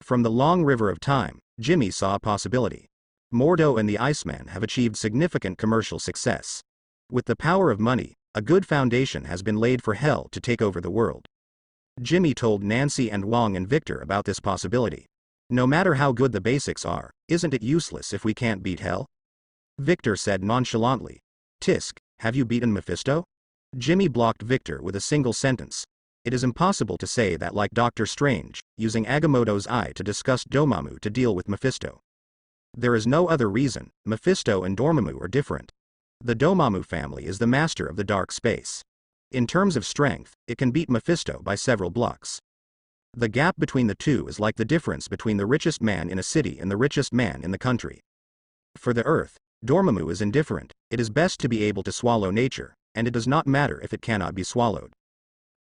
From the long river of time, Jimmy saw a possibility. Mordo and the Iceman have achieved significant commercial success. With the power of money, a good foundation has been laid for Hell to take over the world. Jimmy told Nancy and Wong and Victor about this possibility. No matter how good the basics are, isn't it useless if we can't beat Hell? Victor said nonchalantly. Tisk, have you beaten Mephisto? Jimmy blocked Victor with a single sentence. It is impossible to say that like Doctor Strange, using Agamotto's eye to discuss Dormammu to deal with Mephisto. There is no other reason. Mephisto and Dormammu are different. The Dormammu family is the master of the dark space. In terms of strength, it can beat Mephisto by several blocks. The gap between the two is like the difference between the richest man in a city and the richest man in the country. For the Earth, Dormammu is indifferent. It is best to be able to swallow nature, and it does not matter if it cannot be swallowed.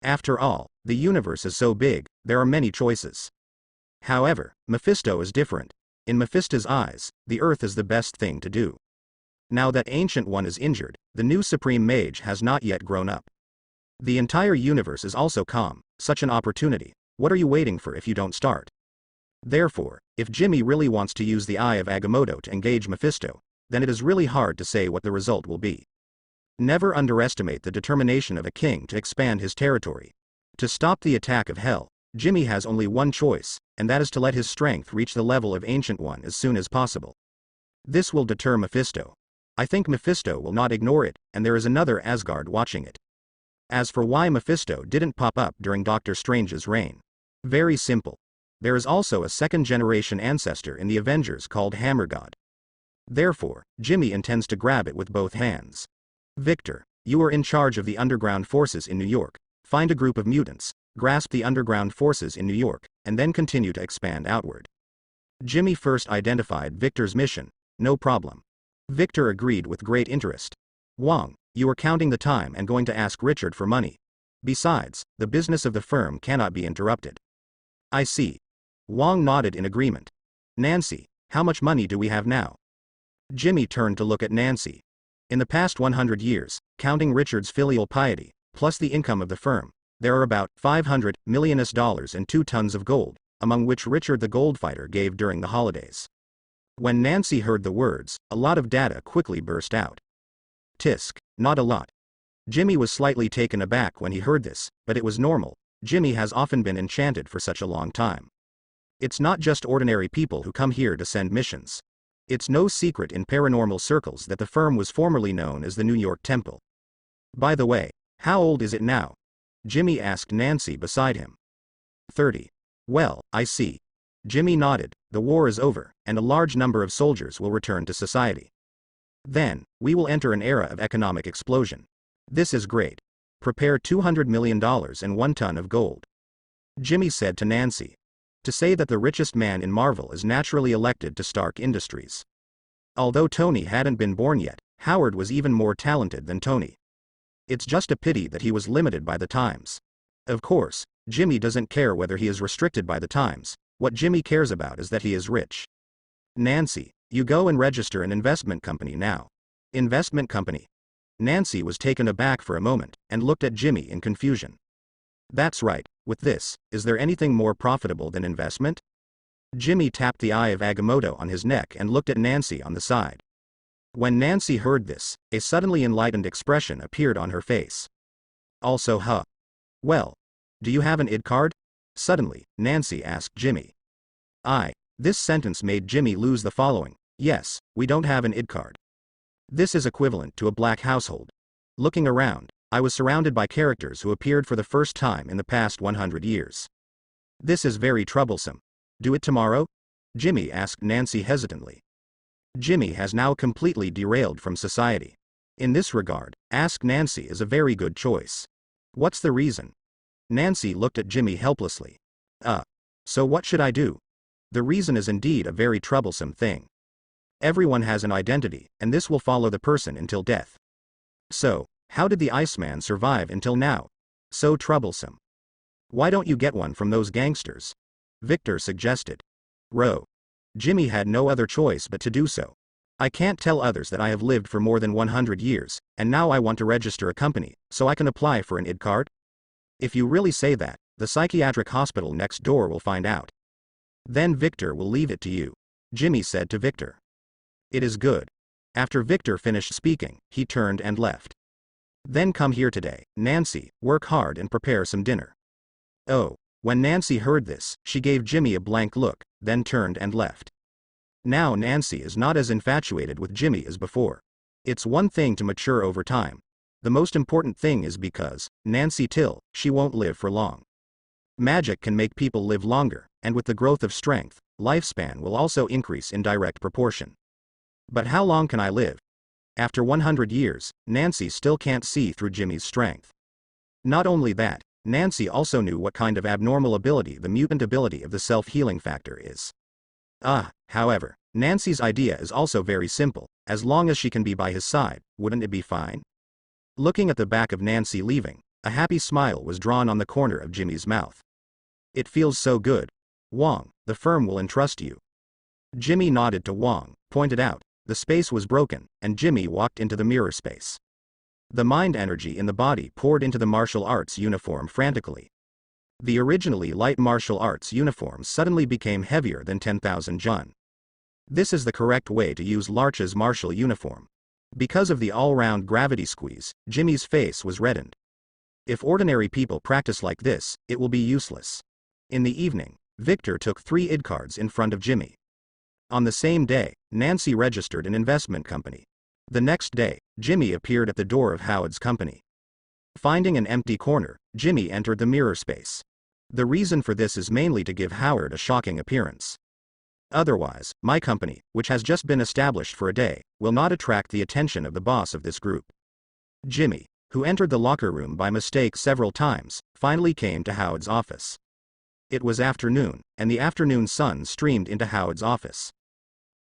After all, the universe is so big, there are many choices. However, Mephisto is different. In Mephisto's eyes, the Earth is the best thing to do. Now that Ancient One is injured, the new Supreme Mage has not yet grown up. The entire universe is also calm. Such an opportunity. What are you waiting for if you don't start? Therefore, if Jimmy really wants to use the Eye of Agamotto to engage Mephisto, then it is really hard to say what the result will be. Never underestimate the determination of a king to expand his territory. To stop the attack of Hell, Jimmy has only one choice, and that is to let his strength reach the level of Ancient One as soon as possible. This will deter Mephisto. I think Mephisto will not ignore it, and there is another Asgard watching it. As for why Mephisto didn't pop up during Doctor Strange's reign. Very simple. There is also a second-generation ancestor in the Avengers called Hammergod. Therefore, Jimmy intends to grab it with both hands. Victor, you are in charge of the underground forces in New York. Find a group of mutants, grasp the underground forces in New York, and then continue to expand outward. Jimmy first identified Victor's mission. No problem. Victor agreed with great interest. Wong, you are counting the time and going to ask Richard for money. Besides, the business of the firm cannot be interrupted. I see. Wong nodded in agreement. Nancy, how much money do we have now? Jimmy turned to look at Nancy. In the past 100 years, counting Richard's filial piety, plus the income of the firm, there are about $500 million and 2 tons of gold, among which Richard the Goldfighter gave during the holidays. When Nancy heard the words, a lot of data quickly burst out. Tisk, not a lot. Jimmy was slightly taken aback when he heard this, but it was normal. Jimmy has often been enchanted for such a long time. It's not just ordinary people who come here to send missions. It's no secret in paranormal circles that the firm was formerly known as the New York Temple. By the way, how old is it now? Jimmy asked Nancy beside him. 30. Well, I see. Jimmy nodded. The war is over, and a large number of soldiers will return to society. Then, we will enter an era of economic explosion. This is great. Prepare $200 million and 1 ton of gold. Jimmy said to Nancy. To say that the richest man in Marvel is naturally elected to Stark Industries. Although Tony hadn't been born yet, Howard was even more talented than Tony. It's just a pity that he was limited by the times. Of course, Jimmy doesn't care whether he is restricted by the times. What Jimmy cares about is that he is rich. Nancy, you go and register an investment company now. Investment company? Nancy was taken aback for a moment, and looked at Jimmy in confusion. That's right, with this, is there anything more profitable than investment? Jimmy tapped the Eye of Agamotto on his neck and looked at Nancy on the side. When Nancy heard this, a suddenly enlightened expression appeared on her face. Also, huh? Well, do you have an ID card? Suddenly, Nancy asked Jimmy. This sentence made Jimmy lose the following. Yes, we don't have an ID card. This is equivalent to a black household. Looking around, I was surrounded by characters who appeared for the first time in the past 100 years. This is very troublesome. Do it tomorrow? Jimmy asked Nancy hesitantly. Jimmy has now completely derailed from society. In this regard, Ask Nancy is a very good choice. What's the reason? Nancy looked at Jimmy helplessly. So what should I do? The reason is indeed a very troublesome thing. Everyone has an identity, and this will follow the person until death. So, how did the Iceman survive until now? So troublesome. Why don't you get one from those gangsters? Victor suggested. Jimmy had no other choice but to do so. I can't tell others that I have lived for more than 100 years, and now I want to register a company, so I can apply for an ID card? If you really say that, the psychiatric hospital next door will find out. Then Victor will leave it to you, Jimmy said to Victor. It is good. After Victor finished speaking, he turned and left. Then come here today, Nancy, work hard and prepare some dinner. Oh. When Nancy heard this, she gave Jimmy a blank look, then turned and left. Now Nancy is not as infatuated with Jimmy as before. It's one thing to mature over time. The most important thing is because, Nancy Till, she won't live for long. Magic can make people live longer, and with the growth of strength, lifespan will also increase in direct proportion. But how long can I live? After 100 years, Nancy still can't see through Jimmy's strength. Not only that, Nancy also knew what kind of abnormal ability the mutant ability of the self-healing factor is. However, Nancy's idea is also very simple. As long as she can be by his side, wouldn't it be fine? Looking at the back of Nancy leaving, a happy smile was drawn on the corner of Jimmy's mouth. It feels so good. Wong, the firm will entrust you. Jimmy nodded to Wong, pointed out, the space was broken, and Jimmy walked into the mirror space. The mind energy in the body poured into the martial arts uniform frantically. The originally light martial arts uniform suddenly became heavier than 10,000 jun. This is the correct way to use Larch's martial uniform. Because of the all-round gravity squeeze, Jimmy's face was reddened. If ordinary people practice like this, it will be useless. In the evening, Victor took 3 ID cards in front of Jimmy. On the same day, Nancy registered an investment company. The next day, Jimmy appeared at the door of Howard's company. Finding an empty corner, Jimmy entered the mirror space. The reason for this is mainly to give Howard a shocking appearance. Otherwise, my company, which has just been established for a day, will not attract the attention of the boss of this group. Jimmy, who entered the locker room by mistake several times, finally came to Howard's office. It was afternoon, and the afternoon sun streamed into Howard's office.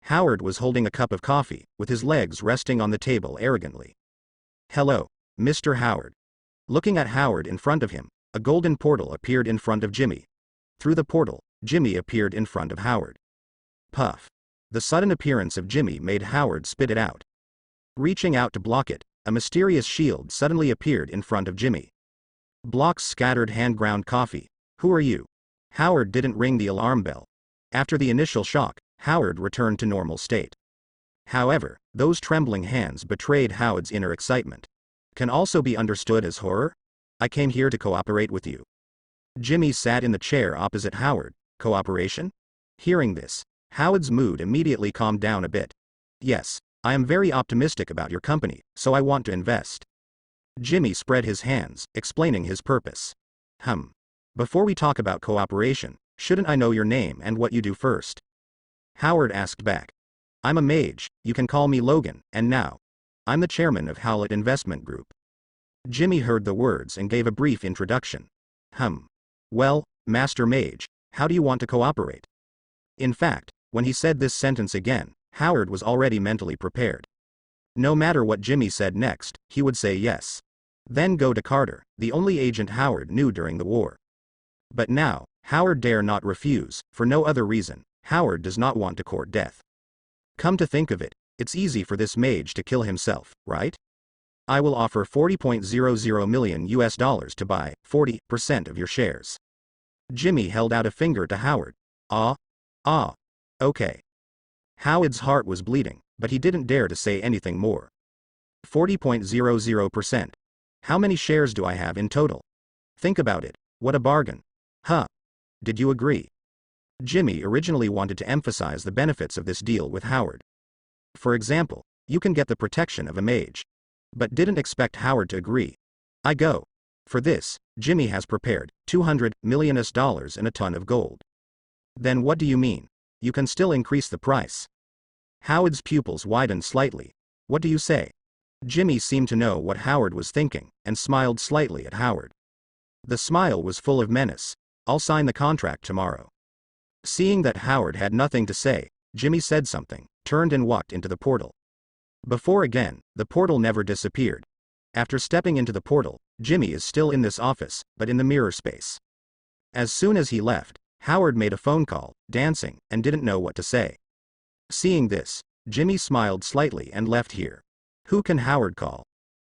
Howard was holding a cup of coffee, with his legs resting on the table arrogantly. Hello, Mr. Howard. Looking at Howard in front of him, a golden portal appeared in front of Jimmy. Through the portal, Jimmy appeared in front of Howard. Puff. The sudden appearance of Jimmy made Howard spit it out. Reaching out to block it, a mysterious shield suddenly appeared in front of Jimmy. Blocks scattered hand-ground coffee. Who are you? Howard didn't ring the alarm bell. After the initial shock, Howard returned to normal state. However, those trembling hands betrayed Howard's inner excitement. Can also be understood as horror? I came here to cooperate with you. Jimmy sat in the chair opposite Howard. Cooperation? Hearing this, Howard's mood immediately calmed down a bit. Yes, I am very optimistic about your company, so I want to invest. Jimmy spread his hands, explaining his purpose. Before we talk about cooperation, shouldn't I know your name and what you do first? Howard asked back. I'm a mage, you can call me Logan, and now, I'm the chairman of Howlett Investment Group. Jimmy heard the words and gave a brief introduction. Well, Master Mage, how do you want to cooperate? In fact, when he said this sentence again, Howard was already mentally prepared. No matter what Jimmy said next, he would say yes. Then go to Carter, the only agent Howard knew during the war. But now, Howard dare not refuse, for no other reason. Howard does not want to court death. Come to think of it, it's easy for this mage to kill himself, right? I will offer $40.00 million to buy 40% of your shares. Jimmy held out a finger to Howard. Okay. Howard's heart was bleeding, but he didn't dare to say anything more. 40.00%. How many shares do I have in total? Think about it, what a bargain. Did you agree? Jimmy originally wanted to emphasize the benefits of this deal with Howard. For example, you can get the protection of a mage. But didn't expect Howard to agree. I go. For this, Jimmy has prepared $200 million and a ton of gold. Then what do you mean? You can still increase the price. Howard's pupils widened slightly. What do you say? Jimmy seemed to know what Howard was thinking, and smiled slightly at Howard. The smile was full of menace. I'll sign the contract tomorrow. Seeing that Howard had nothing to say, Jimmy said something, turned and walked into the portal. Before again, the portal never disappeared. After stepping into the portal, Jimmy is still in this office, but in the mirror space. As soon as he left, Howard made a phone call, dancing, and didn't know what to say. Seeing this, Jimmy smiled slightly and left here. Who can Howard call?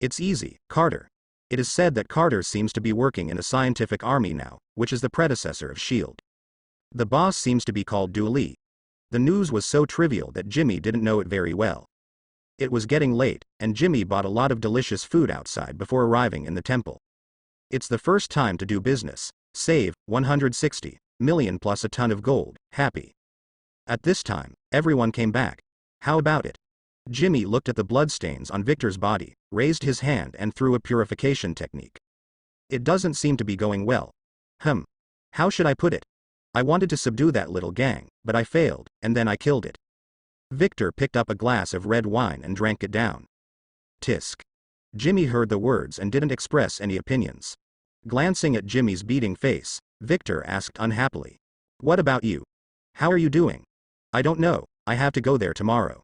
It's easy, Carter. It is said that Carter seems to be working in a scientific army now, which is the predecessor of S.H.I.E.L.D. The boss seems to be called Dooley. The news was so trivial that Jimmy didn't know it very well. It was getting late, and Jimmy bought a lot of delicious food outside before arriving in the temple. It's the first time to do business. Save 160 million plus a ton of gold. Happy. At this time, everyone came back. How about it? Jimmy looked at the bloodstains on Victor's body, raised his hand and threw a purification technique. It doesn't seem to be going well. How should I put it? I wanted to subdue that little gang, but I failed, and then I killed it. Victor picked up a glass of red wine and drank it down. Tisk. Jimmy heard the words and didn't express any opinions. Glancing at Jimmy's beating face, Victor asked unhappily. What about you? How are you doing? I don't know, I have to go there tomorrow.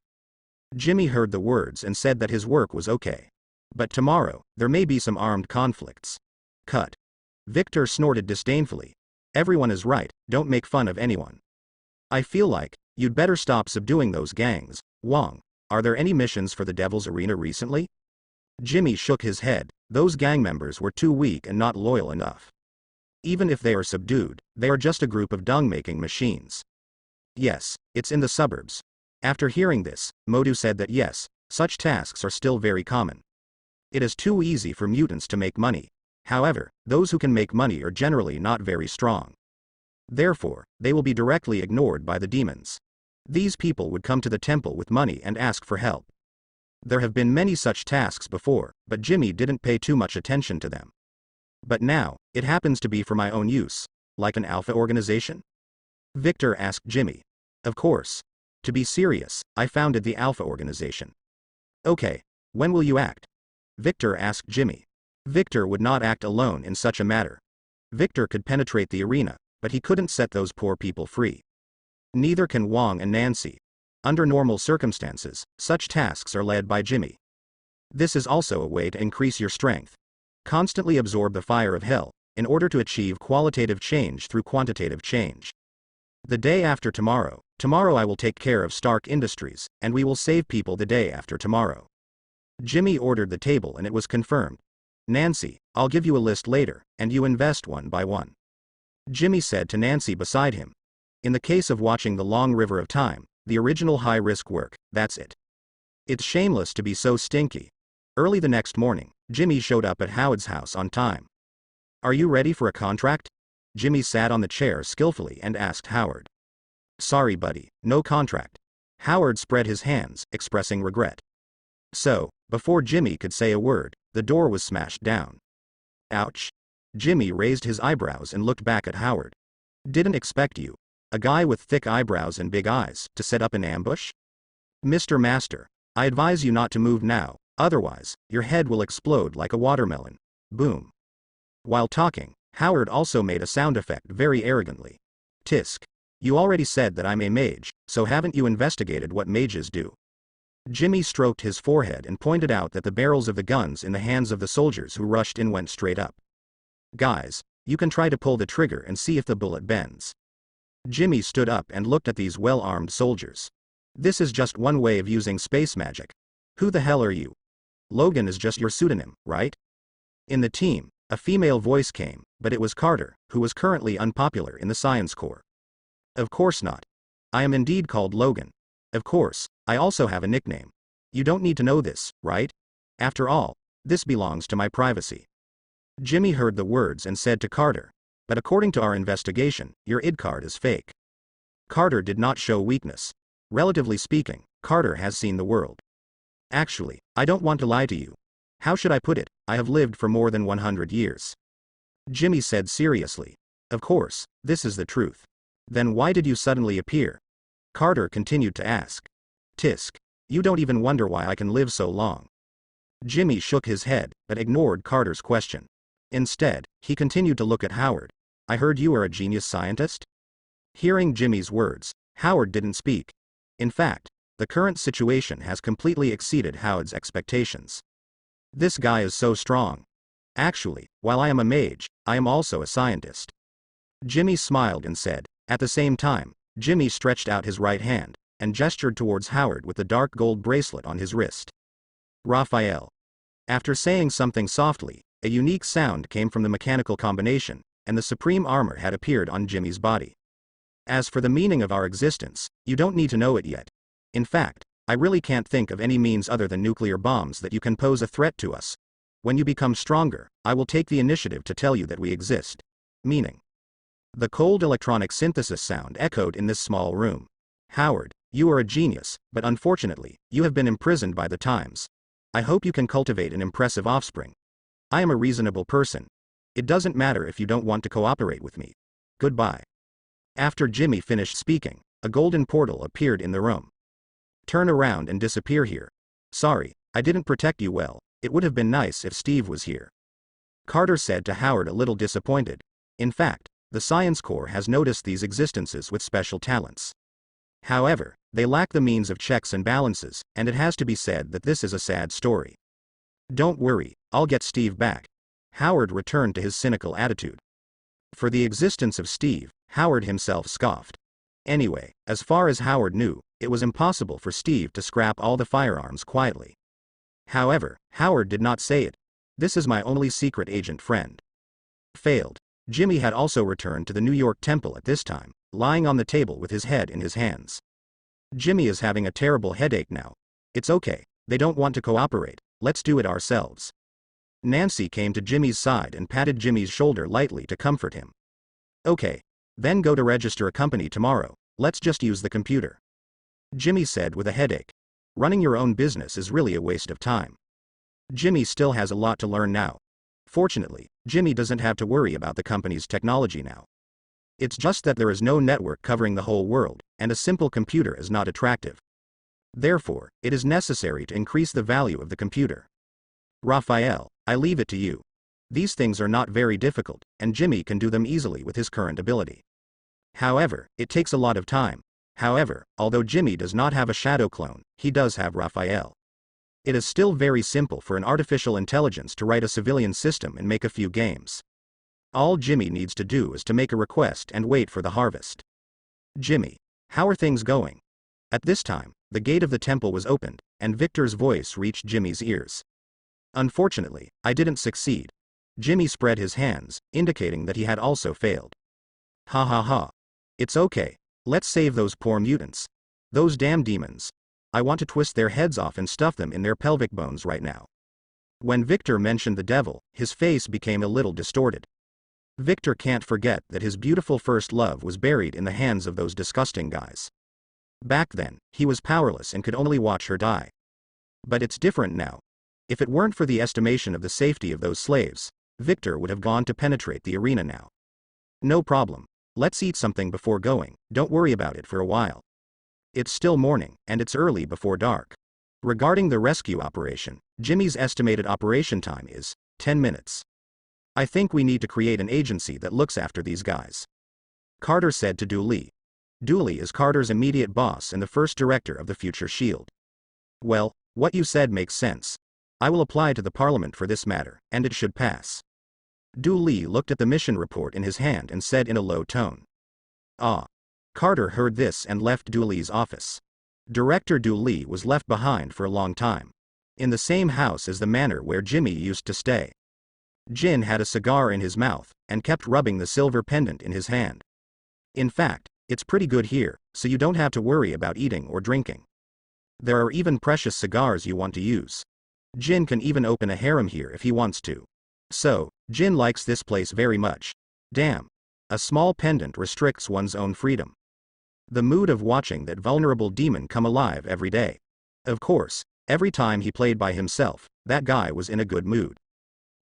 Jimmy heard the words and said that his work was okay. But tomorrow, there may be some armed conflicts. Cut. Victor snorted disdainfully. Everyone is right, don't make fun of anyone. I feel like, you'd better stop subduing those gangs. Wong, are there any missions for the Devil's Arena recently? Jimmy shook his head. Those gang members were too weak and not loyal enough. Even if they are subdued, they are just a group of dung-making machines. Yes, it's in the suburbs. After hearing this, Modu said that yes, such tasks are still very common. It is too easy for mutants to make money. However, those who can make money are generally not very strong. Therefore, they will be directly ignored by the demons. These people would come to the temple with money and ask for help. There have been many such tasks before, but Jimmy didn't pay too much attention to them. But now, it happens to be for my own use. Like an alpha organization? Victor asked Jimmy. Of course. To be serious, I founded the Alpha organization. Okay, when will you act? Victor asked Jimmy. Victor would not act alone in such a matter. Victor could penetrate the arena, but he couldn't set those poor people free. Neither can Wong and Nancy. Under normal circumstances, such tasks are led by Jimmy. This is also a way to increase your strength. Constantly absorb the fire of hell, in order to achieve qualitative change through quantitative change. The day after tomorrow I will take care of Stark Industries, and we will save people the day after tomorrow. Jimmy ordered the table and it was confirmed. Nancy, I'll give you a list later, and you invest one by one. Jimmy said to Nancy beside him. In the case of watching The Long River of Time, the original high-risk work, that's it. It's shameless to be so stinky. Early the next morning, Jimmy showed up at Howard's house on time. Are you ready for a contract? Jimmy sat on the chair skillfully and asked Howard. Sorry buddy, no contract. Howard spread his hands, expressing regret. So, before Jimmy could say a word, the door was smashed down. Ouch. Jimmy raised his eyebrows and looked back at Howard. Didn't expect you, a guy with thick eyebrows and big eyes, to set up an ambush? Mr. Master, I advise you not to move now, otherwise, your head will explode like a watermelon. Boom. While talking, Howard also made a sound effect very arrogantly. Tisk. You already said that I'm a mage, so haven't you investigated what mages do? Jimmy stroked his forehead and pointed out that the barrels of the guns in the hands of the soldiers who rushed in went straight up. Guys, you can try to pull the trigger and see if the bullet bends. Jimmy stood up and looked at these well-armed soldiers. This is just one way of using space magic. Who the hell are you? Logan is just your pseudonym, right? In the team, a female voice came, but it was Carter, who was currently unpopular in the Science Corps. Of course not. I am indeed called Logan. Of course, I also have a nickname. You don't need to know this, right? After all, this belongs to my privacy. Jimmy heard the words and said to Carter, but according to our investigation, your ID card is fake. Carter did not show weakness. Relatively speaking, Carter has seen the world. Actually, I don't want to lie to you. How should I put it? I have lived for more than 100 years. Jimmy said seriously. Of course, this is the truth. Then why did you suddenly appear? Carter continued to ask. Tisk. You don't even wonder why I can live so long. Jimmy shook his head, but ignored Carter's question. Instead, he continued to look at Howard. I heard you are a genius scientist? Hearing Jimmy's words, Howard didn't speak. In fact, the current situation has completely exceeded Howard's expectations. This guy is so strong. Actually, while I am a mage, I am also a scientist. Jimmy smiled and said. At the same time, Jimmy stretched out his right hand, and gestured towards Howard with the dark gold bracelet on his wrist. Raphael. After saying something softly, a unique sound came from the mechanical combination, and the supreme armor had appeared on Jimmy's body. As for the meaning of our existence, you don't need to know it yet. In fact, I really can't think of any means other than nuclear bombs that you can pose a threat to us. When you become stronger, I will take the initiative to tell you that we exist. Meaning. The cold electronic synthesis sound echoed in this small room. Howard, you are a genius, but unfortunately, you have been imprisoned by the times. I hope you can cultivate an impressive offspring. I am a reasonable person. It doesn't matter if you don't want to cooperate with me. Goodbye. After Jimmy finished speaking, a golden portal appeared in the room. Turn around and disappear here. Sorry, I didn't protect you well. It would have been nice if Steve was here. Carter said to Howard, a little disappointed. In fact, the Science Corps has noticed these existences with special talents. However, they lack the means of checks and balances, and it has to be said that this is a sad story. Don't worry, I'll get Steve back. Howard returned to his cynical attitude. For the existence of Steve, Howard himself scoffed. Anyway, as far as Howard knew, it was impossible for Steve to scrap all the firearms quietly. However, Howard did not say it. This is my only secret agent friend. Failed. Jimmy had also returned to the New York temple at this time, lying on the table with his head in his hands. Jimmy is having a terrible headache now. It's okay, they don't want to cooperate, let's do it ourselves. Nancy came to Jimmy's side and patted Jimmy's shoulder lightly to comfort him. Okay. Then go to register a company tomorrow, let's just use the computer. Jimmy said with a headache. Running your own business is really a waste of time. Jimmy still has a lot to learn now. Fortunately, Jimmy doesn't have to worry about the company's technology now. It's just that there is no network covering the whole world, and a simple computer is not attractive. Therefore, it is necessary to increase the value of the computer. Raphael, I leave it to you. These things are not very difficult, and Jimmy can do them easily with his current ability. However, it takes a lot of time. However, although Jimmy does not have a shadow clone, he does have Raphael. It is still very simple for an artificial intelligence to write a civilian system and make a few games. All Jimmy needs to do is to make a request and wait for the harvest. Jimmy, how are things going? At this time, the gate of the temple was opened, and Victor's voice reached Jimmy's ears. Unfortunately, I didn't succeed. Jimmy spread his hands, indicating that he had also failed. Ha ha ha. It's okay. Let's save those poor mutants. Those damn demons. I want to twist their heads off and stuff them in their pelvic bones right now. When Victor mentioned the devil, his face became a little distorted. Victor can't forget that his beautiful first love was buried in the hands of those disgusting guys. Back then, he was powerless and could only watch her die. But it's different now. If it weren't for the estimation of the safety of those slaves, Victor would have gone to penetrate the arena now. No problem. Let's eat something before going, don't worry about it for a while. It's still morning, and it's early before dark. Regarding the rescue operation, Jimmy's estimated operation time is 10 minutes. I think we need to create an agency that looks after these guys. Carter said to Dooley. Dooley is Carter's immediate boss and the first director of the future SHIELD. Well, what you said makes sense. I will apply to the Parliament for this matter, and it should pass. Dooley looked at the mission report in his hand and said in a low tone. Ah. Carter heard this and left Dooley's office. Director Dooley was left behind for a long time. In the same house as the manor where Jimmy used to stay. Jin had a cigar in his mouth, and kept rubbing the silver pendant in his hand. In fact, it's pretty good here, so you don't have to worry about eating or drinking. There are even precious cigars you want to use. Jin can even open a harem here if he wants to. So, Jin likes this place very much. Damn. A small pendant restricts one's own freedom. The mood of watching that vulnerable demon come alive every day. Of course, every time he played by himself, that guy was in a good mood.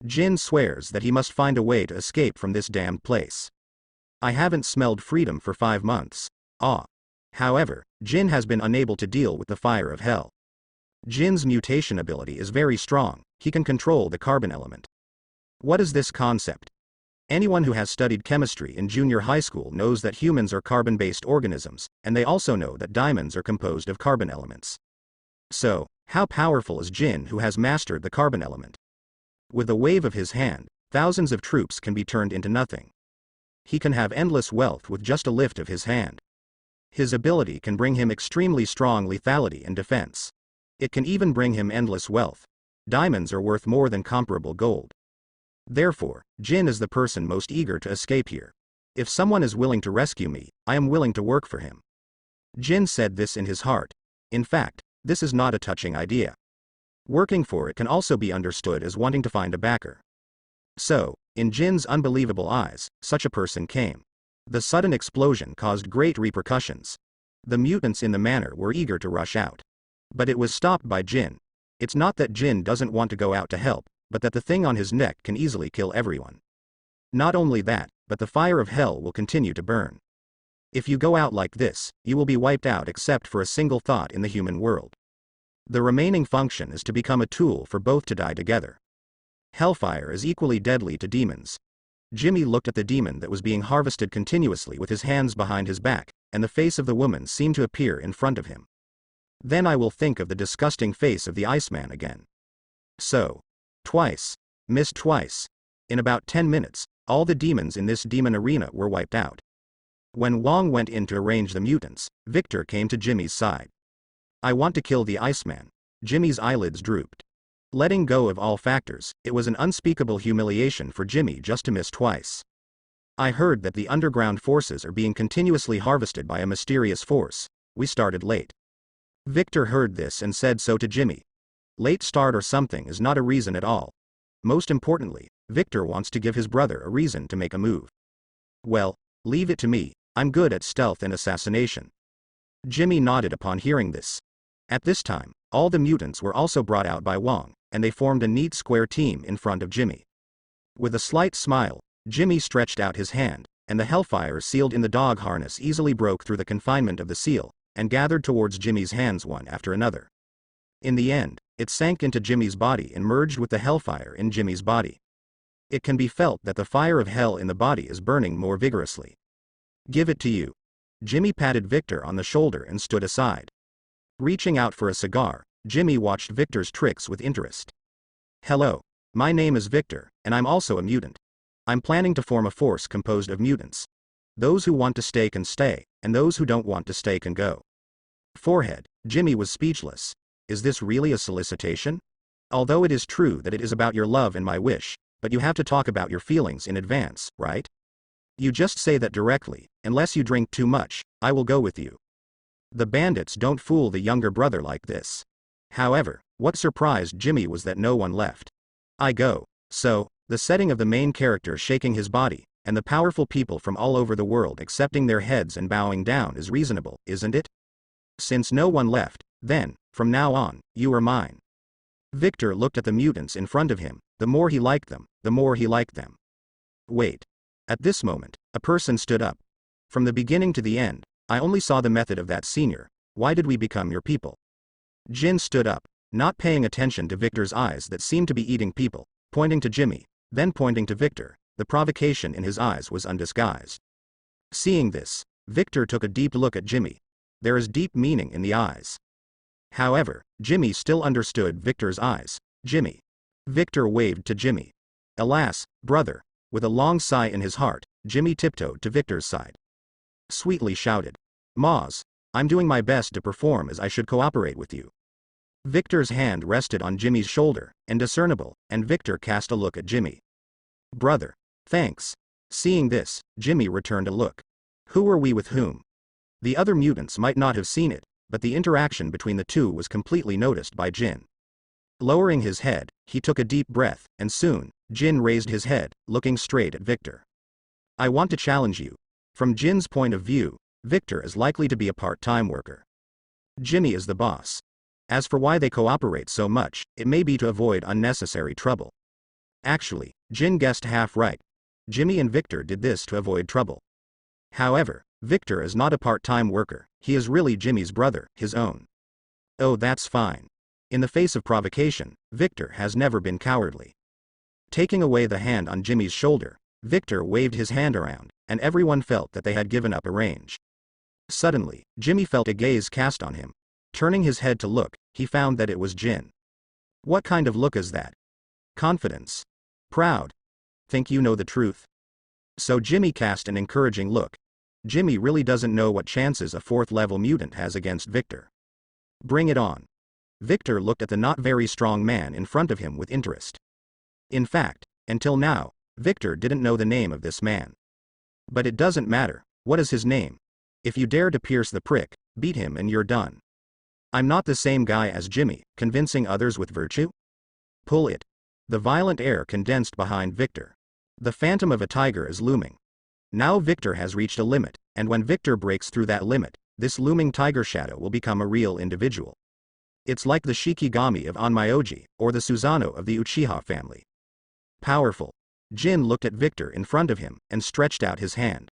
Jin swears that he must find a way to escape from this damned place. I haven't smelled freedom for 5 months. Ah. However, Jin has been unable to deal with the fire of hell. Jin's mutation ability is very strong, he can control the carbon element. What is this concept? Anyone who has studied chemistry in junior high school knows that humans are carbon-based organisms, and they also know that diamonds are composed of carbon elements. So, how powerful is Jin who has mastered the carbon element? With a wave of his hand, thousands of troops can be turned into nothing. He can have endless wealth with just a lift of his hand. His ability can bring him extremely strong lethality and defense. It can even bring him endless wealth. Diamonds are worth more than comparable gold. Therefore, Jin is the person most eager to escape here. If someone is willing to rescue me, I am willing to work for him. Jin said this in his heart. In fact, this is not a touching idea. Working for it can also be understood as wanting to find a backer. So, in Jin's unbelievable eyes, such a person came. The sudden explosion caused great repercussions. The mutants in the manor were eager to rush out. But it was stopped by Jin. It's not that Jin doesn't want to go out to help, but that the thing on his neck can easily kill everyone. Not only that, but the fire of hell will continue to burn. If you go out like this, you will be wiped out except for a single thought in the human world. The remaining function is to become a tool for both to die together. Hellfire is equally deadly to demons. Jimmy looked at the demon that was being harvested continuously with his hands behind his back, and the face of the woman seemed to appear in front of him. Then I will think of the disgusting face of the Iceman again. So. Twice. Missed twice. In about 10 minutes, all the demons in this demon arena were wiped out. When Wong went in to arrange the mutants, Victor came to Jimmy's side. I want to kill the Iceman. Jimmy's eyelids drooped. Letting go of all factors, it was an unspeakable humiliation for Jimmy just to miss twice. I heard that the underground forces are being continuously harvested by a mysterious force. We started late. Victor heard this and said so to Jimmy. Late start or something is not a reason at all. Most importantly, Victor wants to give his brother a reason to make a move. Well, leave it to me, I'm good at stealth and assassination. Jimmy nodded upon hearing this. At this time, all the mutants were also brought out by Wong, and they formed a neat square team in front of Jimmy. With a slight smile, Jimmy stretched out his hand, and the hellfire sealed in the dog harness easily broke through the confinement of the seal, and gathered towards Jimmy's hands one after another. In the end, it sank into Jimmy's body and merged with the hellfire in Jimmy's body. It can be felt that the fire of hell in the body is burning more vigorously. Give it to you. Jimmy patted Victor on the shoulder and stood aside. Reaching out for a cigar, Jimmy watched Victor's tricks with interest. Hello. My name is Victor, and I'm also a mutant. I'm planning to form a force composed of mutants. Those who want to stay can stay, and those who don't want to stay can go. Forehead. Jimmy was speechless. Is this really a solicitation? Although it is true that it is about your love and my wish, but you have to talk about your feelings in advance, right? You just say that directly, unless you drink too much, I will go with you. The bandits don't fool the younger brother like this. However, what surprised Jimmy was that no one left. I go. So, the setting of the main character shaking his body, and the powerful people from all over the world accepting their heads and bowing down is reasonable, isn't it? Since no one left, then, from now on, you are mine. Victor looked at the mutants in front of him. The more he liked them, the more he liked them. Wait. At this moment, a person stood up. From the beginning to the end, I only saw the method of that senior. Why did we become your people? Jin stood up, not paying attention to Victor's eyes that seemed to be eating people, pointing to Jimmy, then pointing to Victor. The provocation in his eyes was undisguised. Seeing this, Victor took a deep look at Jimmy. There is deep meaning in the eyes. However, Jimmy still understood Victor's eyes. Jimmy. Victor waved to Jimmy. Alas, brother. With a long sigh in his heart, Jimmy tiptoed to Victor's side. Sweetly shouted. Moz, I'm doing my best to perform as I should cooperate with you. Victor's hand rested on Jimmy's shoulder, indiscernible, and Victor cast a look at Jimmy. Brother. Thanks. Seeing this, Jimmy returned a look. Who are we with whom? The other mutants might not have seen it, but the interaction between the two was completely noticed by Jin. Lowering his head, he took a deep breath, and soon, Jin raised his head, looking straight at Victor. I want to challenge you. From Jin's point of view, Victor is likely to be a part-time worker. Jimmy is the boss. As for why they cooperate so much, it may be to avoid unnecessary trouble. Actually, Jin guessed half right. Jimmy and Victor did this to avoid trouble. However, Victor is not a part-time worker, he is really Jimmy's brother, his own. Oh, that's fine. In the face of provocation, Victor has never been cowardly. Taking away the hand on Jimmy's shoulder, Victor waved his hand around, and everyone felt that they had given up a range. Suddenly, Jimmy felt a gaze cast on him. Turning his head to look, he found that it was Jin. What kind of look is that? Confidence. Proud. Think you know the truth? So Jimmy cast an encouraging look. Jimmy really doesn't know what chances a 4th-level mutant has against Victor. Bring it on. Victor looked at the not very strong man in front of him with interest. In fact, until now, Victor didn't know the name of this man. But it doesn't matter. What is his name? If you dare to pierce the prick, beat him and you're done. I'm not the same guy as Jimmy, convincing others with virtue? Pull it. The violent air condensed behind Victor. The phantom of a tiger is looming. Now Victor has reached a limit, and when Victor breaks through that limit, this looming tiger shadow will become a real individual. It's like the Shikigami of Onmyoji, or the Susanoo of the Uchiha family. Powerful. Jin looked at Victor in front of him, and stretched out his hand.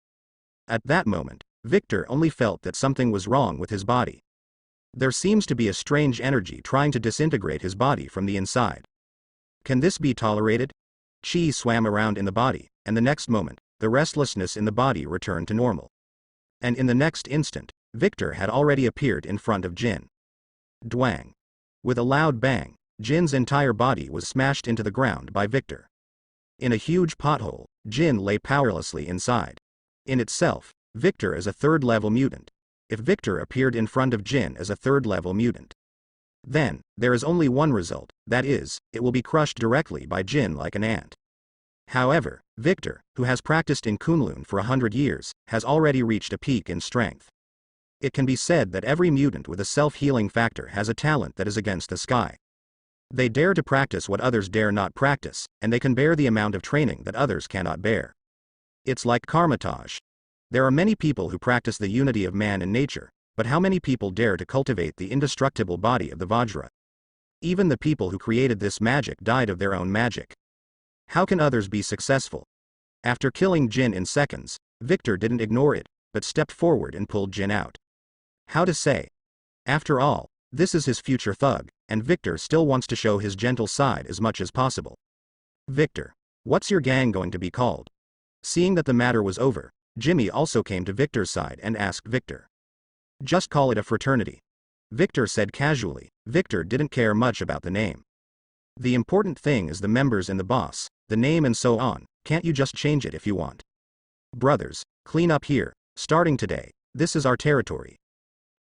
At that moment, Victor only felt that something was wrong with his body. There seems to be a strange energy trying to disintegrate his body from the inside. Can this be tolerated? Chi swam around in the body, and the next moment, the restlessness in the body returned to normal. And in the next instant, Victor had already appeared in front of Jin. Dwang. With a loud bang, Jin's entire body was smashed into the ground by Victor. In a huge pothole, Jin lay powerlessly inside. In itself, Victor is a third-level mutant. If Victor appeared in front of Jin as a third-level mutant, then, there is only one result, that is, it will be crushed directly by Jin like an ant. However, Victor, who has practiced in Kunlun for 100 years, has already reached a peak in strength. It can be said that every mutant with a self-healing factor has a talent that is against the sky. They dare to practice what others dare not practice, and they can bear the amount of training that others cannot bear. It's like Karmatage. There are many people who practice the unity of man and nature, but how many people dare to cultivate the indestructible body of the Vajra? Even the people who created this magic died of their own magic. How can others be successful? After killing Jin in seconds, Victor didn't ignore it, but stepped forward and pulled Jin out. How to say? After all, this is his future thug, and Victor still wants to show his gentle side as much as possible. Victor, what's your gang going to be called? Seeing that the matter was over, Jimmy also came to Victor's side and asked Victor. Just call it a fraternity. Victor said casually. Victor didn't care much about the name. The important thing is the members and the boss, the name and so on. Can't you just change it if you want? Brothers, clean up here, starting today, this is our territory.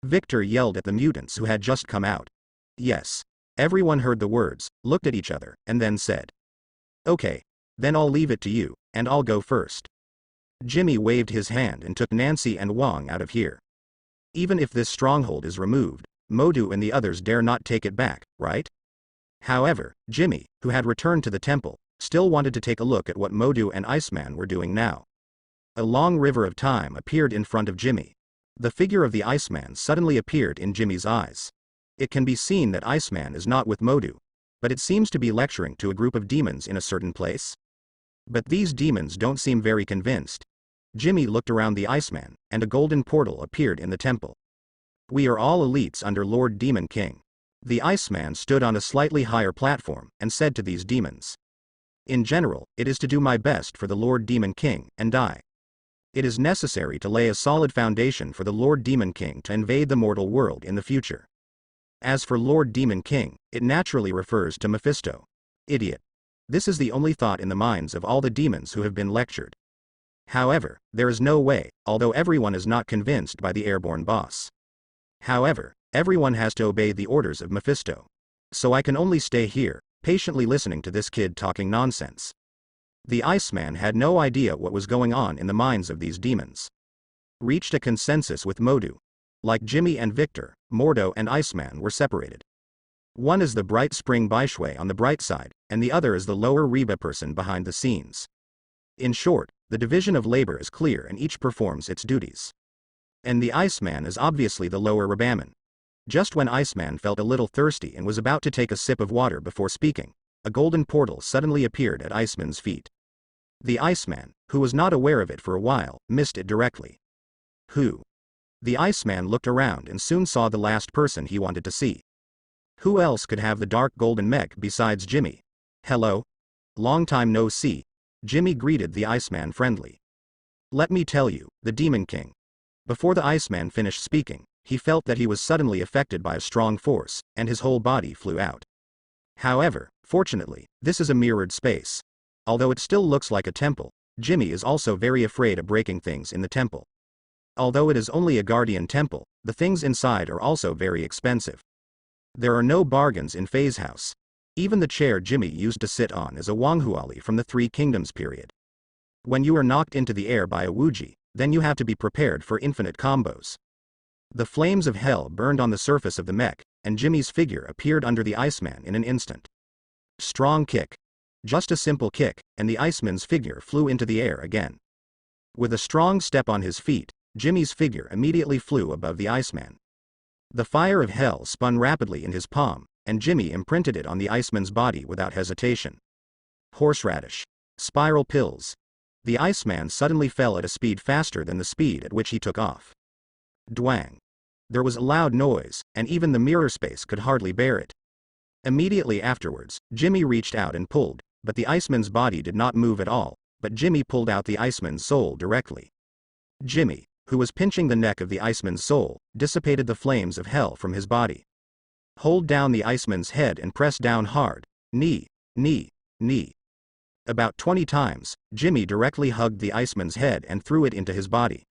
Victor yelled at the mutants who had just come out. Yes. Everyone heard the words, looked at each other, and then said. Okay. Then I'll leave it to you, and I'll go first. Jimmy waved his hand and took Nancy and Wong out of here. Even if this stronghold is removed, Modu and the others dare not take it back, right? However, Jimmy, who had returned to the temple, still wanted to take a look at what Modu and Iceman were doing now. A long river of time appeared in front of Jimmy. The figure of the Iceman suddenly appeared in Jimmy's eyes. It can be seen that Iceman is not with Modu, but it seems to be lecturing to a group of demons in a certain place. But these demons don't seem very convinced. Jimmy looked around the Iceman, and a golden portal appeared in the temple. We are all elites under Lord Demon King. The Iceman stood on a slightly higher platform, and said to these demons. In general, it is to do my best for the Lord Demon King, and die. It is necessary to lay a solid foundation for the Lord Demon King to invade the mortal world in the future. As for Lord Demon King, it naturally refers to Mephisto. Idiot. This is the only thought in the minds of all the demons who have been lectured. However, there is no way, although everyone is not convinced by the airborne boss. However, everyone has to obey the orders of Mephisto. So I can only stay here, patiently listening to this kid talking nonsense. The Iceman had no idea what was going on in the minds of these demons. Reached a consensus with Modu. Like Jimmy and Victor, Mordo and Iceman were separated. One is the bright spring Baishui on the bright side, and the other is the lower Reba person behind the scenes. In short, the division of labor is clear and each performs its duties. And the Iceman is obviously the lower Rebaman. Just when Iceman felt a little thirsty and was about to take a sip of water before speaking, a golden portal suddenly appeared at Iceman's feet. The Iceman, who was not aware of it for a while, missed it directly. Who? The Iceman looked around and soon saw the last person he wanted to see. Who else could have the dark golden mech besides Jimmy? Hello? Long time no see. Jimmy greeted the Iceman friendly. Let me tell you, the Demon King. Before the Iceman finished speaking, he felt that he was suddenly affected by a strong force, and his whole body flew out. However, fortunately, this is a mirrored space. Although it still looks like a temple, Jimmy is also very afraid of breaking things in the temple. Although it is only a guardian temple, the things inside are also very expensive. There are no bargains in Phase House. Even the chair Jimmy used to sit on is a Wanghuali from the Three Kingdoms period. When you are knocked into the air by a Wuji, then you have to be prepared for infinite combos. The flames of hell burned on the surface of the mech, and Jimmy's figure appeared under the Iceman in an instant. Strong kick. Just a simple kick, and the Iceman's figure flew into the air again. With a strong step on his feet, Jimmy's figure immediately flew above the Iceman. The fire of hell spun rapidly in his palm, and Jimmy imprinted it on the Iceman's body without hesitation. Horseradish. Spiral pills. The Iceman suddenly fell at a speed faster than the speed at which he took off. Dwang. There was a loud noise, and even the mirror space could hardly bear it. Immediately afterwards, Jimmy reached out and pulled, but the Iceman's body did not move at all, but Jimmy pulled out the Iceman's soul directly. Jimmy, who was pinching the neck of the Iceman's soul, dissipated the flames of hell from his body. Hold down the Iceman's head and press down hard. Knee, knee, knee. About 20 times, Jimmy directly hugged the Iceman's head and threw it into his body.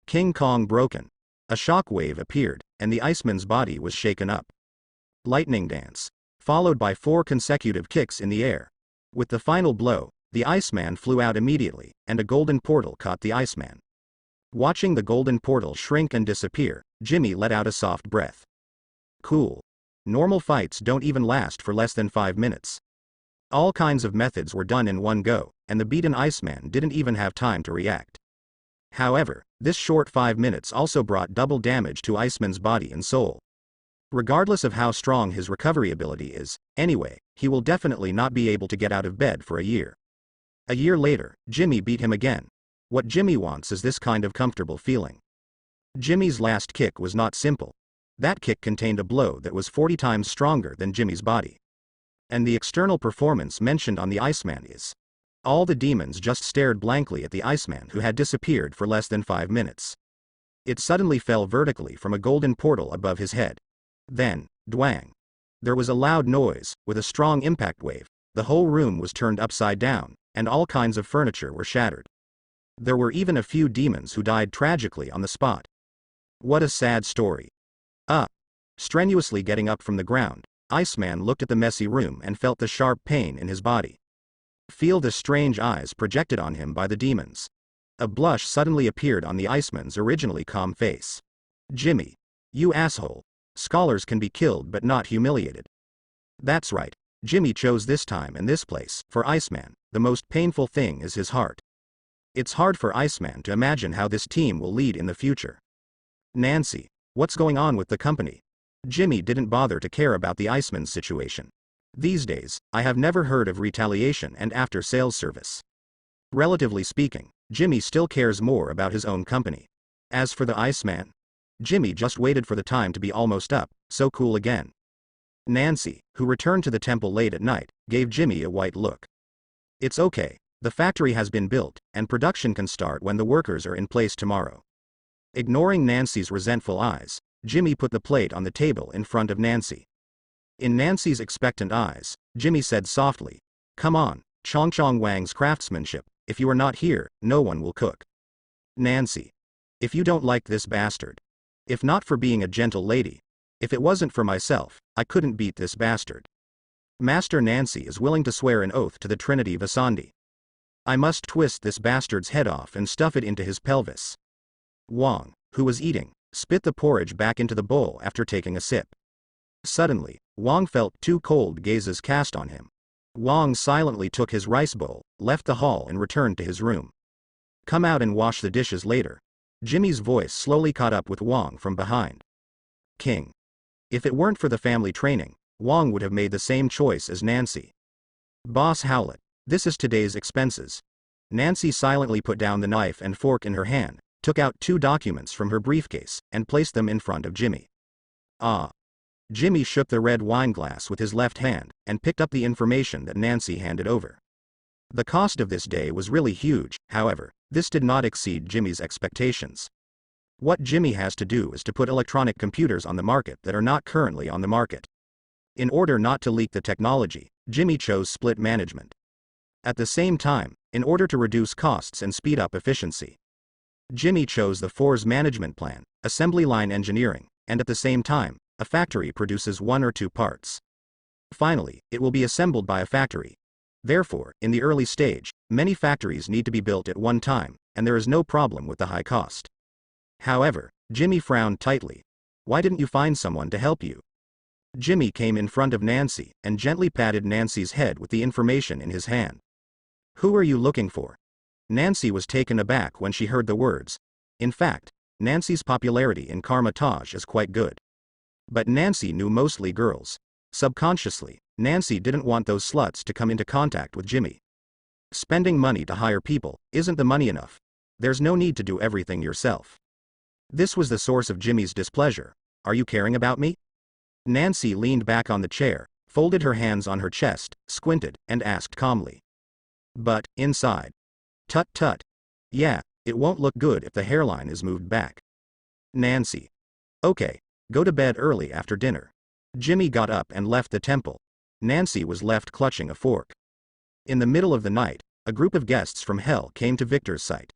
King Kong broken. A shock wave appeared, and the Iceman's body was shaken up. Lightning dance. Followed by 4 consecutive kicks in the air. With the final blow, the Iceman flew out immediately, and a golden portal caught the Iceman. Watching the golden portal shrink and disappear, Jimmy let out a soft breath. Cool. Normal fights don't even last for less than 5 minutes. All kinds of methods were done in one go, and the beaten Iceman didn't even have time to react. However, this short 5 minutes also brought double damage to Iceman's body and soul. Regardless of how strong his recovery ability is, anyway, he will definitely not be able to get out of bed for a year. A year later, Jimmy beat him again. What Jimmy wants is this kind of comfortable feeling. Jimmy's last kick was not simple. That kick contained a blow that was 40 times stronger than Jimmy's body. And the external performance mentioned on the Iceman is. All the demons just stared blankly at the Iceman, who had disappeared for less than 5 minutes. It suddenly fell vertically from a golden portal above his head. Then, dwang. There was a loud noise, with a strong impact wave. The whole room was turned upside down, and all kinds of furniture were shattered. There were even a few demons who died tragically on the spot. What a sad story. Strenuously getting up from the ground, Iceman looked at the messy room and felt the sharp pain in his body. Feel the strange eyes projected on him by the demons. A blush suddenly appeared on the Iceman's originally calm face. Jimmy. You asshole. Scholars can be killed but not humiliated. That's right. Jimmy chose this time and this place. For Iceman, the most painful thing is his heart. It's hard for Iceman to imagine how this team will lead in the future. Nancy. What's going on with the company? Jimmy didn't bother to care about the Iceman's situation. These days, I have never heard of retaliation and after-sales service. Relatively speaking, Jimmy still cares more about his own company. As for the Iceman, Jimmy just waited for the time to be almost up, so cool again. Nancy, who returned to the temple late at night, gave Jimmy a white look. It's okay, the factory has been built, and production can start when the workers are in place tomorrow. Ignoring Nancy's resentful eyes, Jimmy put the plate on the table in front of Nancy. In Nancy's expectant eyes, Jimmy said softly, "Come on, Chong Wang's craftsmanship, if you are not here, no one will cook." Nancy. If you don't like this bastard. If not for being a gentle lady. If it wasn't for myself, I couldn't beat this bastard. Master Nancy is willing to swear an oath to the Trinity Vasandi. I must twist this bastard's head off and stuff it into his pelvis. Wang, who was eating, spit the porridge back into the bowl after taking a sip. Suddenly, Wang felt 2 cold gazes cast on him. Wang silently took his rice bowl, left the hall and returned to his room. Come out and wash the dishes later. Jimmy's voice slowly caught up with Wang from behind. King. If it weren't for the family training, Wang would have made the same choice as Nancy. Boss Howlett, this is today's expenses. Nancy silently put down the knife and fork in her hand, took out 2 documents from her briefcase, and placed them in front of Jimmy. Jimmy shook the red wine glass with his left hand, and picked up the information that Nancy handed over. The cost of this day was really huge, however, this did not exceed Jimmy's expectations. What Jimmy has to do is to put electronic computers on the market that are not currently on the market. In order not to leak the technology, Jimmy chose split management. At the same time, in order to reduce costs and speed up efficiency, Jimmy chose the FORS management plan, assembly line engineering, and at the same time, a factory produces 1 or 2 parts. Finally, it will be assembled by a factory. Therefore, in the early stage, many factories need to be built at one time, and there is no problem with the high cost. However, Jimmy frowned tightly. Why didn't you find someone to help you? Jimmy came in front of Nancy and gently patted Nancy's head with the information in his hand. Who are you looking for? Nancy was taken aback when she heard the words. In fact, Nancy's popularity in Karmatage is quite good. But Nancy knew mostly girls. Subconsciously, Nancy didn't want those sluts to come into contact with Jimmy. Spending money to hire people, isn't the money enough? There's no need to do everything yourself. This was the source of Jimmy's displeasure. Are you caring about me? Nancy leaned back on the chair, folded her hands on her chest, squinted, and asked calmly. But, inside. Tut tut. Yeah, it won't look good if the hairline is moved back. Nancy. Okay, go to bed early after dinner. Jimmy got up and left the temple. Nancy was left clutching a fork. In the middle of the night, a group of guests from hell came to Victor's site.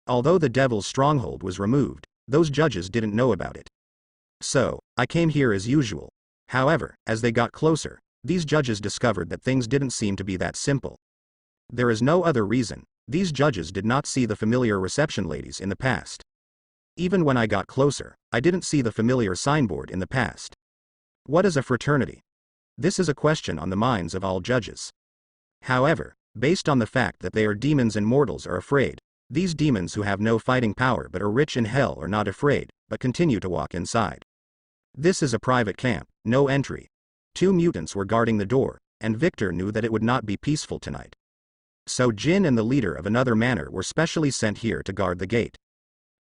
Although the devil's stronghold was removed, those judges didn't know about it. So, I came here as usual. However, as they got closer, these judges discovered that things didn't seem to be that simple. There is no other reason. These judges did not see the familiar reception ladies in the past. Even when I got closer, I didn't see the familiar signboard in the past. What is a fraternity? This is a question on the minds of all judges. However, based on the fact that they are demons and mortals are afraid, these demons who have no fighting power but are rich in hell are not afraid, but continue to walk inside. This is a private camp, no entry. 2 mutants were guarding the door, and Victor knew that it would not be peaceful tonight. So Jin and the leader of another manor were specially sent here to guard the gate.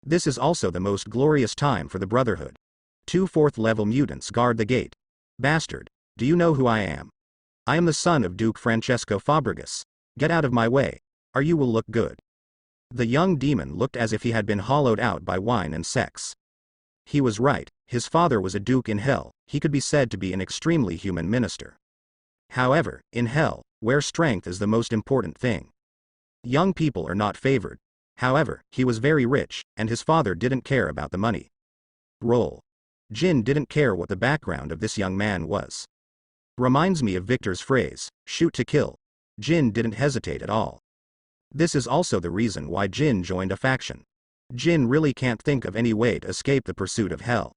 This is also the most glorious time for the Brotherhood. 2 4th-level mutants guard the gate. Bastard, do you know who I am? I am the son of Duke Francesco Fabregas. Get out of my way, or you will look good. The young demon looked as if he had been hollowed out by wine and sex. He was right, his father was a duke in hell, he could be said to be an extremely human minister. However, in hell, where strength is the most important thing, young people are not favored. However, he was very rich, and his father didn't care about the money. Roll. Jin didn't care what the background of this young man was. Reminds me of Victor's phrase, shoot to kill. Jin didn't hesitate at all. This is also the reason why Jin joined a faction. Jin really can't think of any way to escape the pursuit of hell.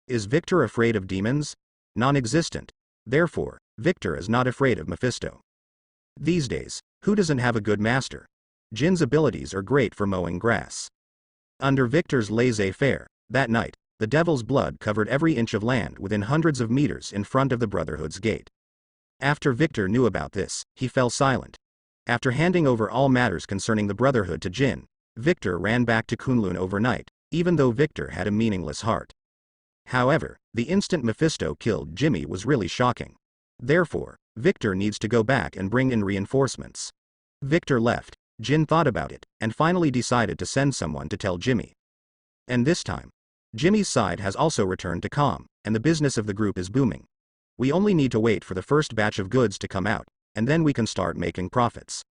Is Victor afraid of demons? Non-existent. Therefore, Victor is not afraid of Mephisto. These days, who doesn't have a good master? Jin's abilities are great for mowing grass. Under Victor's laissez-faire, that night, the devil's blood covered every inch of land within hundreds of meters in front of the Brotherhood's gate. After Victor knew about this, he fell silent. After handing over all matters concerning the Brotherhood to Jin, Victor ran back to Kunlun overnight, even though Victor had a meaningless heart. However, the instant Mephisto killed Jimmy was really shocking. Therefore, Victor needs to go back and bring in reinforcements. Victor left, Jin thought about it, and finally decided to send someone to tell Jimmy. And this time, Jimmy's side has also returned to calm, and the business of the group is booming. We only need to wait for the first batch of goods to come out, and then we can start making profits.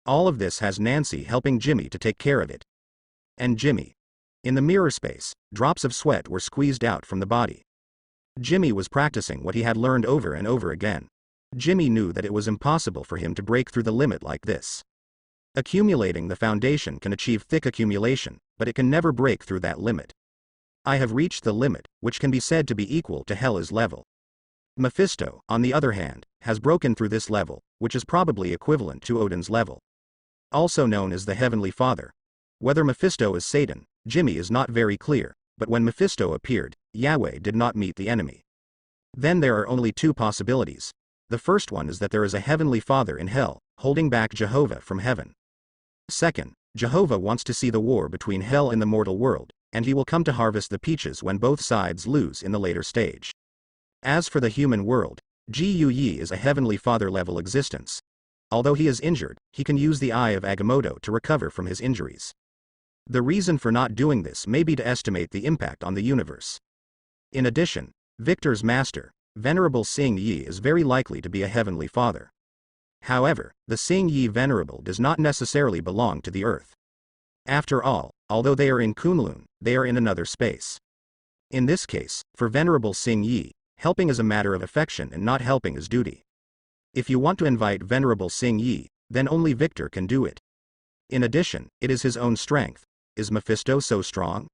All of this has Nancy helping Jimmy to take care of it. And Jimmy. In the mirror space, drops of sweat were squeezed out from the body. Jimmy was practicing what he had learned over and over again. Jimmy knew that it was impossible for him to break through the limit like this. Accumulating the foundation can achieve thick accumulation, but it can never break through that limit. I have reached the limit, which can be said to be equal to Hela's level. Mephisto, on the other hand, has broken through this level, which is probably equivalent to Odin's level. Also known as the Heavenly Father. Whether Mephisto is Satan, Jimmy is not very clear, but when Mephisto appeared, Yahweh did not meet the enemy. Then there are only 2 possibilities. The first one is that there is a Heavenly Father in hell, holding back Jehovah from heaven. Second, Jehovah wants to see the war between hell and the mortal world, and he will come to harvest the peaches when both sides lose in the later stage. As for the human world, Gu Yi is a Heavenly Father level existence. Although he is injured, he can use the Eye of Agamotto to recover from his injuries. The reason for not doing this may be to estimate the impact on the universe. In addition, Victor's master, Venerable Sing Yi, is very likely to be a Heavenly Father. However, the Sing Yi Venerable does not necessarily belong to the earth. After all, although they are in Kunlun, they are in another space. In this case, for Venerable Sing Yi, helping is a matter of affection and not helping is duty. If you want to invite Venerable Sing Yi, then only Victor can do it. In addition, it is his own strength. Is Mephisto so strong?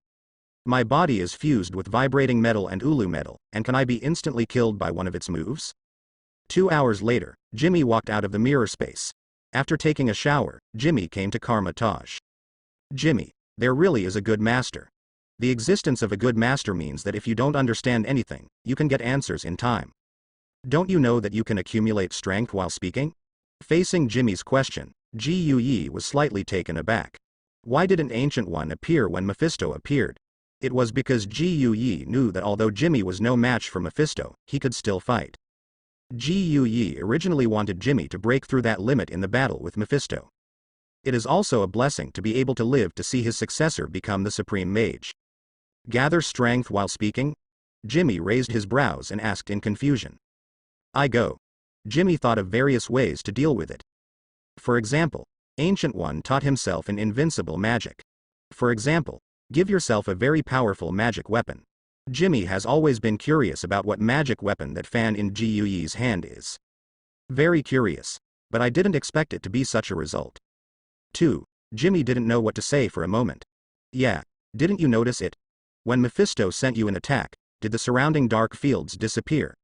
My body is fused with vibrating metal and ulu metal, and can I be instantly killed by one of its moves? 2 hours later, Jimmy walked out of the mirror space. After taking a shower, Jimmy came to Karma Taj. Jimmy, there really is a good master. The existence of a good master means that if you don't understand anything, you can get answers in time. Don't you know that you can accumulate strength while speaking? Facing Jimmy's question, Ji Yi was slightly taken aback. Why didn't Ancient One appear when Mephisto appeared? It was because Ji Yi knew that although Jimmy was no match for Mephisto, he could still fight. Ji Yi originally wanted Jimmy to break through that limit in the battle with Mephisto. It is also a blessing to be able to live to see his successor become the Supreme Mage. Gather strength while speaking? Jimmy raised his brows and asked in confusion. I go. Jimmy thought of various ways to deal with it. For example, Ancient One taught himself an invincible magic. For example, give yourself a very powerful magic weapon. Jimmy has always been curious about what magic weapon that fan in Ji Yi's hand is. Very curious, but I didn't expect it to be such a result. 2. Jimmy didn't know what to say for a moment. Yeah, didn't you notice it? When Mephisto sent you an attack, did the surrounding dark fields disappear?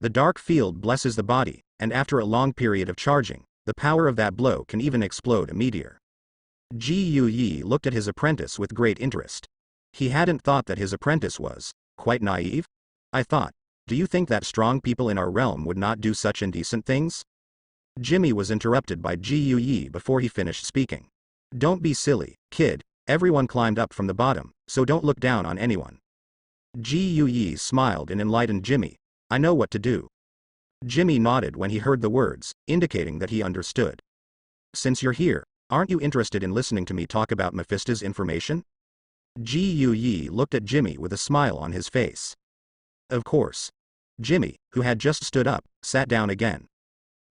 The dark field blesses the body, and after a long period of charging, the power of that blow can even explode a meteor. Ji Yi looked at his apprentice with great interest. He hadn't thought that his apprentice was quite naive. I thought, do you think that strong people in our realm would not do such indecent things? Jimmy was interrupted by Ji Yi before he finished speaking. Don't be silly, kid, everyone climbed up from the bottom, so don't look down on anyone. Ji Yi smiled and enlightened Jimmy. I know what to do. Jimmy nodded when he heard the words, indicating that he understood. Since you're here, aren't you interested in listening to me talk about Mephisto's information? Ji Yi looked at Jimmy with a smile on his face. Of course. Jimmy, who had just stood up, sat down again.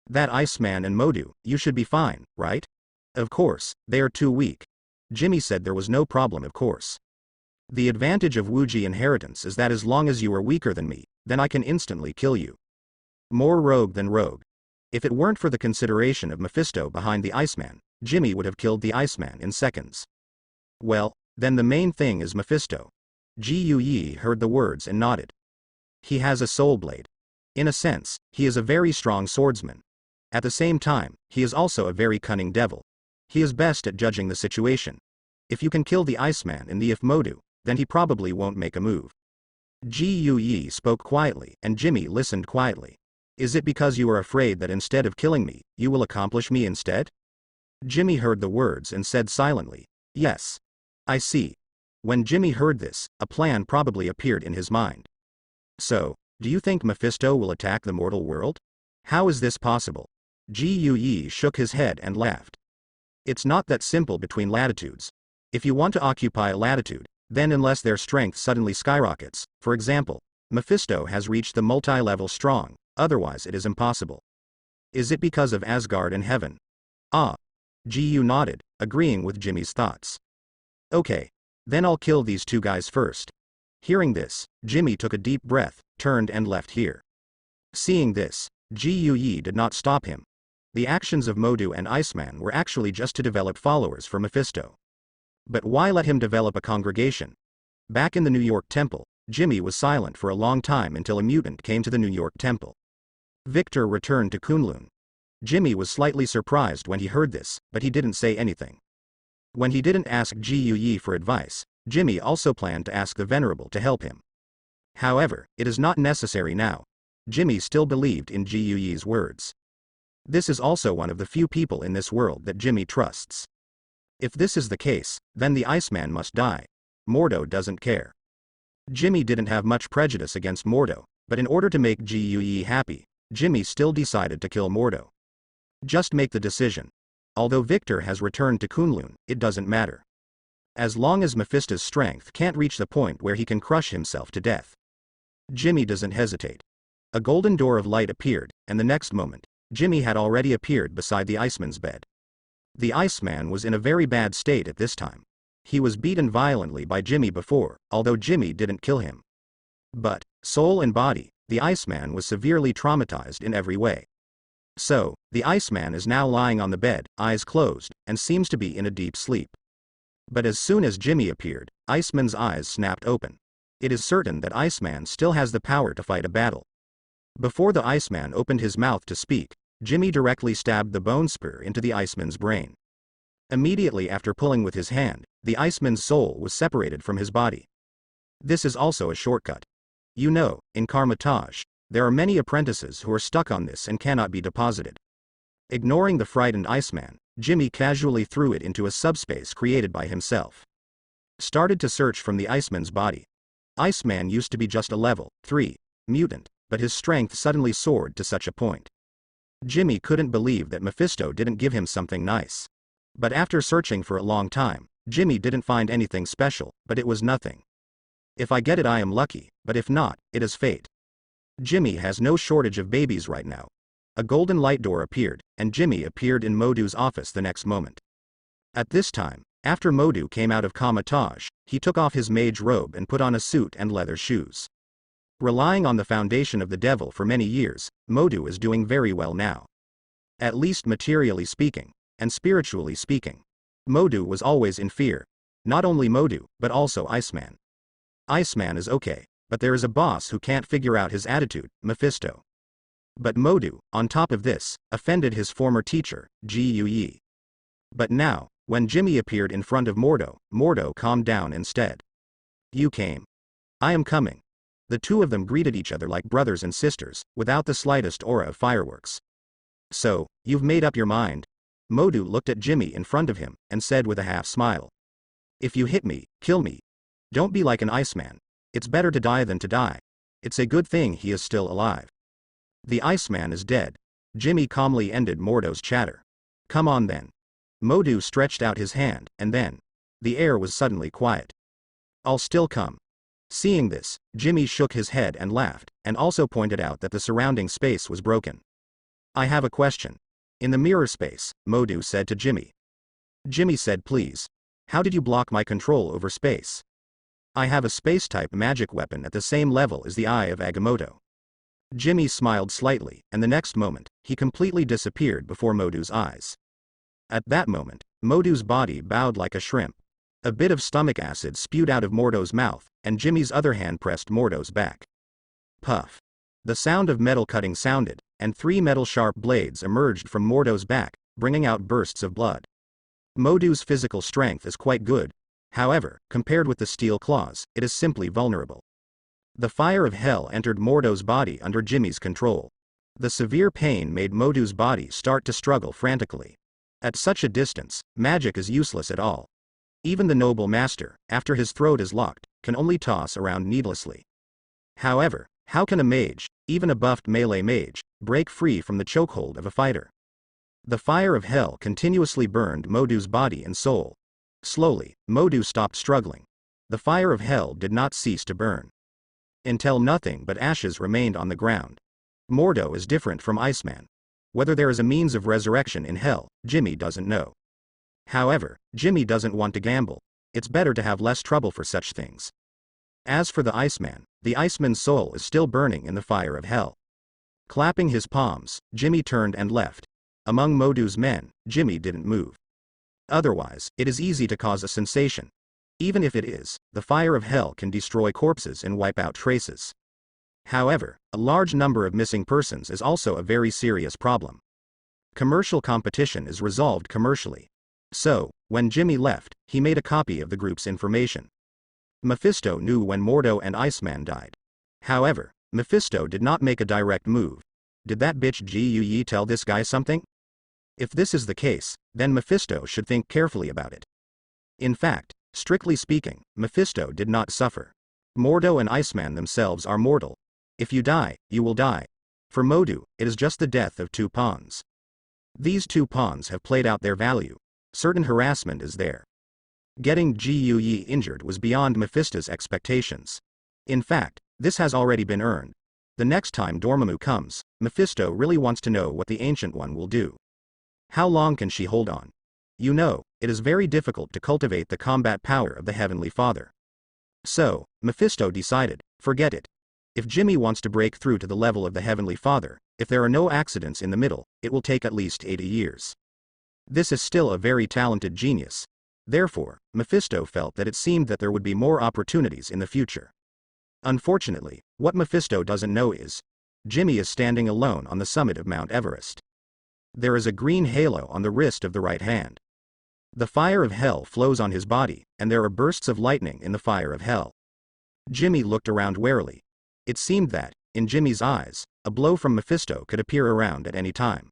That Iceman and Modu, you should be fine, right? Of course, they are too weak. Jimmy said there was no problem of course. The advantage of Wuji inheritance is that as long as you are weaker than me, then I can instantly kill you. More rogue than rogue. If it weren't for the consideration of Mephisto behind the Iceman, Jimmy would have killed the Iceman in seconds. Well, then the main thing is Mephisto. Ji Yi heard the words and nodded. He has a soul blade. In a sense, he is a very strong swordsman. At the same time, he is also a very cunning devil. He is best at judging the situation. If you can kill the Iceman in the if Modu, then he probably won't make a move. Ji Yi spoke quietly and Jimmy listened quietly. Is it because you are afraid that instead of killing me, you will accomplish me instead? Jimmy heard the words and said silently, yes. I see. When Jimmy heard this, a plan probably appeared in his mind. So, do you think Mephisto will attack the mortal world? How is this possible? Ji Yi shook his head and laughed. It's not that simple between latitudes. If you want to occupy a latitude, then unless their strength suddenly skyrockets, for example, Mephisto has reached the multi-level strong, otherwise it is impossible. Is it because of Asgard and heaven? Ah. Ji nodded, agreeing with Jimmy's thoughts. Okay. Then I'll kill these two guys first. Hearing this, Jimmy took a deep breath, turned and left here. Seeing this, Ji Yi did not stop him. The actions of Modu and Iceman were actually just to develop followers for Mephisto. But why let him develop a congregation? Back in the New York Temple, Jimmy was silent for a long time until a mutant came to the New York Temple. Victor returned to Kunlun. Jimmy was slightly surprised when he heard this, but he didn't say anything. When he didn't ask Ji Yi for advice, Jimmy also planned to ask the Venerable to help him. However, it is not necessary now. Jimmy still believed in Ji Yi's words. This is also one of the few people in this world that Jimmy trusts. If this is the case, then the Iceman must die. Mordo doesn't care. Jimmy didn't have much prejudice against Mordo, but in order to make Ji Yi happy, Jimmy still decided to kill Mordo. Just make the decision. Although Victor has returned to Kunlun, it doesn't matter. As long as Mephisto's strength can't reach the point where he can crush himself to death. Jimmy doesn't hesitate. A golden door of light appeared, and the next moment, Jimmy had already appeared beside the Iceman's bed. The Iceman was in a very bad state at this time. He was beaten violently by Jimmy before, although Jimmy didn't kill him. But, soul and body, the Iceman was severely traumatized in every way. So, the Iceman is now lying on the bed, eyes closed, and seems to be in a deep sleep. But as soon as Jimmy appeared, Iceman's eyes snapped open. It is certain that Iceman still has the power to fight a battle. Before the Iceman opened his mouth to speak, Jimmy directly stabbed the bone spear into the Iceman's brain. Immediately after pulling with his hand, the Iceman's soul was separated from his body. This is also a shortcut. You know, in Carmitage, there are many apprentices who are stuck on this and cannot be deposited. Ignoring the frightened Iceman, Jimmy casually threw it into a subspace created by himself. Started to search from the Iceman's body. Iceman used to be just a level 3 mutant, but his strength suddenly soared to such a point. Jimmy couldn't believe that Mephisto didn't give him something nice. But after searching for a long time, Jimmy didn't find anything special, but it was nothing. If I get it, I am lucky, but if not, it is fate. Jimmy has no shortage of babies right now. A golden light door appeared, and Jimmy appeared in Modu's office the next moment. At this time, after Modu came out of Carmitage, he took off his mage robe and put on a suit and leather shoes. Relying on the foundation of the devil for many years, Modu is doing very well now. At least materially speaking, and spiritually speaking. Modu was always in fear. Not only Modu, but also Iceman. Iceman is okay, but there is a boss who can't figure out his attitude, Mephisto. But Modu, on top of this, offended his former teacher, Gui. But now, when Jimmy appeared in front of Mordo calmed down instead. You came. I am coming. The two of them greeted each other like brothers and sisters, without the slightest aura of fireworks. So, you've made up your mind? Modu looked at Jimmy in front of him, and said with a half smile. If you hit me, kill me. Don't be like an Iceman. It's better to die than to die. It's a good thing he is still alive. The Iceman is dead. Jimmy calmly ended Mordo's chatter. Come on then. Modu stretched out his hand, and then, the air was suddenly quiet. I'll still come. Seeing this, Jimmy shook his head and laughed, and also pointed out that the surrounding space was broken. I have a question. In the mirror space, Modu said to Jimmy. Jimmy said, please. How did you block my control over space? I have a space-type magic weapon at the same level as the Eye of Agamotto. Jimmy smiled slightly, and the next moment, he completely disappeared before Modu's eyes. At that moment, Modu's body bowed like a shrimp. A bit of stomach acid spewed out of Mordo's mouth, and Jimmy's other hand pressed Mordo's back. Puff. The sound of metal cutting sounded, and 3 metal-sharp blades emerged from Mordo's back, bringing out bursts of blood. Modu's physical strength is quite good. However, compared with the steel claws, it is simply vulnerable. The fire of hell entered Mordo's body under Jimmy's control. The severe pain made Modu's body start to struggle frantically. At such a distance, magic is useless at all. Even the noble master, after his throat is locked, can only toss around needlessly. However, how can a mage, even a buffed melee mage, break free from the chokehold of a fighter? The fire of hell continuously burned Modu's body and soul. Slowly, Modu stopped struggling. The fire of hell did not cease to burn. Until nothing but ashes remained on the ground. Mordo is different from Iceman. Whether there is a means of resurrection in hell, Jimmy doesn't know. However, Jimmy doesn't want to gamble. It's better to have less trouble for such things. As for the Iceman's soul is still burning in the fire of hell. Clapping his palms, Jimmy turned and left. Among Modu's men, Jimmy didn't move. Otherwise, it is easy to cause a sensation. Even if it is, the fire of hell can destroy corpses and wipe out traces. However, a large number of missing persons is also a very serious problem. Commercial competition is resolved commercially. So, when Jimmy left, he made a copy of the group's information. Mephisto knew when Mordo and Iceman died. However, Mephisto did not make a direct move. Did that bitch Gui tell this guy something? If this is the case, then Mephisto should think carefully about it. In fact, strictly speaking, Mephisto did not suffer. Mordo and Iceman themselves are mortal. If you die, you will die. For Modu, it is just the death of 2 pawns. These 2 pawns have played out their value. Certain harassment is there. Getting Gui injured was beyond Mephisto's expectations. In fact, this has already been earned. The next time Dormammu comes, Mephisto really wants to know what the Ancient One will do. How long can she hold on? You know, it is very difficult to cultivate the combat power of the Heavenly Father. So, Mephisto decided, forget it. If Jimmy wants to break through to the level of the Heavenly Father, If there are no accidents in the middle, it will take at least 80 years. This is still a very talented genius. Therefore, Mephisto felt that it seemed that there would be more opportunities in the future. Unfortunately, what Mephisto doesn't know is, Jimmy is standing alone on the summit of Mount Everest. There is a green halo on the wrist of the right hand. The fire of hell flows on his body, and there are bursts of lightning in the fire of hell. Jimmy looked around warily. It seemed that, in Jimmy's eyes, a blow from Mephisto could appear around at any time.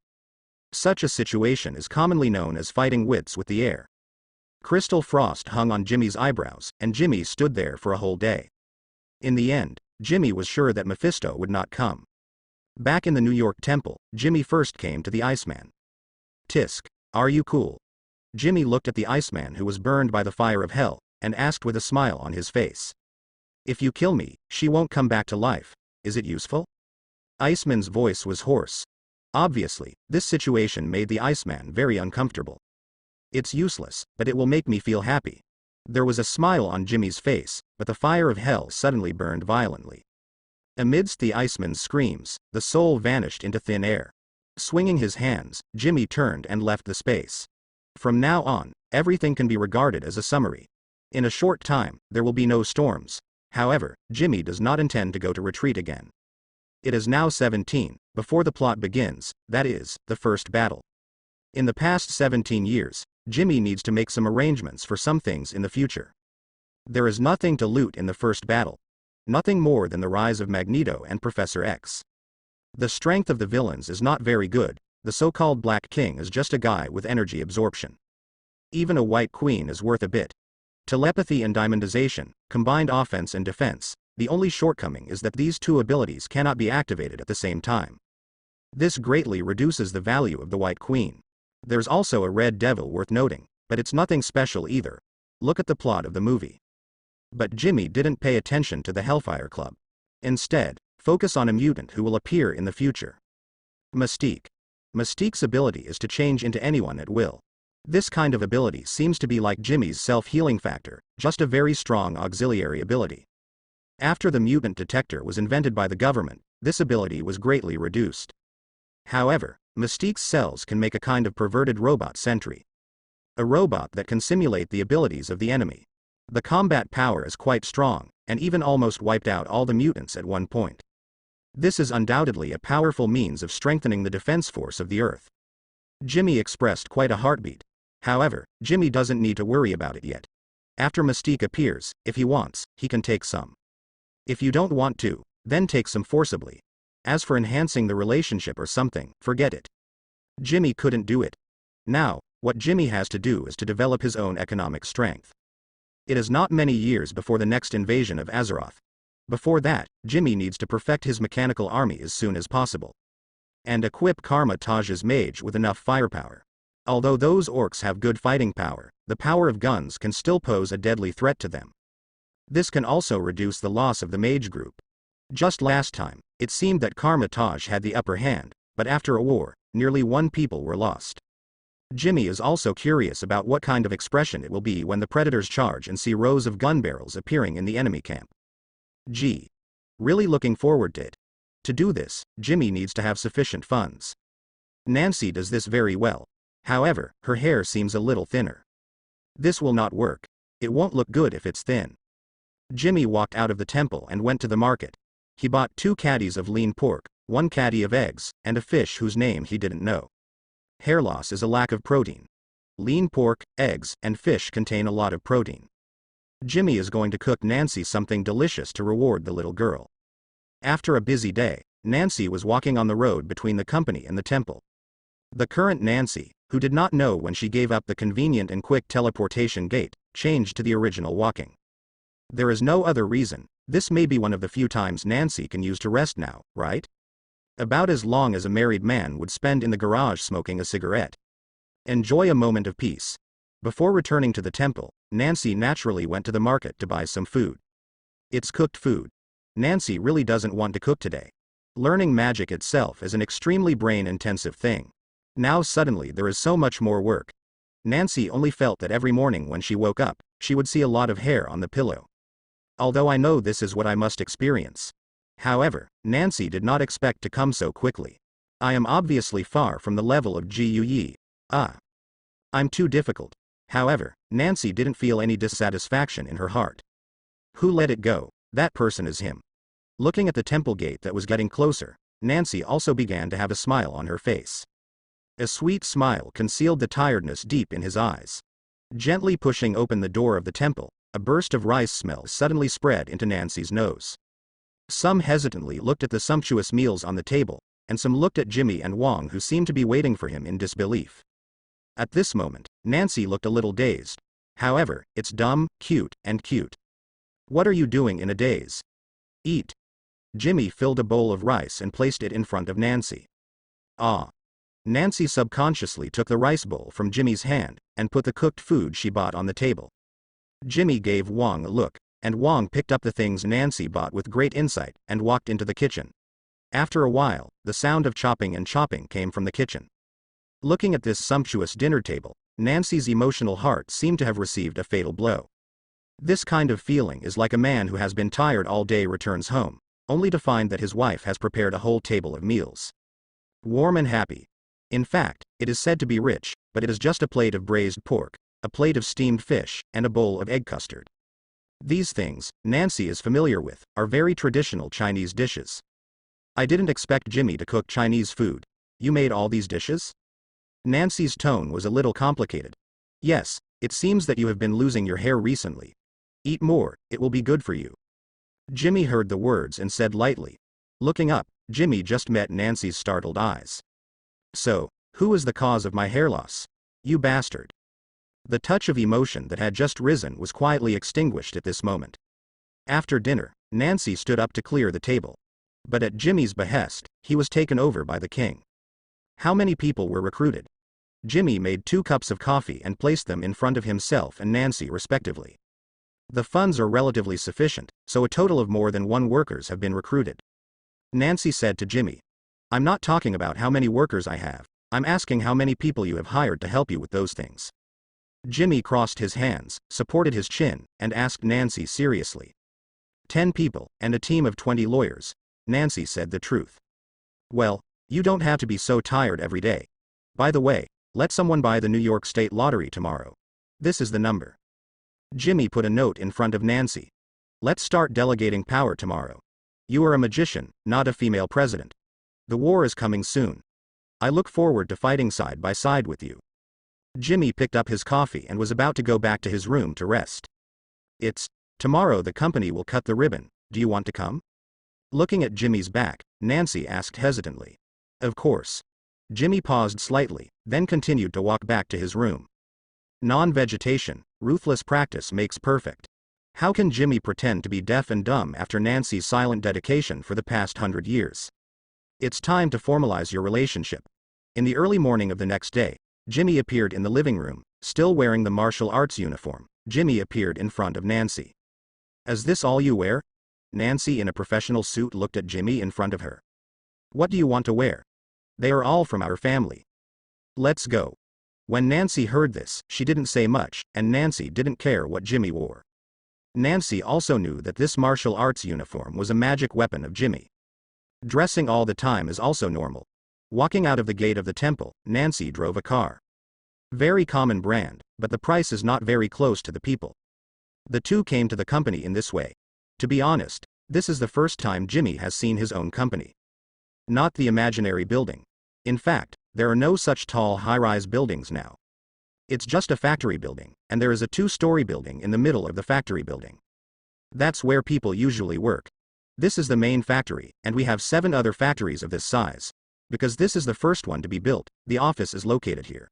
Such a situation is commonly known as fighting wits with the air. Crystal frost hung on Jimmy's eyebrows, and Jimmy stood there for a whole day. In the end, Jimmy was sure that Mephisto would not come. Back in the New York temple, Jimmy first came to the Iceman. "Tisk, are you cool?" Jimmy looked at the Iceman, who was burned by the fire of hell, and asked with a smile on his face. "If you kill me, she won't come back to life. Is it useful?" Iceman's voice was hoarse. Obviously, this situation made the Iceman very uncomfortable. "It's useless, but it will make me feel happy." There was a smile on Jimmy's face, but the fire of hell suddenly burned violently. Amidst the Iceman's screams, the soul vanished into thin air. Swinging his hands, Jimmy turned and left the space. From now on, everything can be regarded as a summary. In a short time, there will be no storms. However, Jimmy does not intend to go to retreat again. It is now 17, before the plot begins, that is, the first battle. In the past 17 years, Jimmy needs to make some arrangements for some things in the future. There is nothing to loot in the first battle. Nothing more than the rise of Magneto and Professor X. The strength of the villains is not very good. The so-called Black King is just a guy with energy absorption. Even a White Queen is worth a bit. Telepathy and diamondization, combined offense and defense. The only shortcoming is that these two abilities cannot be activated at the same time. This greatly reduces the value of the White Queen. There's also a Red Devil worth noting, but it's nothing special either. Look at the plot of the movie. But Jimmy didn't pay attention to the Hellfire Club. Instead, focus on a mutant who will appear in the future. Mystique. Mystique's ability is to change into anyone at will. This kind of ability seems to be like Jimmy's self-healing factor, just a very strong auxiliary ability. After the mutant detector was invented by the government, this ability was greatly reduced. However, Mystique's cells can make a kind of perverted robot sentry. A robot that can simulate the abilities of the enemy. The combat power is quite strong, and even almost wiped out all the mutants at one point. This is undoubtedly a powerful means of strengthening the defense force of the Earth. Jimmy expressed quite a heartbeat. However, Jimmy doesn't need to worry about it yet. After Mystique appears, if he wants, he can take some. If you don't want to, then take some forcibly. As for enhancing the relationship or something, forget it. Jimmy couldn't do it. Now, what Jimmy has to do is to develop his own economic strength. It is not many years before the next invasion of Azeroth. Before that, Jimmy needs to perfect his mechanical army as soon as possible. And equip Karma Taj's mage with enough firepower. Although those orcs have good fighting power, the power of guns can still pose a deadly threat to them. This can also reduce the loss of the mage group. Just last time, it seemed that Karma Taj had the upper hand, but after a war, nearly 1 people were lost. Jimmy is also curious about what kind of expression it will be when the predators charge and see rows of gun barrels appearing in the enemy camp. Gee. Really looking forward to it. To do this, Jimmy needs to have sufficient funds. Nancy does this very well. However, her hair seems a little thinner. This will not work. It won't look good if it's thin. Jimmy walked out of the temple and went to the market. He bought 2 caddies of lean pork, 1 caddy of eggs, and a fish whose name he didn't know. Hair loss is a lack of protein. Lean pork, eggs, and fish contain a lot of protein. Jimmy is going to cook Nancy something delicious to reward the little girl. After a busy day, Nancy was walking on the road between the company and the temple. The current Nancy, who did not know when she gave up the convenient and quick teleportation gate, changed to the original walking. There is no other reason. This may be one of the few times Nancy can use to rest now, right? About as long as a married man would spend in the garage smoking a cigarette. Enjoy a moment of peace. Before returning to the temple, Nancy naturally went to the market to buy some food. It's cooked food. Nancy really doesn't want to cook today. Learning magic itself is an extremely brain-intensive thing. Now suddenly there is so much more work. Nancy only felt that every morning when she woke up, she would see a lot of hair on the pillow. Although I know this is what I must experience. However, Nancy did not expect to come so quickly. I am obviously far from the level of Guyi. I'm too difficult. However, Nancy didn't feel any dissatisfaction in her heart. Who let it go? That person is him. Looking at the temple gate that was getting closer, Nancy also began to have a smile on her face. A sweet smile concealed the tiredness deep in his eyes. Gently pushing open the door of the temple, a burst of rice smell suddenly spread into Nancy's nose. Some hesitantly looked at the sumptuous meals on the table, and some looked at Jimmy and Wong, who seemed to be waiting for him in disbelief. At this moment, Nancy looked a little dazed. However, it's dumb, cute, and cute. What are you doing in a daze? Eat. Jimmy filled a bowl of rice and placed it in front of Nancy. Ah. Nancy subconsciously took the rice bowl from Jimmy's hand, and put the cooked food she bought on the table. Jimmy gave Wong a look, and Wong picked up the things Nancy bought with great insight, and walked into the kitchen. After a while, the sound of chopping and chopping came from the kitchen. Looking at this sumptuous dinner table, Nancy's emotional heart seemed to have received a fatal blow. This kind of feeling is like a man who has been tired all day returns home, only to find that his wife has prepared a whole table of meals. Warm and happy. In fact, it is said to be rich, but it is just a plate of braised pork, a plate of steamed fish, and a bowl of egg custard. These things, Nancy is familiar with, are very traditional Chinese dishes. I didn't expect Jimmy to cook Chinese food. You made all these dishes? Nancy's tone was a little complicated. Yes, it seems that you have been losing your hair recently. Eat more, it will be good for you. Jimmy heard the words and said lightly. Looking up, Jimmy just met Nancy's startled eyes. So, who is the cause of my hair loss? You bastard. The touch of emotion that had just risen was quietly extinguished at this moment. After dinner, Nancy stood up to clear the table. But at Jimmy's behest, he was taken over by the king. How many people were recruited? Jimmy made 2 cups of coffee and placed them in front of himself and Nancy respectively. The funds are relatively sufficient, so a total of more than 1 workers have been recruited. Nancy said to Jimmy. I'm not talking about how many workers I have, I'm asking how many people you have hired to help you with those things. Jimmy crossed his hands, supported his chin, and asked Nancy seriously. 10 people, and a team of 20 lawyers. Nancy said the truth. Well, you don't have to be so tired every day. By the way, let someone buy the New York State Lottery tomorrow. This is the number. Jimmy put a note in front of Nancy. Let's start delegating power tomorrow. You are a magician, not a female president. The war is coming soon. I look forward to fighting side by side with you. Jimmy picked up his coffee and was about to go back to his room to rest. Tomorrow the company will cut the ribbon, do you want to come? Looking at Jimmy's back, Nancy asked hesitantly. Of course. Jimmy paused slightly, then continued to walk back to his room. Non-vegetation, ruthless practice makes perfect. How can Jimmy pretend to be deaf and dumb after Nancy's silent dedication for the past 100 years? It's time to formalize your relationship. In the early morning of the next day, Jimmy appeared in the living room, still wearing the martial arts uniform. Jimmy appeared in front of Nancy. Is this all you wear? Nancy in a professional suit looked at Jimmy in front of her. What do you want to wear? They are all from our family. Let's go. When Nancy heard this, she didn't say much, and Nancy didn't care what Jimmy wore. Nancy also knew that this martial arts uniform was a magic weapon of Jimmy. Dressing all the time is also normal. Walking out of the gate of the temple, Nancy drove a car. Very common brand, but the price is not very close to the people. The two came to the company in this way. To be honest, this is the first time Jimmy has seen his own company. Not the imaginary building. In fact, there are no such tall high-rise buildings now. It's just a factory building, and there is a 2-story building in the middle of the factory building. That's where people usually work. This is the main factory, and we have 7 other factories of this size. Because this is the first one to be built, the office is located here.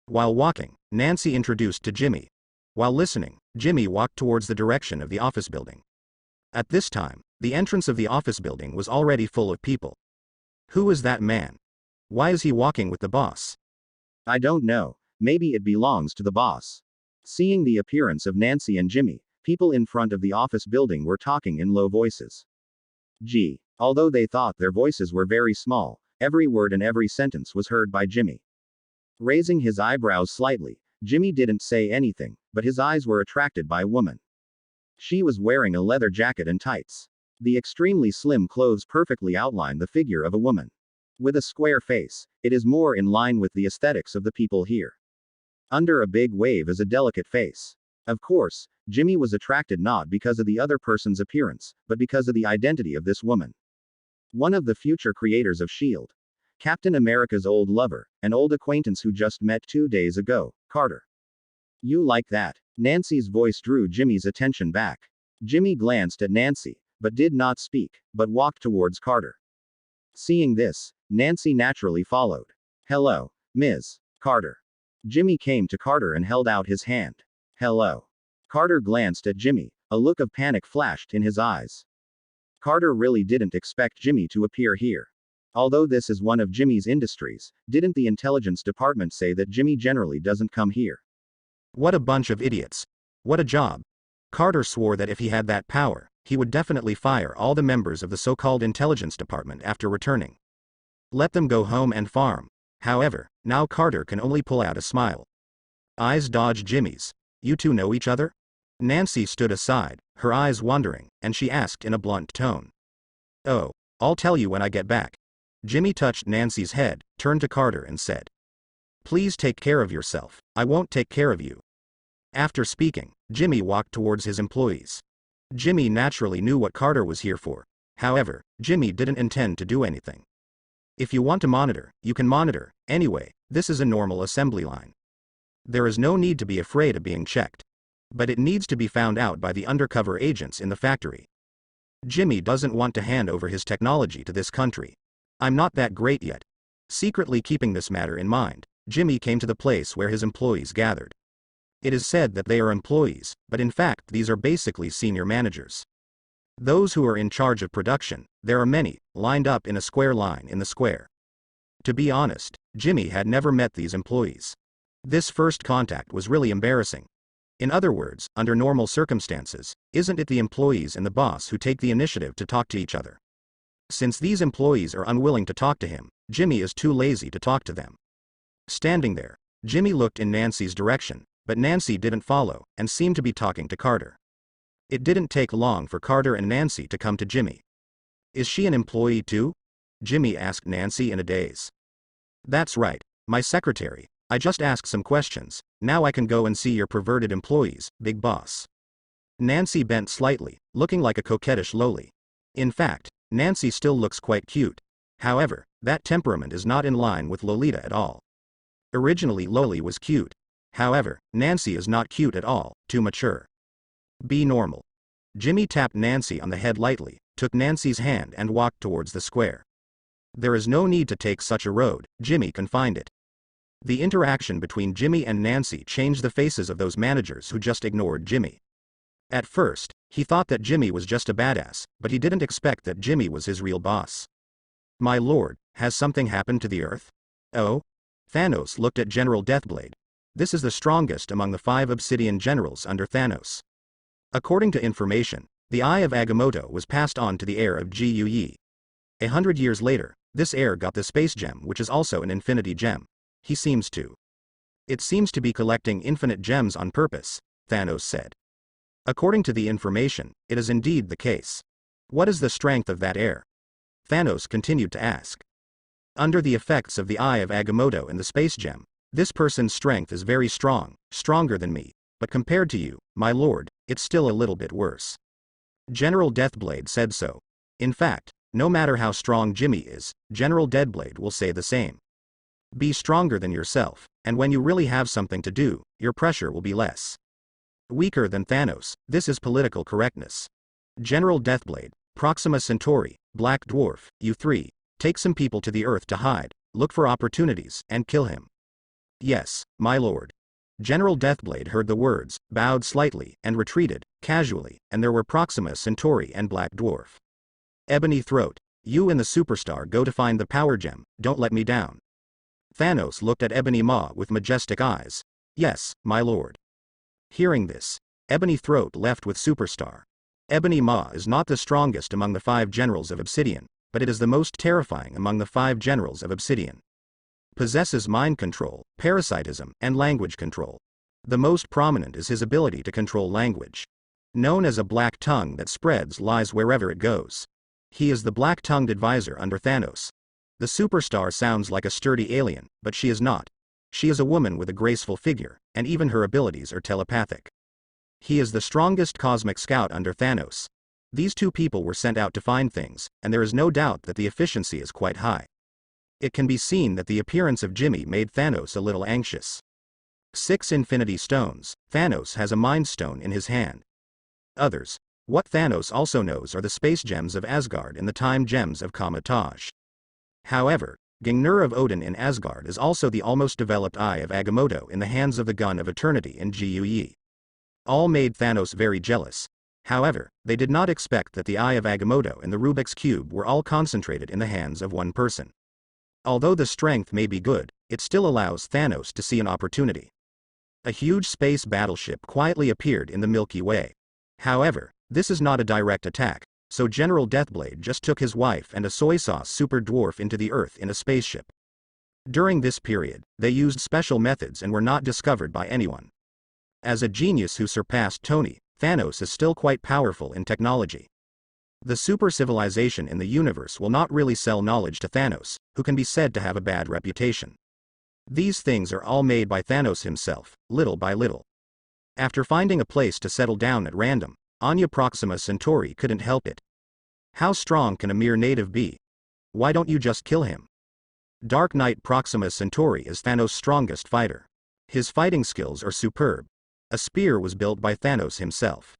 While walking, Nancy introduced to Jimmy. While listening, Jimmy walked towards the direction of the office building. At this time, the entrance of the office building was already full of people. Who is that man? Why is he walking with the boss? I don't know, maybe it belongs to the boss. Seeing the appearance of Nancy and Jimmy, people in front of the office building were talking in low voices. Although they thought their voices were very small, every word and every sentence was heard by Jimmy. Raising his eyebrows slightly, Jimmy didn't say anything, but his eyes were attracted by a woman. She was wearing a leather jacket and tights. The extremely slim clothes perfectly outlined the figure of a woman. With a square face, it is more in line with the aesthetics of the people here. Under a big wave is a delicate face. Of course, Jimmy was attracted not because of the other person's appearance, but because of the identity of this woman. One of the future creators of S.H.I.E.L.D. Captain America's old lover, an old acquaintance who just met 2 days ago, Carter. You like that? Nancy's voice drew Jimmy's attention back. Jimmy glanced at Nancy, but did not speak, but walked towards Carter. Seeing this, Nancy naturally followed. Hello, Ms. Carter. Jimmy came to Carter and held out his hand. Hello. Carter glanced at Jimmy, a look of panic flashed in his eyes. Carter really didn't expect Jimmy to appear here. Although this is one of Jimmy's industries, didn't the intelligence department say that Jimmy generally doesn't come here? What a bunch of idiots. What a job. Carter swore that if he had that power, he would definitely fire all the members of the so-called intelligence department after returning. Let them go home and farm. However, now Carter can only pull out a smile. Eyes dodged Jimmy's. You two know each other? Nancy stood aside, her eyes wandering, and she asked in a blunt tone. Oh, I'll tell you when I get back. Jimmy touched Nancy's head, turned to Carter and said. Please take care of yourself, I won't take care of you. After speaking, Jimmy walked towards his employees. Jimmy naturally knew what Carter was here for. However, Jimmy didn't intend to do anything. If you want to monitor, you can monitor. Anyway, this is a normal assembly line. There is no need to be afraid of being checked. But it needs to be found out by the undercover agents in the factory. Jimmy doesn't want to hand over his technology to this country. I'm not that great yet. Secretly keeping this matter in mind, Jimmy came to the place where his employees gathered. It is said that they are employees, but in fact these are basically senior managers. Those who are in charge of production, there are many, lined up in a square line in the square. To be honest, Jimmy had never met these employees. This first contact was really embarrassing. In other words, under normal circumstances, isn't it the employees and the boss who take the initiative to talk to each other? Since these employees are unwilling to talk to him, Jimmy is too lazy to talk to them. Standing there, Jimmy looked in Nancy's direction, but Nancy didn't follow, and seemed to be talking to Carter. It didn't take long for Carter and Nancy to come to Jimmy. Is she an employee too? Jimmy asked Nancy in a daze. That's right, my secretary. I just asked some questions, now I can go and see your perverted employees, big boss. Nancy bent slightly, looking like a coquettish loli. In fact, Nancy still looks quite cute. However, that temperament is not in line with Lolita at all. Originally Loli was cute. However, Nancy is not cute at all, too mature. Be normal. Jimmy tapped Nancy on the head lightly, took Nancy's hand and walked towards the square. There is no need to take such a road, Jimmy can find it. The interaction between Jimmy and Nancy changed the faces of those managers who just ignored Jimmy. At first, he thought that Jimmy was just a badass, but he didn't expect that Jimmy was his real boss. My lord, has something happened to the earth? Oh? Thanos looked at General Deathblade. This is the strongest among the 5 obsidian generals under Thanos. According to information, the Eye of Agamotto was passed on to the heir of Gu. 100 years later, this heir got the space gem, which is also an infinity gem. He seems to. It seems to be collecting infinite gems on purpose, Thanos said. According to the information, it is indeed the case. What is the strength of that heir? Thanos continued to ask. Under the effects of the Eye of Agamotto and the space gem, this person's strength is very strong, stronger than me, but compared to you, my lord, it's still a little bit worse. General Deathblade said so. In fact, no matter how strong Jimmy is, General Deathblade will say the same. Be stronger than yourself, and when you really have something to do, your pressure will be less. Weaker than Thanos, this is political correctness. General Deathblade, Proxima Centauri, Black Dwarf, you 3, take some people to the Earth to hide, look for opportunities, and kill him. Yes, my lord. General Deathblade heard the words, bowed slightly, and retreated, casually, and there were Proxima Centauri and Black Dwarf. Ebony Throat, you and the superstar go to find the power gem, don't let me down. Thanos looked at Ebony Maw with majestic eyes. Yes, my lord. Hearing this, Ebony Throat left with Superstar. Ebony Maw is not the strongest among the 5 generals of Obsidian, but it is the most terrifying among the 5 generals of Obsidian. Possesses mind control, parasitism, and language control. The most prominent is his ability to control language. Known as a black tongue that spreads lies wherever it goes. He is the black-tongued advisor under Thanos. The superstar sounds like a sturdy alien, but she is not. She is a woman with a graceful figure, and even her abilities are telepathic. He is the strongest cosmic scout under Thanos. These two people were sent out to find things, and there is no doubt that the efficiency is quite high. It can be seen that the appearance of Jimmy made Thanos a little anxious. 6 Infinity Stones. Thanos has a Mind Stone in his hand. Others. What Thanos also knows are the Space Gems of Asgard and the Time Gems of Kamatage. However, Gungnir of Odin in Asgard is also the almost developed Eye of Agamotto in the hands of the Gun of Eternity in Gyuyi. All made Thanos very jealous. However, they did not expect that the Eye of Agamotto and the Rubik's Cube were all concentrated in the hands of one person. Although the strength may be good, it still allows Thanos to see an opportunity. A huge space battleship quietly appeared in the Milky Way. However, this is not a direct attack, so General Deathblade just took his wife and a soy sauce super dwarf into the Earth in a spaceship. During this period, they used special methods and were not discovered by anyone. As a genius who surpassed Tony, Thanos is still quite powerful in technology. The super civilization in the universe will not really sell knowledge to Thanos, who can be said to have a bad reputation. These things are all made by Thanos himself, little by little. After finding a place to settle down at random, Anya Proxima Centauri couldn't help it. How strong can a mere native be? Why don't you just kill him? Dark Knight Proxima Centauri is Thanos' strongest fighter. His fighting skills are superb. A spear was built by Thanos himself.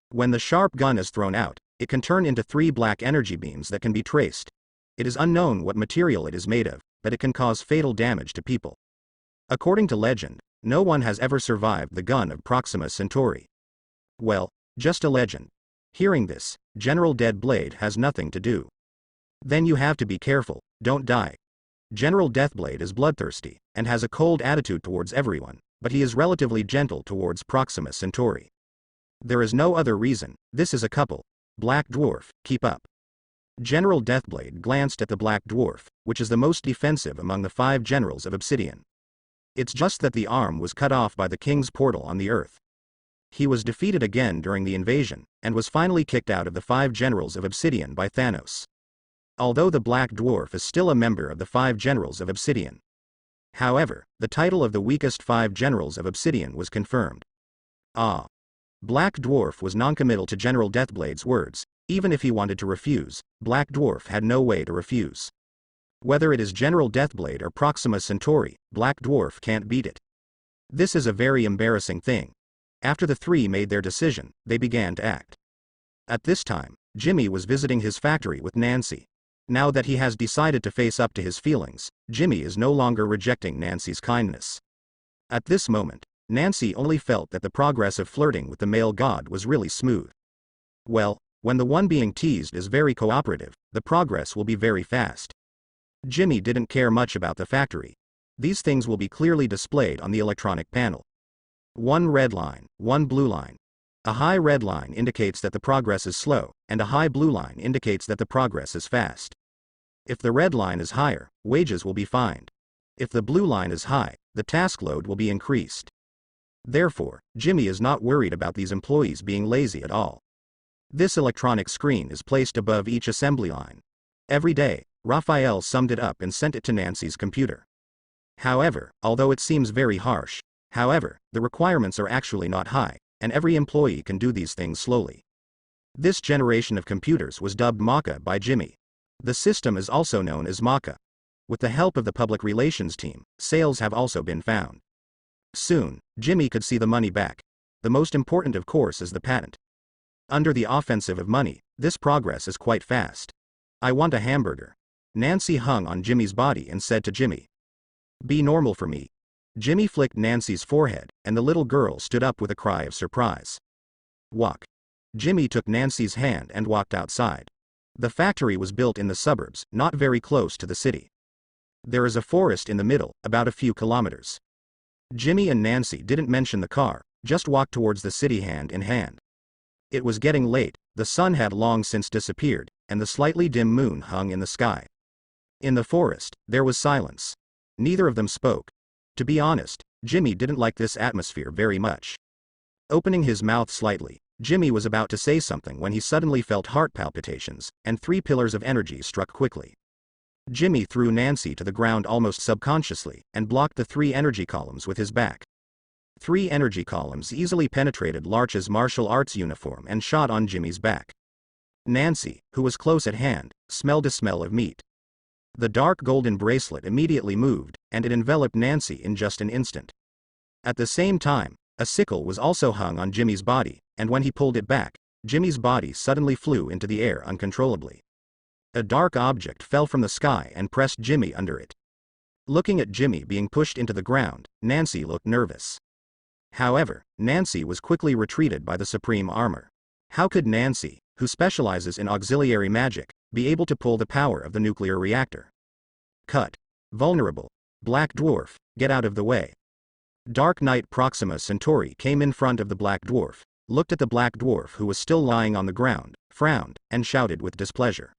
When the sharp gun is thrown out, it can turn into 3 black energy beams that can be traced. It is unknown what material it is made of, but it can cause fatal damage to people. According to legend, no one has ever survived the gun of Proxima Centauri. Well, just a legend. Hearing this, General Deathblade has nothing to do. Then you have to be careful, don't die. General Deathblade is bloodthirsty, and has a cold attitude towards everyone, but he is relatively gentle towards Proxima Centauri. There is no other reason, this is a couple. Black Dwarf, keep up. General Deathblade glanced at the Black Dwarf, which is the most defensive among the 5 generals of Obsidian. It's just that the arm was cut off by the King's portal on the Earth. He was defeated again during the invasion, and was finally kicked out of the 5 generals of Obsidian by Thanos. Although the Black Dwarf is still a member of the 5 generals of Obsidian. However, the title of the weakest 5 generals of Obsidian was confirmed. Black Dwarf was noncommittal to General Deathblade's words. Even if he wanted to refuse, Black Dwarf had no way to refuse. Whether it is General Deathblade or Proxima Centauri, Black Dwarf can't beat it. This is a very embarrassing thing. After the 3 made their decision, they began to act. At this time, Jimmy was visiting his factory with Nancy. Now that he has decided to face up to his feelings, Jimmy is no longer rejecting Nancy's kindness. At this moment, Nancy only felt that the progress of flirting with the male god was really smooth. Well, when the one being teased is very cooperative, the progress will be very fast. Jimmy didn't care much about the factory. These things will be clearly displayed on the electronic panel. 1 red line, 1 blue line. A high red line indicates that the progress is slow, and a high blue line indicates that the progress is fast. If the red line is higher, wages will be fined. If the blue line is high, the task load will be increased. Therefore, Jimmy is not worried about these employees being lazy at all. This electronic screen is placed above each assembly line. Every day, Raphael summed it up and sent it to Nancy's computer. However, although it seems very harsh, the requirements are actually not high, and every employee can do these things slowly. This generation of computers was dubbed Maca by Jimmy. The system is also known as Maca. With the help of the public relations team, sales have also been found. Soon, Jimmy could see the money back. The most important of course is the patent. Under the offensive of money, this progress is quite fast. I want a hamburger. Nancy hung on Jimmy's body and said to Jimmy, "Be normal for me." Jimmy flicked Nancy's forehead, and the little girl stood up with a cry of surprise. Walk. Jimmy took Nancy's hand and walked outside. The factory was built in the suburbs, not very close to the city. There is a forest in the middle, about a few kilometers. Jimmy and Nancy didn't mention the car, just walked towards the city hand in hand. It was getting late, the sun had long since disappeared, and the slightly dim moon hung in the sky. In the forest, there was silence. Neither of them spoke. To be honest, Jimmy didn't like this atmosphere very much. Opening his mouth slightly, Jimmy was about to say something when he suddenly felt heart palpitations, and 3 pillars of energy struck quickly. Jimmy threw Nancy to the ground almost subconsciously, and blocked the 3 energy columns with his back. 3 energy columns easily penetrated Larch's martial arts uniform and shot on Jimmy's back. Nancy, who was close at hand, smelled a smell of meat. The dark golden bracelet immediately moved, and it enveloped Nancy in just an instant. At the same time, a sickle was also hung on Jimmy's body, and when he pulled it back, Jimmy's body suddenly flew into the air uncontrollably. A dark object fell from the sky and pressed Jimmy under it. Looking at Jimmy being pushed into the ground, Nancy looked nervous. However, Nancy was quickly retreated by the supreme armor. How could Nancy, who specializes in auxiliary magic, be able to pull the power of the nuclear reactor? Cut. Vulnerable. Black Dwarf, get out of the way. Dark Knight Proxima Centauri came in front of the Black Dwarf, looked at the Black Dwarf who was still lying on the ground, frowned, and shouted with displeasure.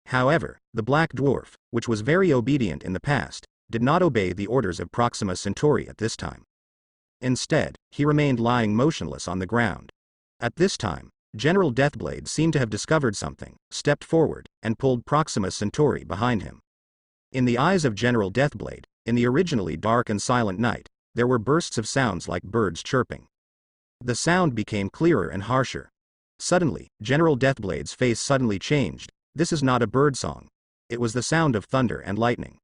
However, the Black Dwarf, which was very obedient in the past, did not obey the orders of Proxima Centauri at this time. Instead, he remained lying motionless on the ground. At this time, General Deathblade seemed to have discovered something, stepped forward, and pulled Proxima Centauri behind him. In the eyes of General Deathblade, in the originally dark and silent night, there were bursts of sounds like birds chirping. The sound became clearer and harsher. Suddenly, General Deathblade's face suddenly changed. This is not a bird song. It was the sound of thunder and lightning.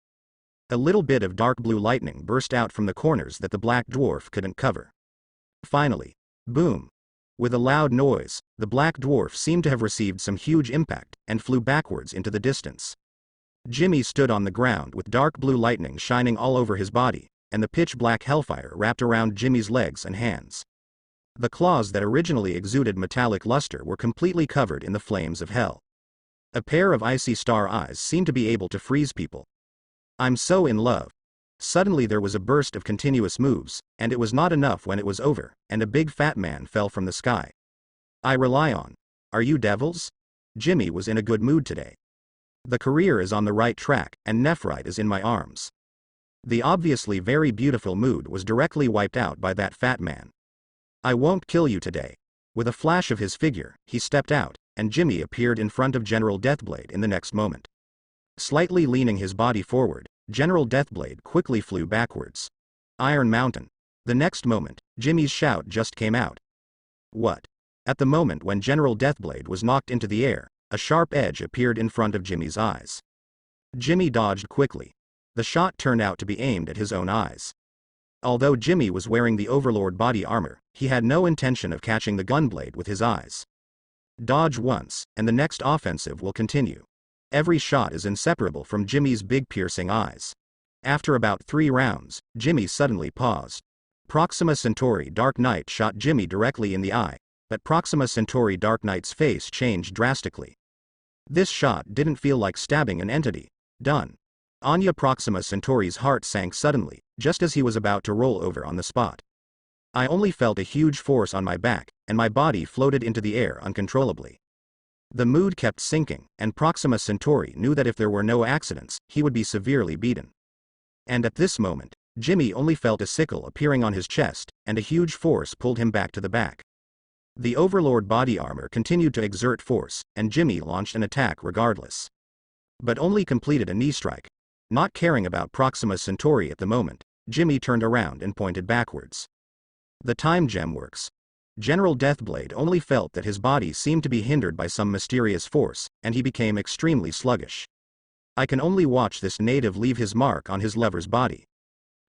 A little bit of dark blue lightning burst out from the corners that the Black Dwarf couldn't cover. Finally, boom! With a loud noise, the Black Dwarf seemed to have received some huge impact, and flew backwards into the distance. Jimmy stood on the ground with dark blue lightning shining all over his body, and the pitch-black hellfire wrapped around Jimmy's legs and hands. The claws that originally exuded metallic luster were completely covered in the flames of hell. A pair of icy star eyes seemed to be able to freeze people. I'm so in love. Suddenly there was a burst of continuous moves, and it was not enough when it was over, and a big fat man fell from the sky. I rely on. Are you devils? Jimmy was in a good mood today. The career is on the right track, and Nephrite is in my arms. The obviously very beautiful mood was directly wiped out by that fat man. I won't kill you today. With a flash of his figure, he stepped out, and Jimmy appeared in front of General Deathblade in the next moment. Slightly leaning his body forward, General Deathblade quickly flew backwards. Iron Mountain. The next moment, Jimmy's shout just came out. What? At the moment when General Deathblade was knocked into the air, a sharp edge appeared in front of Jimmy's eyes. Jimmy dodged quickly. The shot turned out to be aimed at his own eyes. Although Jimmy was wearing the Overlord body armor, he had no intention of catching the gunblade with his eyes. Dodge once, and the next offensive will continue. Every shot is inseparable from Jimmy's big piercing eyes. After about 3 rounds, Jimmy suddenly paused. Proxima Centauri Dark Knight shot Jimmy directly in the eye, but Proxima Centauri Dark Knight's face changed drastically. This shot didn't feel like stabbing an entity. Done. Anya Proxima Centauri's heart sank suddenly, just as he was about to roll over on the spot. I only felt a huge force on my back, and my body floated into the air uncontrollably. The mood kept sinking, and Proxima Centauri knew that if there were no accidents, he would be severely beaten. And at this moment, Jimmy only felt a sickle appearing on his chest, and a huge force pulled him back to the back. The Overlord body armor continued to exert force, and Jimmy launched an attack regardless. But only completed a knee strike. Not caring about Proxima Centauri at the moment, Jimmy turned around and pointed backwards. The time gem works. General Deathblade only felt that his body seemed to be hindered by some mysterious force, and he became extremely sluggish. I can only watch this native leave his mark on his lover's body.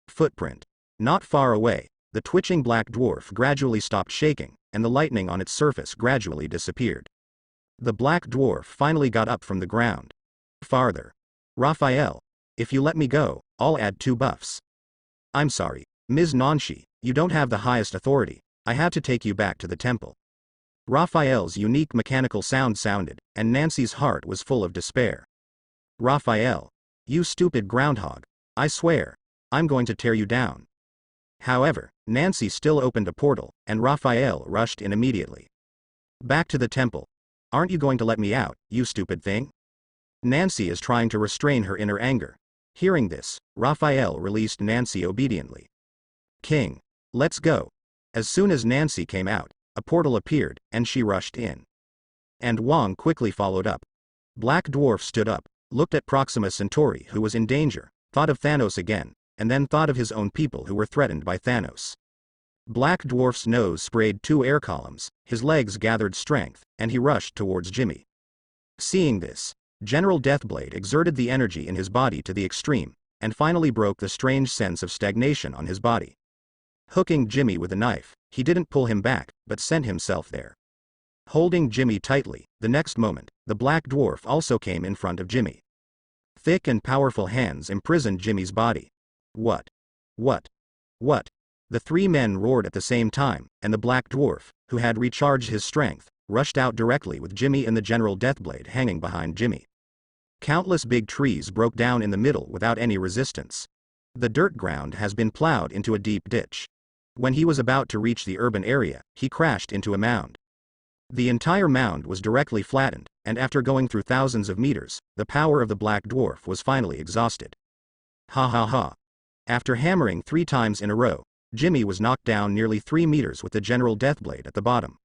Footprint. Not far away, the twitching black dwarf gradually stopped shaking, and the lightning on its surface gradually disappeared. The black dwarf finally got up from the ground. Farther. Raphael. If you let me go, I'll add 2 buffs. I'm sorry, Ms. Nanshi, you don't have the highest authority. I have to take you back to the temple. Raphael's unique mechanical sound sounded, and Nancy's heart was full of despair. Raphael. You stupid groundhog. I swear. I'm going to tear you down. However, Nancy still opened a portal, and Raphael rushed in immediately. Back to the temple. Aren't you going to let me out, you stupid thing? Nancy is trying to restrain her inner anger. Hearing this, Raphael released Nancy obediently. King. Let's go. As soon as Nancy came out, a portal appeared, and she rushed in. And Wong quickly followed up. Black Dwarf stood up, looked at Proxima Centauri, who was in danger, thought of Thanos again, and then thought of his own people who were threatened by Thanos. Black Dwarf's nose sprayed 2 air columns, his legs gathered strength, and he rushed towards Jimmy. Seeing this, General Deathblade exerted the energy in his body to the extreme, and finally broke the strange sense of stagnation on his body. Hooking Jimmy with a knife, he didn't pull him back, but sent himself there. Holding Jimmy tightly, the next moment, the Black Dwarf also came in front of Jimmy. Thick and powerful hands imprisoned Jimmy's body. What? The 3 men roared at the same time, and the Black Dwarf, who had recharged his strength, rushed out directly with Jimmy and the General Deathblade hanging behind Jimmy. Countless big trees broke down in the middle without any resistance. The dirt ground has been plowed into a deep ditch. When he was about to reach the urban area, he crashed into a mound. The entire mound was directly flattened, and after going through thousands of meters, the power of the Black Dwarf was finally exhausted. Ha ha ha. After hammering 3 times in a row, Jimmy was knocked down nearly 3 meters with the General Deathblade at the bottom.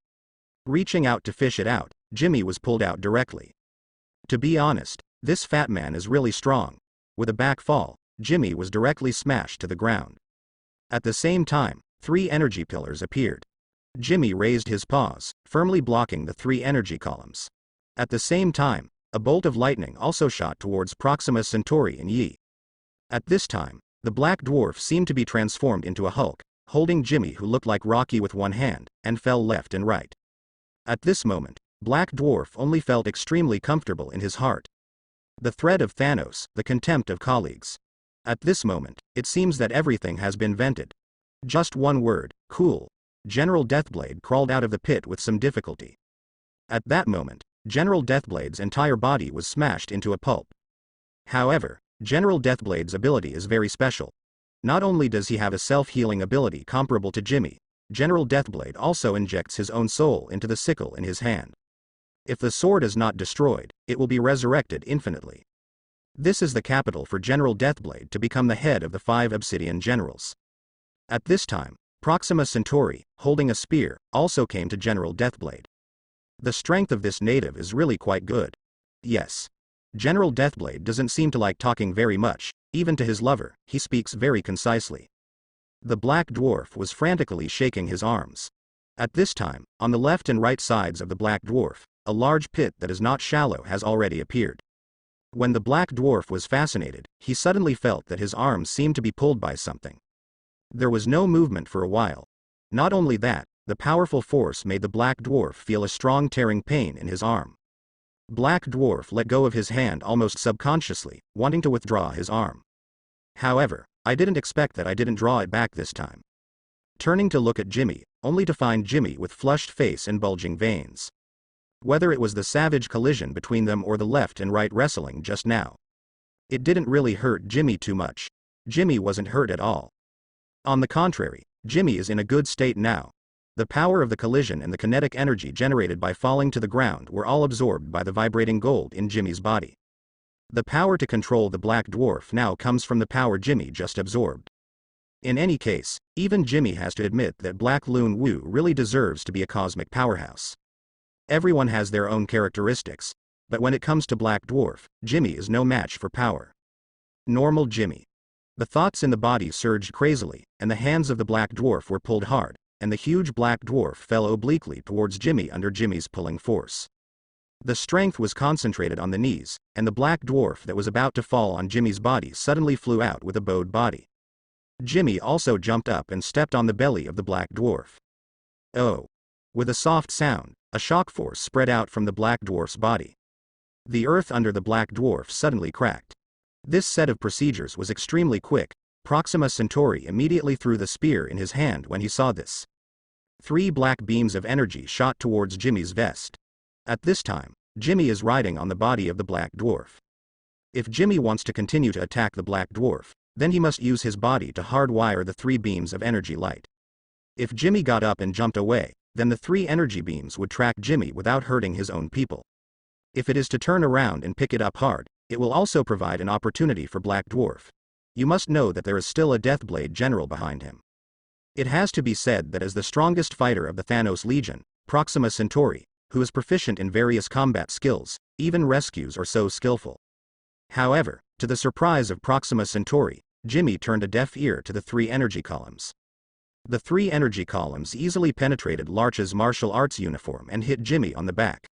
Reaching out to fish it out, Jimmy was pulled out directly. To be honest, this fat man is really strong. With a back fall, Jimmy was directly smashed to the ground. At the same time, 3 energy pillars appeared. Jimmy raised his paws, firmly blocking the 3 energy columns. At the same time, a bolt of lightning also shot towards Proxima Centauri and Yi. At this time, the Black Dwarf seemed to be transformed into a Hulk, holding Jimmy, who looked like Rocky, with one hand, and fell left and right. At this moment, Black Dwarf only felt extremely comfortable in his heart. The threat of Thanos, the contempt of colleagues. At this moment, it seems that everything has been vented. Just one word, cool. General Deathblade crawled out of the pit with some difficulty. At that moment, General Deathblade's entire body was smashed into a pulp. However, General Deathblade's ability is very special. Not only does he have a self-healing ability comparable to Jimmy, General Deathblade also injects his own soul into the sickle in his hand. If the sword is not destroyed, it will be resurrected infinitely. This is the capital for General Deathblade to become the head of the 5 Obsidian Generals. At this time, Proxima Centauri, holding a spear, also came to General Deathblade. The strength of this native is really quite good. Yes. General Deathblade doesn't seem to like talking very much, even to his lover, he speaks very concisely. The Black Dwarf was frantically shaking his arms. At this time, on the left and right sides of the Black Dwarf, a large pit that is not shallow has already appeared. When the Black Dwarf was fascinated, he suddenly felt that his arms seemed to be pulled by something. There was no movement for a while. Not only that, the powerful force made the Black Dwarf feel a strong tearing pain in his arm. Black Dwarf let go of his hand almost subconsciously, wanting to withdraw his arm. However, I didn't expect that. I didn't draw it back this time. Turning to look at Jimmy, only to find Jimmy with flushed face and bulging veins. Whether it was the savage collision between them or the left and right wrestling just now, it didn't really hurt Jimmy too much. Jimmy wasn't hurt at all. On the contrary, Jimmy is in a good state now. The power of the collision and the kinetic energy generated by falling to the ground were all absorbed by the vibrating gold in Jimmy's body. The power to control the Black Dwarf now comes from the power Jimmy just absorbed. In any case, even Jimmy has to admit that Black Loon Wu really deserves to be a cosmic powerhouse. Everyone has their own characteristics, but when it comes to Black Dwarf, Jimmy is no match for power. Normal Jimmy. The thoughts in the body surged crazily, and the hands of the Black Dwarf were pulled hard, and the huge Black Dwarf fell obliquely towards Jimmy under Jimmy's pulling force. The strength was concentrated on the knees, and the Black Dwarf that was about to fall on Jimmy's body suddenly flew out with a bowed body. Jimmy also jumped up and stepped on the belly of the Black Dwarf. Oh! With a soft sound, a shock force spread out from the Black Dwarf's body. The earth under the Black Dwarf suddenly cracked. This set of procedures was extremely quick. Proxima Centauri immediately threw the spear in his hand when he saw this. 3 black beams of energy shot towards Jimmy's vest. At this time, Jimmy is riding on the body of the Black Dwarf. If Jimmy wants to continue to attack the Black Dwarf, then he must use his body to hardwire the 3 beams of energy light. If Jimmy got up and jumped away, then the 3 energy beams would track Jimmy without hurting his own people. If it is to turn around and pick it up hard, it will also provide an opportunity for Black Dwarf. You must know that there is still a Deathblade general behind him. It has to be said that as the strongest fighter of the Thanos Legion, Proxima Centauri, who is proficient in various combat skills, even rescues are so skillful. However, to the surprise of Proxima Centauri, Jimmy turned a deaf ear to the 3 energy columns. The 3 energy columns easily penetrated Larch's martial arts uniform and hit Jimmy on the back.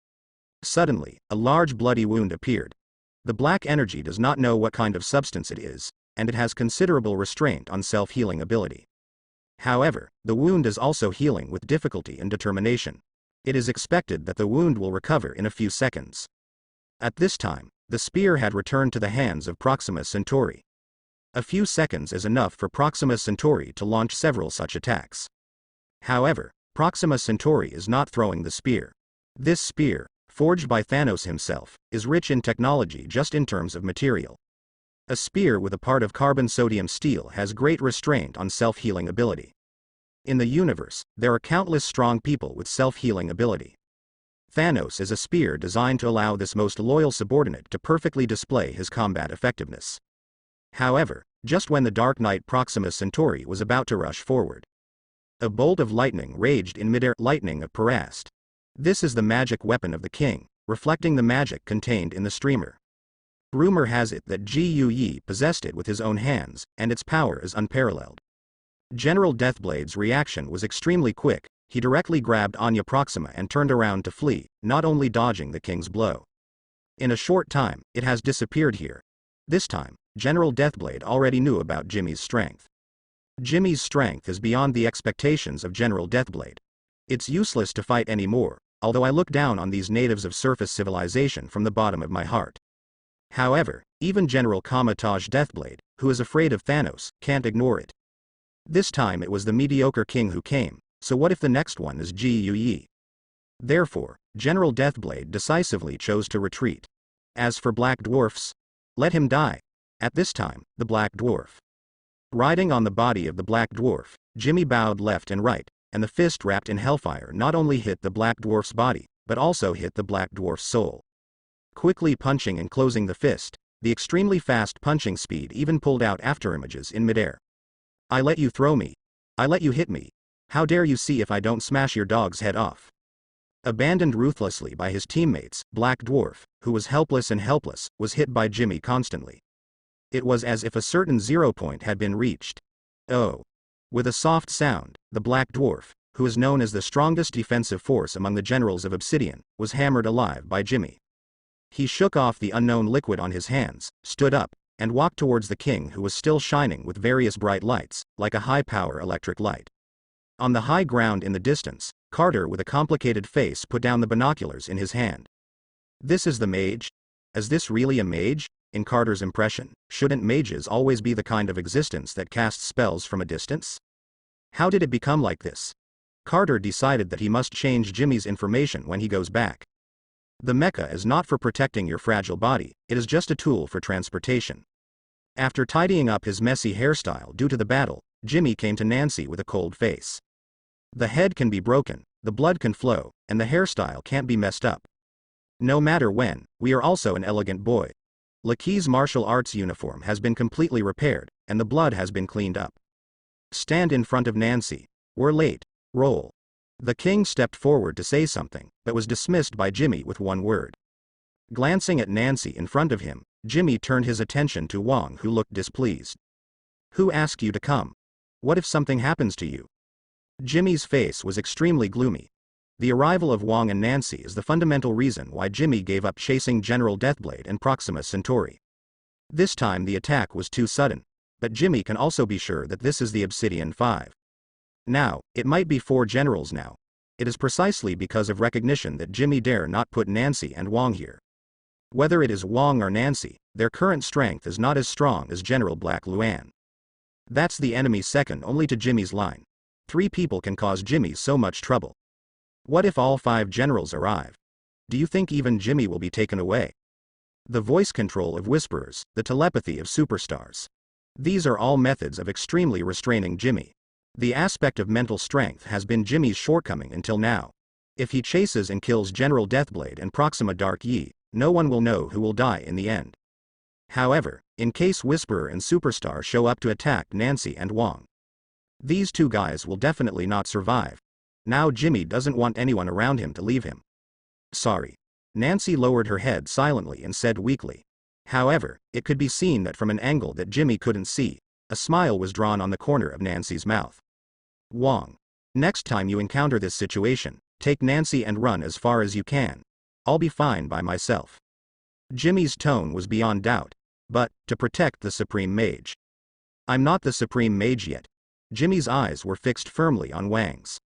Suddenly, a large bloody wound appeared. The black energy does not know what kind of substance it is, and it has considerable restraint on self-healing ability. However, the wound is also healing with difficulty and determination. It is expected that the wound will recover in a few seconds. At this time, the spear had returned to the hands of Proxima Centauri. A few seconds is enough for Proxima Centauri to launch several such attacks. However, Proxima Centauri is not throwing the spear. This spear, forged by Thanos himself, is rich in technology just in terms of material. A spear with a part of carbon sodium steel has great restraint on self-healing ability. In the universe, there are countless strong people with self-healing ability. Thanos is a spear designed to allow this most loyal subordinate to perfectly display his combat effectiveness. However, just when the Dark Knight Proxima Centauri was about to rush forward, a bolt of lightning raged in midair, lightning of Perast. This is the magic weapon of the king, reflecting the magic contained in the streamer. Rumor has it that Gu Yi possessed it with his own hands, and its power is unparalleled. General Deathblade's reaction was extremely quick. He directly grabbed Anya Proxima and turned around to flee, not only dodging the king's blow. In a short time, it has disappeared here. This time, General Deathblade already knew about Jimmy's strength. Jimmy's strength is beyond the expectations of General Deathblade. It's useless to fight anymore, although I look down on these natives of surface civilization from the bottom of my heart. However, even General Kamatage Deathblade, who is afraid of Thanos, can't ignore it. This time it was the mediocre king who came, so what if the next one is Gu Yi? Therefore, General Deathblade decisively chose to retreat. As for Black Dwarfs, let him die. At this time, the Black Dwarf. Riding on the body of the Black Dwarf, Jimmy bowed left and right, and the fist wrapped in hellfire not only hit the Black Dwarf's body, but also hit the Black Dwarf's soul. Quickly punching and closing the fist, the extremely fast punching speed even pulled out afterimages in midair. I let you throw me. I let you hit me. How dare you see if I don't smash your dog's head off? Abandoned ruthlessly by his teammates, Black Dwarf, who was helpless and helpless, was hit by Jimmy constantly. It was as if a certain 0 point had been reached. Oh. With a soft sound, the Black Dwarf, who is known as the strongest defensive force among the generals of Obsidian, was hammered alive by Jimmy. He shook off the unknown liquid on his hands, stood up, and walked towards the king who was still shining with various bright lights, like a high-power electric light. On the high ground in the distance, Carter with a complicated face put down the binoculars in his hand. This is the mage? Is this really a mage? In Carter's impression, shouldn't mages always be the kind of existence that casts spells from a distance? How did it become like this? Carter decided that he must change Jimmy's information when he goes back. The mecha is not for protecting your fragile body, it is just a tool for transportation. After tidying up his messy hairstyle due to the battle, Jimmy came to Nancy with a cold face. The head can be broken, the blood can flow, and the hairstyle can't be messed up. No matter when, we are also an elegant boy. Lackey's martial arts uniform has been completely repaired, and the blood has been cleaned up. Stand in front of Nancy. We're late. Roll. The king stepped forward to say something, but was dismissed by Jimmy with one word. Glancing at Nancy in front of him, Jimmy turned his attention to Wong, who looked displeased. Who asked you to come? What if something happens to you? Jimmy's face was extremely gloomy. The arrival of Wong and Nancy is the fundamental reason why Jimmy gave up chasing General Deathblade and Proxima Centauri. This time the attack was too sudden, but Jimmy can also be sure that this is the Obsidian 5. Now, it might be 4 generals now. It is precisely because of recognition that Jimmy dare not put Nancy and Wong here. Whether it is Wong or Nancy, their current strength is not as strong as General Black Luan. That's the enemy second only to Jimmy's line. 3 people can cause Jimmy so much trouble. What if all 5 generals arrive? Do you think even Jimmy will be taken away? The voice control of whisperers, the telepathy of superstars. These are all methods of extremely restraining Jimmy. The aspect of mental strength has been Jimmy's shortcoming until now. If he chases and kills General Deathblade and Proxima Dark Yi, no one will know who will die in the end. However, in case Whisperer and Superstar show up to attack Nancy and Wong, these 2 guys will definitely not survive. Now Jimmy doesn't want anyone around him to leave him. Sorry. Nancy lowered her head silently and said weakly. However, it could be seen that from an angle that Jimmy couldn't see, a smile was drawn on the corner of Nancy's mouth. Wong. Next time you encounter this situation, take Nancy and run as far as you can. I'll be fine by myself. Jimmy's tone was beyond doubt, but, to protect the Supreme Mage. I'm not the Supreme Mage yet. Jimmy's eyes were fixed firmly on Wang's.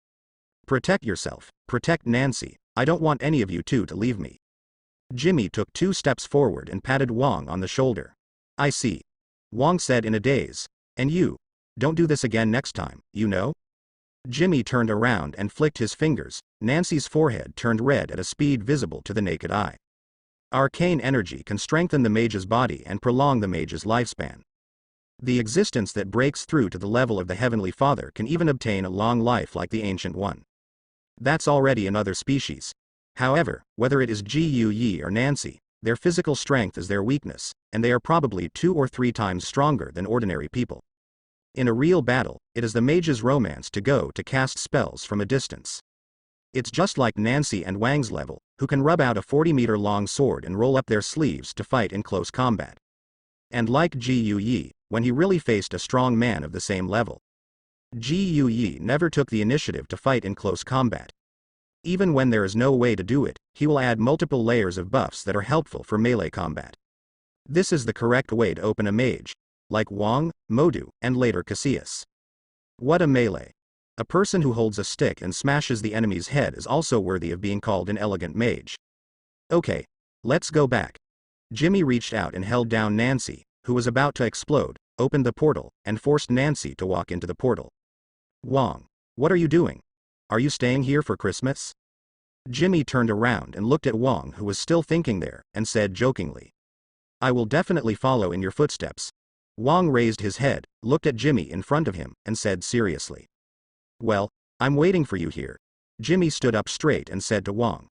Protect yourself, protect Nancy, I don't want any of you two to leave me. Jimmy took 2 steps forward and patted Wang on the shoulder. I see. Wang said in a daze. And you? Don't do this again next time, you know? Jimmy turned around and flicked his fingers. Nancy's forehead turned red at a speed visible to the naked eye. Arcane energy can strengthen the mage's body and prolong the mage's lifespan. The existence that breaks through to the level of the Heavenly Father can even obtain a long life like the Ancient One. That's already another species. However, whether it is Gu Yi or Nancy, their physical strength is their weakness, and they are probably 2 or 3 times stronger than ordinary people. In a real battle, it is the mage's romance to go to cast spells from a distance. It's just like Nancy and Wang's level, who can rub out a 40-meter long sword and roll up their sleeves to fight in close combat. And like Gu Yi, when he really faced a strong man of the same level. Gu Yi never took the initiative to fight in close combat. Even when there is no way to do it, he will add multiple layers of buffs that are helpful for melee combat. This is the correct way to open a mage, like Wang, Modu, and later Cassius. What a melee! A person who holds a stick and smashes the enemy's head is also worthy of being called an elegant mage. Okay, let's go back. Jimmy reached out and held down Nancy, who was about to explode, opened the portal, and forced Nancy to walk into the portal. Wang, what are you doing? Are you staying here for Christmas? Jimmy turned around and looked at Wang, who was still thinking there, and said jokingly. I will definitely follow in your footsteps. Wang raised his head, looked at Jimmy in front of him, and said seriously. Well, I'm waiting for you here. Jimmy stood up straight and said to Wang.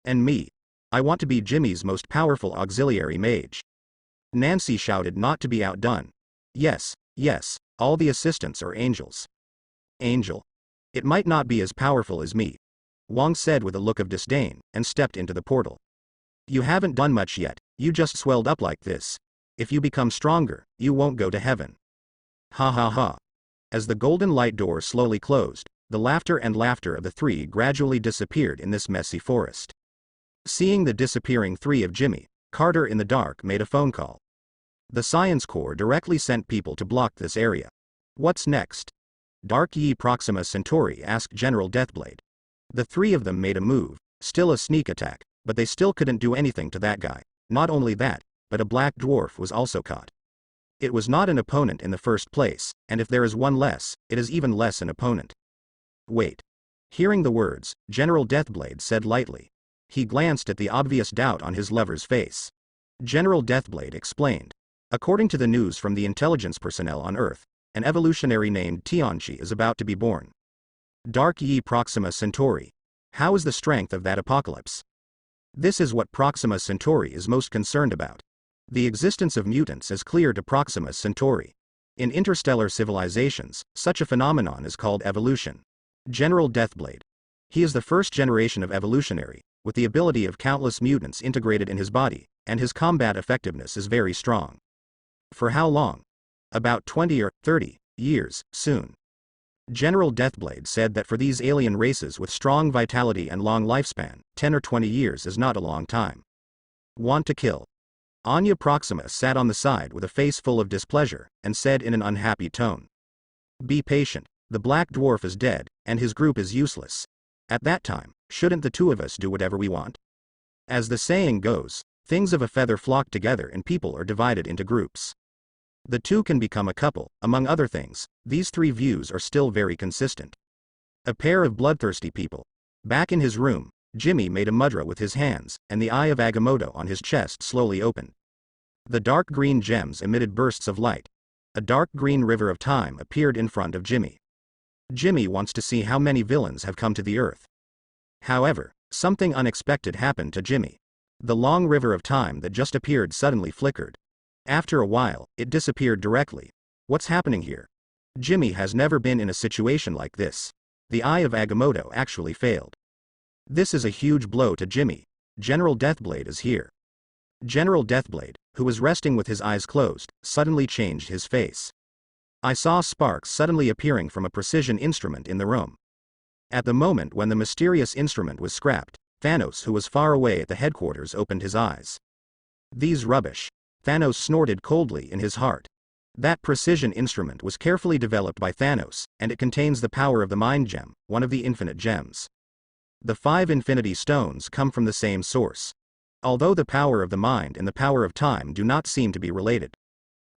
And me. I want to be Jimmy's most powerful auxiliary mage. Nancy shouted, not to be outdone. Yes, yes, all the assistants are angels. Angel? It might not be as powerful as me. Wang said with a look of disdain, and stepped into the portal. You haven't done much yet, you just swelled up like this. If you become stronger, you won't go to heaven. Ha ha ha. As the golden light door slowly closed, the laughter and laughter of the 3 gradually disappeared in this messy forest. Seeing the disappearing 3 of Jimmy, Carter in the dark made a phone call. The Science Corps directly sent people to block this area. What's next? Dark Yi Proxima Centauri asked General Deathblade. The 3 of them made a move, still a sneak attack, but they still couldn't do anything to that guy. Not only that, but a black dwarf was also caught. It was not an opponent in the first place, and if there is one less, it is even less an opponent. Wait. Hearing the words, General Deathblade said lightly. He glanced at the obvious doubt on his lover's face. General Deathblade explained. According to the news from the intelligence personnel on Earth, an evolutionary named Tianchi is about to be born. Dark Yi Proxima Centauri. How is the strength of that apocalypse? This is what Proxima Centauri is most concerned about. The existence of mutants is clear to Proxima Centauri. In interstellar civilizations, such a phenomenon is called evolution. General Deathblade. He is the first generation of evolutionary, with the ability of countless mutants integrated in his body, and his combat effectiveness is very strong. For how long? About 20 or 30 years, soon. General Deathblade said that for these alien races with strong vitality and long lifespan, 10 or 20 years is not a long time. Want to kill? Anya Proxima sat on the side with a face full of displeasure, and said in an unhappy tone. Be patient, the black dwarf is dead, and his group is useless. At that time, shouldn't the 2 of us do whatever we want? As the saying goes, things of a feather flock together and people are divided into groups. The 2 can become a couple, among other things. These 3 views are still very consistent. A pair of bloodthirsty people. Back in his room, Jimmy made a mudra with his hands, and the eye of Agamotto on his chest slowly opened. The dark green gems emitted bursts of light. A dark green river of time appeared in front of Jimmy. Jimmy wants to see how many villains have come to the Earth. However, something unexpected happened to Jimmy. The long river of time that just appeared suddenly flickered. After a while, it disappeared directly. What's happening here? Jimmy has never been in a situation like this. The eye of Agamotto actually failed. This is a huge blow to Jimmy. General Deathblade is here. General Deathblade, who was resting with his eyes closed, suddenly changed his face. I saw sparks suddenly appearing from a precision instrument in the room. At the moment when the mysterious instrument was scrapped, Thanos, who was far away at the headquarters, opened his eyes. These rubbish. Thanos snorted coldly in his heart. That precision instrument was carefully developed by Thanos, and it contains the power of the Mind Gem, one of the infinite gems. The 5 Infinity Stones come from the same source. Although the power of the mind and the power of time do not seem to be related.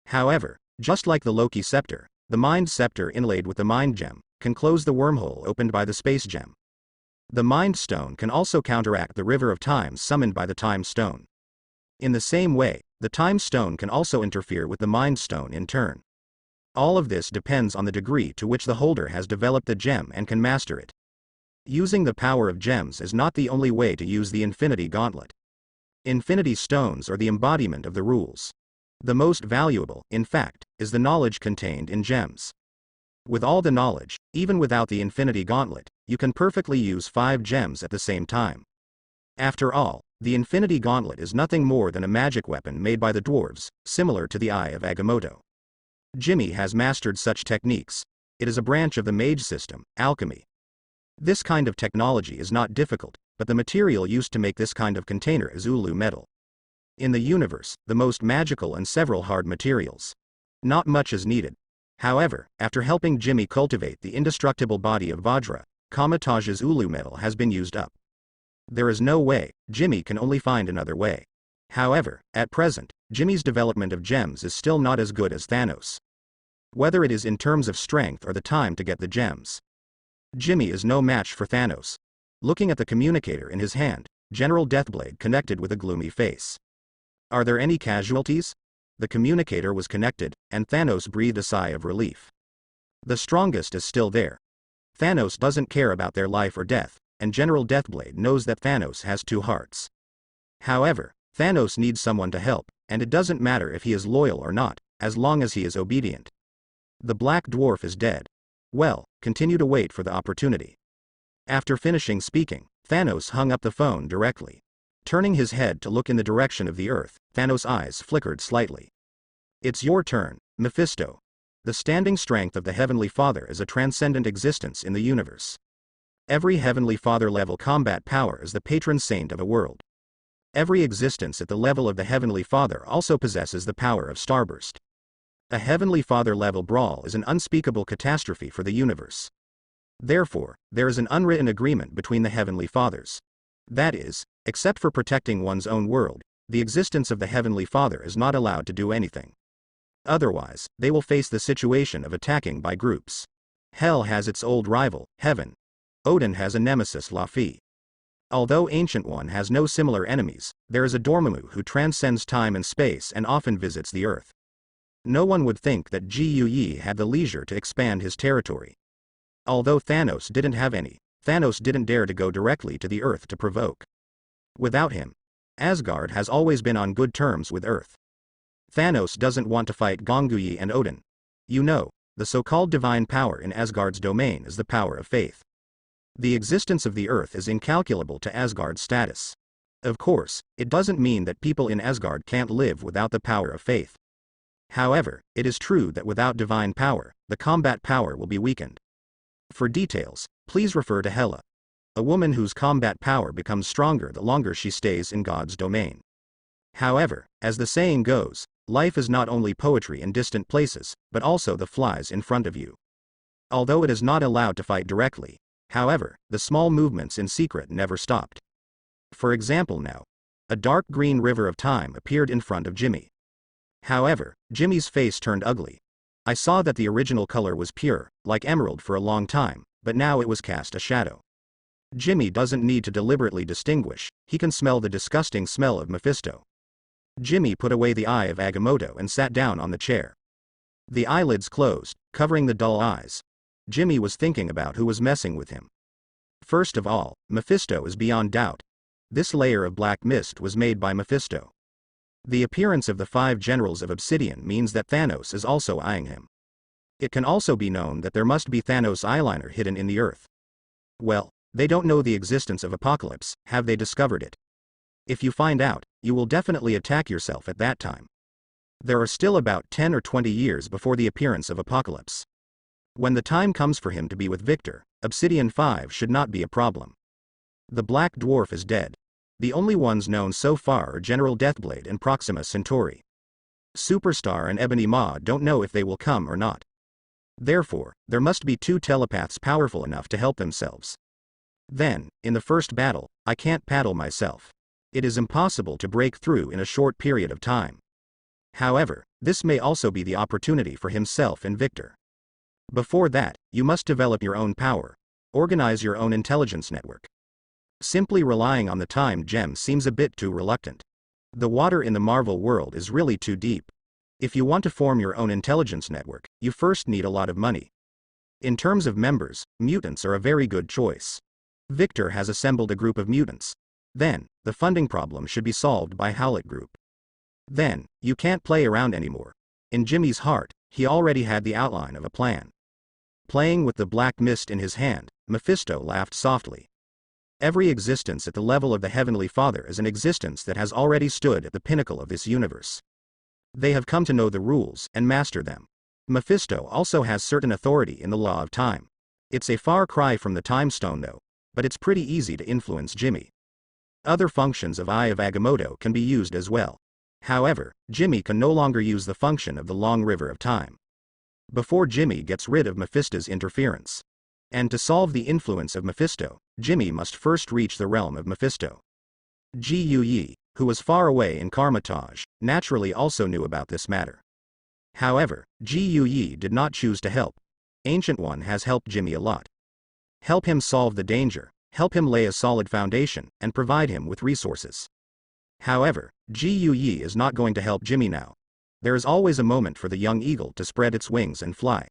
However, just like the Loki scepter, the Mind Scepter inlaid with the Mind Gem can close the wormhole opened by the Space Gem. The Mind Stone can also counteract the River of Time summoned by the Time Stone. In the same way, the Time Stone can also interfere with the Mind Stone in turn. All of this depends on the degree to which the holder has developed the gem and can master it. Using the power of gems is not the only way to use the Infinity Gauntlet. Infinity Stones are the embodiment of the rules. The most valuable, in fact, is the knowledge contained in gems. With all the knowledge, even without the Infinity Gauntlet, you can perfectly use 5 gems at the same time. After all, the Infinity Gauntlet is nothing more than a magic weapon made by the dwarves, similar to the Eye of Agamotto. Jimmy has mastered such techniques. It is a branch of the mage system, alchemy. This kind of technology is not difficult, but the material used to make this kind of container is ulu metal. In the universe, the most magical and several hard materials. Not much is needed. However, after helping Jimmy cultivate the indestructible body of Vajra, Kamataj's ulu metal has been used up. There is no way, Jimmy can only find another way. However, at present, Jimmy's development of gems is still not as good as Thanos. Whether it is in terms of strength or the time to get the gems. Jimmy is no match for Thanos. Looking at the communicator in his hand, General Deathblade connected with a gloomy face. Are there any casualties? The communicator was connected, and Thanos breathed a sigh of relief. The strongest is still there. Thanos doesn't care about their life or death, and General Deathblade knows that Thanos has 2 hearts. However, Thanos needs someone to help, and it doesn't matter if he is loyal or not, as long as he is obedient. The Black Dwarf is dead. Well, continue to wait for the opportunity. After finishing speaking, Thanos hung up the phone directly. Turning his head to look in the direction of the earth, Thanos' eyes flickered slightly. It's your turn, Mephisto. The standing strength of the Heavenly Father is a transcendent existence in the universe. Every Heavenly Father level combat power is the patron saint of a world. Every existence at the level of the Heavenly Father also possesses the power of Starburst. A Heavenly Father level brawl is an unspeakable catastrophe for the universe. Therefore, there is an unwritten agreement between the Heavenly Fathers. That is, except for protecting one's own world, the existence of the Heavenly Father is not allowed to do anything. Otherwise, they will face the situation of attacking by groups. Hell has its old rival, Heaven. Odin has a nemesis, Laufey. Although Ancient One has no similar enemies, there is a Dormammu who transcends time and space and often visits the Earth. No one would think that Gu Yi had the leisure to expand his territory. Although Thanos didn't have any, Thanos didn't dare to go directly to the Earth to provoke. Without him, Asgard has always been on good terms with Earth. Thanos doesn't want to fight Gonguyi and Odin. You know, the so-called divine power in Asgard's domain is the power of faith. The existence of the Earth is incalculable to Asgard's status. Of course, it doesn't mean that people in Asgard can't live without the power of faith. However, it is true that without divine power, the combat power will be weakened. For details, please refer to Hela. A woman whose combat power becomes stronger the longer she stays in God's domain. However, as the saying goes, life is not only poetry in distant places, but also the flies in front of you. Although it is not allowed to fight directly, however, the small movements in secret never stopped. For example now, a dark green river of time appeared in front of Jimmy. However, Jimmy's face turned ugly. I saw that the original color was pure, like emerald for a long time, but now it was cast a shadow. Jimmy doesn't need to deliberately distinguish, he can smell the disgusting smell of Mephisto. Jimmy put away the Eye of Agamotto and sat down on the chair. The eyelids closed, covering the dull eyes. Jimmy was thinking about who was messing with him. First of all, Mephisto is beyond doubt. This layer of black mist was made by Mephisto. The appearance of the 5 generals of Obsidian means that Thanos is also eyeing him. It can also be known that there must be Thanos' eyeliner hidden in the earth. Well, they don't know the existence of Apocalypse, have they discovered it? If you find out, you will definitely attack yourself at that time. There are still about 10 or 20 years before the appearance of Apocalypse. When the time comes for him to be with Victor, Obsidian 5 should not be a problem. The Black Dwarf is dead. The only ones known so far are General Deathblade and Proxima Centauri. Superstar and Ebony Maw don't know if they will come or not. Therefore, there must be 2 telepaths powerful enough to help themselves. Then, in the first battle, I can't paddle myself. It is impossible to break through in a short period of time. However, this may also be the opportunity for himself and Victor. Before that, you must develop your own power. Organize your own intelligence network. Simply relying on the time gem seems a bit too reluctant. The water in the Marvel world is really too deep. If you want to form your own intelligence network, you first need a lot of money. In terms of members, mutants are a very good choice. Victor has assembled a group of mutants. Then, the funding problem should be solved by Howlett Group. Then, you can't play around anymore. In Jimmy's heart, he already had the outline of a plan. Playing with the black mist in his hand, Mephisto laughed softly. Every existence at the level of the Heavenly Father is an existence that has already stood at the pinnacle of this universe. They have come to know the rules and master them. Mephisto also has certain authority in the law of time. It's a far cry from the Time Stone though, but it's pretty easy to influence Jimmy. Other functions of Eye of Agamotto can be used as well. However, Jimmy can no longer use the function of the Long River of Time. Before Jimmy gets rid of Mephisto's interference. And to solve the influence of Mephisto, Jimmy must first reach the realm of Mephisto. Gu Yi, who was far away in Karmatage, naturally also knew about this matter. However, Gu Yi did not choose to help. Ancient One has helped Jimmy a lot. Help him solve the danger, help him lay a solid foundation, and provide him with resources. However, Gu Yi is not going to help Jimmy now. There is always a moment for the young eagle to spread its wings and fly.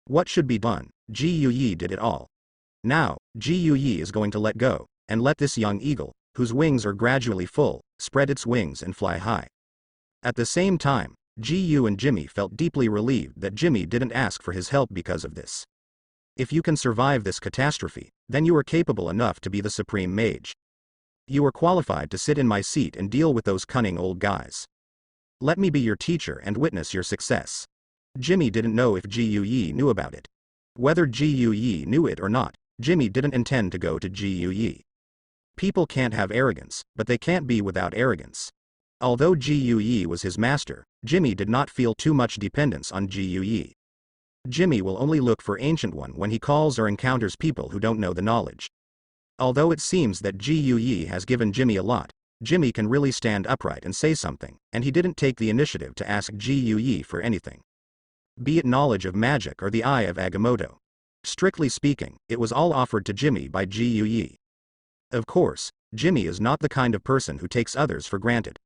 What should be done? Gu Yi did it all. Now, Gu Yi is going to let go, and let this young eagle, whose wings are gradually full, spread its wings and fly high. At the same time, Gu and Jimmy felt deeply relieved that Jimmy didn't ask for his help because of this. If you can survive this catastrophe, then you are capable enough to be the supreme mage. You are qualified to sit in my seat and deal with those cunning old guys. Let me be your teacher and witness your success. Jimmy didn't know if Gu Yi knew about it. Whether Gu Yi knew it or not, Jimmy didn't intend to go to Gu Yi. People can't have arrogance, but they can't be without arrogance. Although Gu Yi was his master, Jimmy did not feel too much dependence on Gu Yi. Jimmy will only look for Ancient One when he calls or encounters people who don't know the knowledge. Although it seems that Gu Yi has given Jimmy a lot, Jimmy can really stand upright and say something, and he didn't take the initiative to ask Gu Yi for anything. Be it knowledge of magic or the Eye of Agamotto. Strictly speaking, it was all offered to Jimmy by Gu Yi. Of course, Jimmy is not the kind of person who takes others for granted.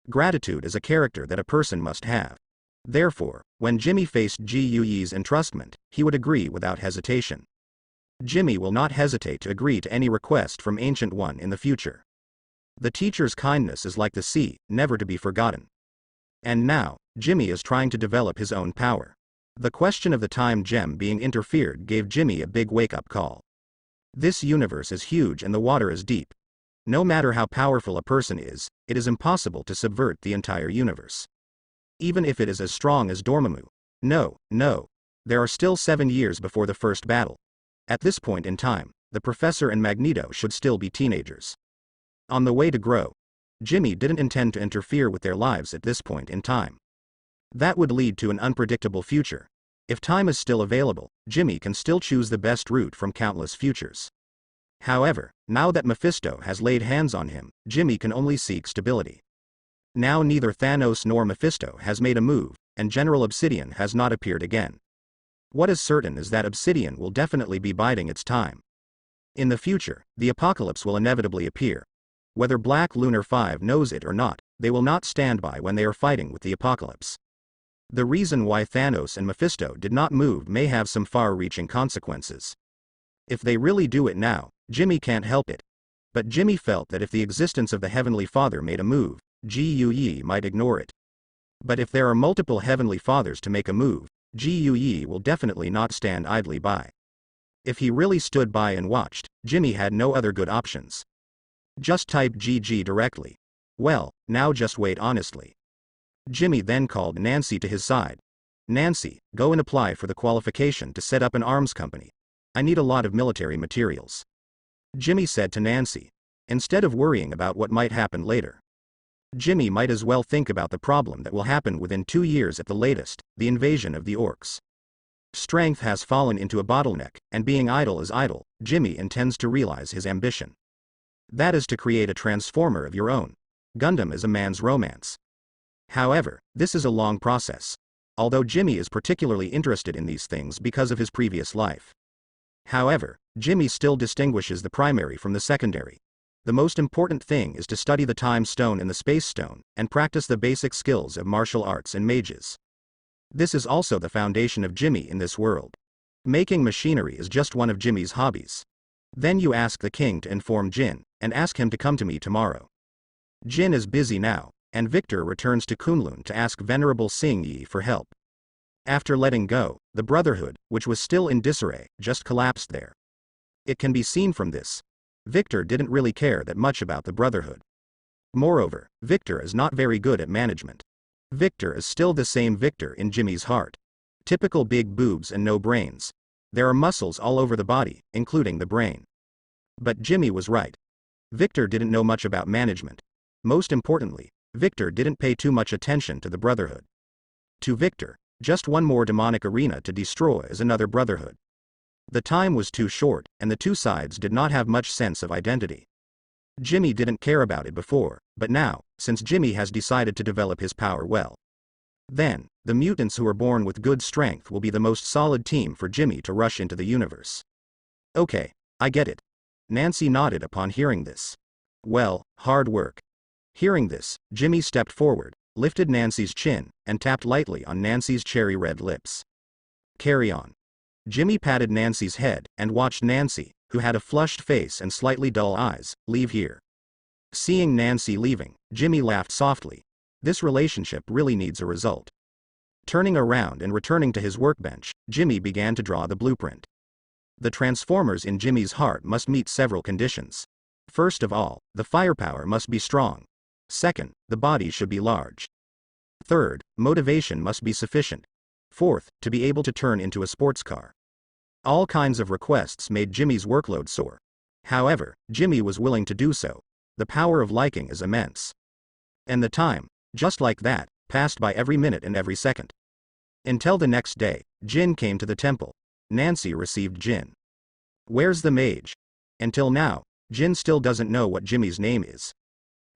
Gratitude is a character that a person must have. Therefore, when Jimmy faced Gu Yi's entrustment, he would agree without hesitation. Jimmy will not hesitate to agree to any request from Ancient One in the future. The teacher's kindness is like the sea, never to be forgotten. And now, Jimmy is trying to develop his own power. The question of the time gem being interfered gave Jimmy a big wake-up call. This universe is huge and the water is deep. No matter how powerful a person is, it is impossible to subvert the entire universe. Even if it is as strong as Dormammu. No. There are still 7 years before the first battle. At this point in time, the Professor and Magneto should still be teenagers. On the way to grow, Jimmy didn't intend to interfere with their lives at this point in time. That would lead to an unpredictable future. If time is still available, Jimmy can still choose the best route from countless futures. However, now that Mephisto has laid hands on him, Jimmy can only seek stability. Now neither Thanos nor Mephisto has made a move, and General Obsidian has not appeared again. What is certain is that Obsidian will definitely be biding its time. In the future, the apocalypse will inevitably appear. Whether Black Lunar 5 knows it or not, they will not stand by when they are fighting with the apocalypse. The reason why Thanos and Mephisto did not move may have some far-reaching consequences. If they really do it now, Jimmy can't help it. But Jimmy felt that if the existence of the Heavenly Father made a move, Gu Yi might ignore it. But if there are multiple Heavenly Fathers to make a move, Gu Yi will definitely not stand idly by. If he really stood by and watched, Jimmy had no other good options. Just type GG directly. Well, now just wait honestly. Jimmy then called Nancy to his side. Nancy, go and apply for the qualification to set up an arms company. I need a lot of military materials. Jimmy said to Nancy. Instead of worrying about what might happen later, Jimmy might as well think about the problem that will happen within 2 years at the latest, the invasion of the orcs. Strength has fallen into a bottleneck, and being idle is idle. Jimmy intends to realize his ambition. That is to create a transformer of your own. Gundam is a man's romance. However, this is a long process. Although Jimmy is particularly interested in these things because of his previous life. However, Jimmy still distinguishes the primary from the secondary. The most important thing is to study the time stone and the space stone, and practice the basic skills of martial arts and mages. This is also the foundation of Jimmy in this world. Making machinery is just one of Jimmy's hobbies. Then you ask the king to inform Jin, and ask him to come to me tomorrow. Jin is busy now, and Victor returns to Kunlun to ask Venerable Sing Yi for help. After letting go, the Brotherhood, which was still in disarray, just collapsed there. It can be seen from this. Victor didn't really care that much about the Brotherhood. Moreover, Victor is not very good at management. Victor is still the same Victor in Jimmy's heart. Typical big boobs and no brains. There are muscles all over the body, including the brain. But Jimmy was right. Victor didn't know much about management. Most importantly, Victor didn't pay too much attention to the Brotherhood. To Victor, just one more demonic arena to destroy is another Brotherhood. The time was too short, and the two sides did not have much sense of identity. Jimmy didn't care about it before, but now, since Jimmy has decided to develop his power well, then, the mutants who are born with good strength will be the most solid team for Jimmy to rush into the universe. Okay, I get it. Nancy nodded upon hearing this. Well, hard work. Hearing this, Jimmy stepped forward, lifted Nancy's chin, and tapped lightly on Nancy's cherry red lips. Carry on. Jimmy patted Nancy's head, and watched Nancy, who had a flushed face and slightly dull eyes, leave here. Seeing Nancy leaving, Jimmy laughed softly. This relationship really needs a result. Turning around and returning to his workbench, Jimmy began to draw the blueprint. The transformers in Jimmy's heart must meet several conditions. First of all, the firepower must be strong. Second, the body should be large. Third, motivation must be sufficient. Fourth, to be able to turn into a sports car. All kinds of requests made Jimmy's workload soar. However, Jimmy was willing to do so. The power of liking is immense. And the time, just like that, passed by every minute and every second. Until the next day, Jin came to the temple. Nancy received Jin. Where's the mage? Until now, Jin still doesn't know what Jimmy's name is.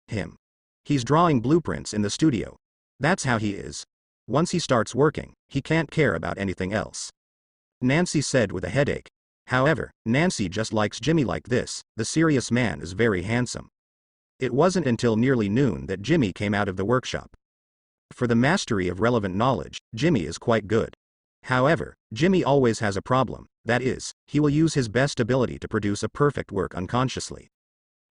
Him. He's drawing blueprints in the studio. That's how he is. Once he starts working, he can't care about anything else. Nancy said with a headache. However, Nancy just likes Jimmy like this. The serious man is very handsome. It wasn't until nearly noon that Jimmy came out of the workshop. For the mastery of relevant knowledge, Jimmy is quite good. However, Jimmy always has a problem, that is, he will use his best ability to produce a perfect work unconsciously.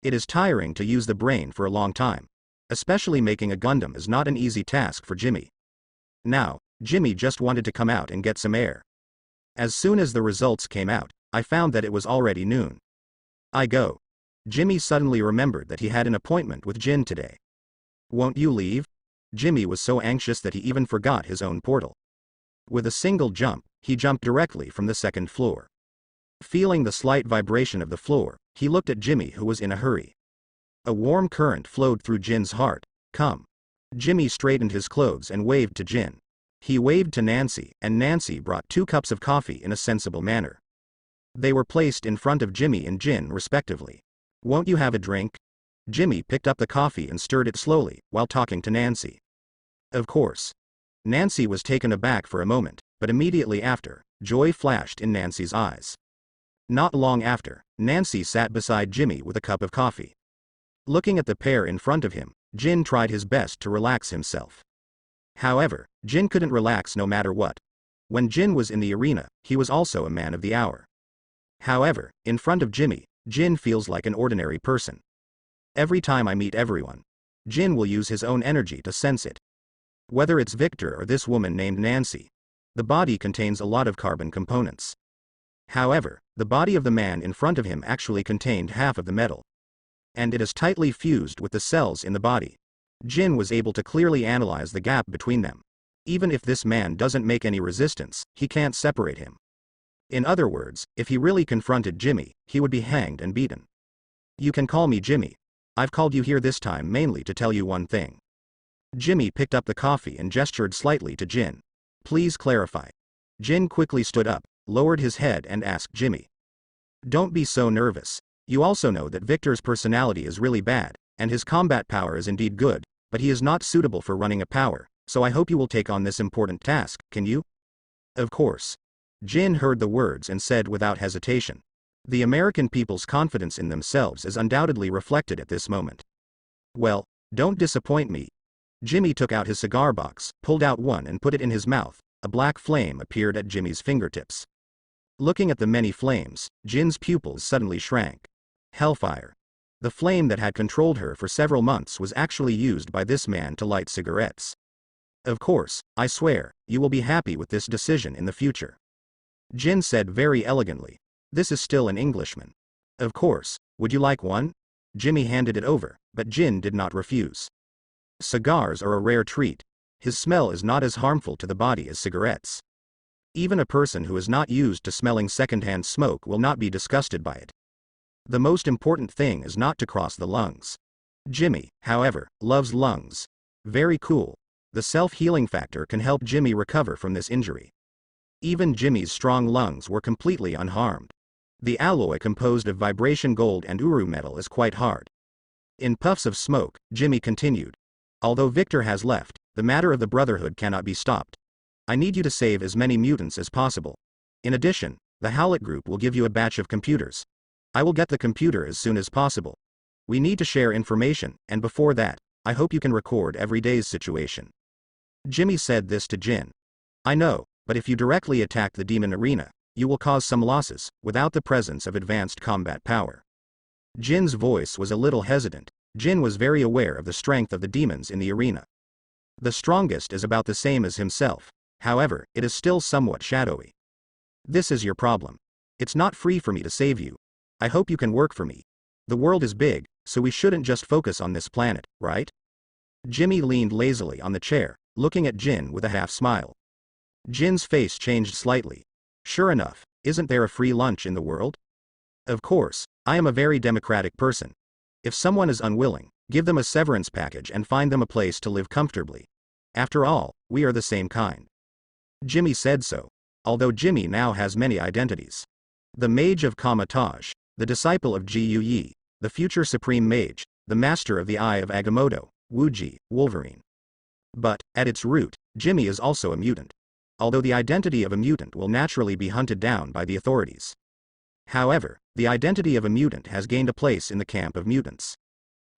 It is tiring to use the brain for a long time. Especially making a Gundam is not an easy task for Jimmy. Now, Jimmy just wanted to come out and get some air. As soon as the results came out, I found that it was already noon. I go. Jimmy suddenly remembered that he had an appointment with Jin today. Won't you leave? Jimmy was so anxious that he even forgot his own portal. With a single jump, he jumped directly from the second floor. Feeling the slight vibration of the floor, he looked at Jimmy, who was in a hurry. A warm current flowed through Jin's heart. Come. Jimmy straightened his clothes and waved to Jin. He waved to Nancy, and Nancy brought 2 cups of coffee in a sensible manner. They were placed in front of Jimmy and Jin respectively. Won't you have a drink? Jimmy picked up the coffee and stirred it slowly, while talking to Nancy. Of course. Nancy was taken aback for a moment, but immediately after, joy flashed in Nancy's eyes. Not long after, Nancy sat beside Jimmy with a cup of coffee. Looking at the pair in front of him, Jin tried his best to relax himself. However, Jin couldn't relax no matter what. When Jin was in the arena, he was also a man of the hour. However, in front of Jimmy, Jin feels like an ordinary person. Every time I meet everyone, Jin will use his own energy to sense it. Whether it's Victor or this woman named Nancy, the body contains a lot of carbon components. However, the body of the man in front of him actually contained half of the metal. and it is tightly fused with the cells in the body. Jin was able to clearly analyze the gap between them. Even if this man doesn't make any resistance, he can't separate him. In other words, if he really confronted Jimmy, he would be hanged and beaten. You can call me Jimmy. I've called you here this time mainly to tell you one thing. Jimmy picked up the coffee and gestured slightly to Jin. Please clarify. Jin quickly stood up, lowered his head and asked Jimmy. Don't be so nervous. You also know that Victor's personality is really bad, and his combat power is indeed good, but he is not suitable for running a power, so I hope you will take on this important task, can you? Of course. Jin heard the words and said without hesitation. The American people's confidence in themselves is undoubtedly reflected at this moment. Well, don't disappoint me. Jimmy took out his cigar box, pulled out one and put it in his mouth. A black flame appeared at Jimmy's fingertips. Looking at the many flames, Jin's pupils suddenly shrank. Hellfire. The flame that had controlled her for several months was actually used by this man to light cigarettes. Of course, I swear, you will be happy with this decision in the future. Jin said very elegantly. This is still an Englishman. Of course, would you like one? Jimmy handed it over, but Jin did not refuse. Cigars are a rare treat. His smell is not as harmful to the body as cigarettes. Even a person who is not used to smelling secondhand smoke will not be disgusted by it. The most important thing is not to cross the lungs. Jimmy, however, loves lungs. Very cool. The self-healing factor can help Jimmy recover from this injury. Even Jimmy's strong lungs were completely unharmed. The alloy composed of vibration gold and uru metal is quite hard. In puffs of smoke, Jimmy continued. Although Victor has left, the matter of the Brotherhood cannot be stopped. I need you to save as many mutants as possible. In addition, the Howlett Group will give you a batch of computers. I will get the computer as soon as possible. We need to share information, and before that, I hope you can record every day's situation. Jimmy said this to Jin. I know, but if you directly attack the demon arena, you will cause some losses, without the presence of advanced combat power. Jin's voice was a little hesitant. Jin was very aware of the strength of the demons in the arena. The strongest is about the same as himself, however, it is still somewhat shadowy. This is your problem. It's not free for me to save you. I hope you can work for me. The world is big, so we shouldn't just focus on this planet, right? Jimmy leaned lazily on the chair, looking at Jin with a half smile. Jin's face changed slightly. Sure enough, isn't there a free lunch in the world? Of course, I am a very democratic person. If someone is unwilling, give them a severance package and find them a place to live comfortably. After all, we are the same kind. Jimmy said so. Although Jimmy now has many identities. The Mage of Kamatage, the disciple of Ji Yi, the future Supreme Mage, the Master of the Eye of Agamotto, Wuji, Wolverine. But, at its root, Jimmy is also a mutant. Although the identity of a mutant will naturally be hunted down by the authorities. However, the identity of a mutant has gained a place in the camp of mutants.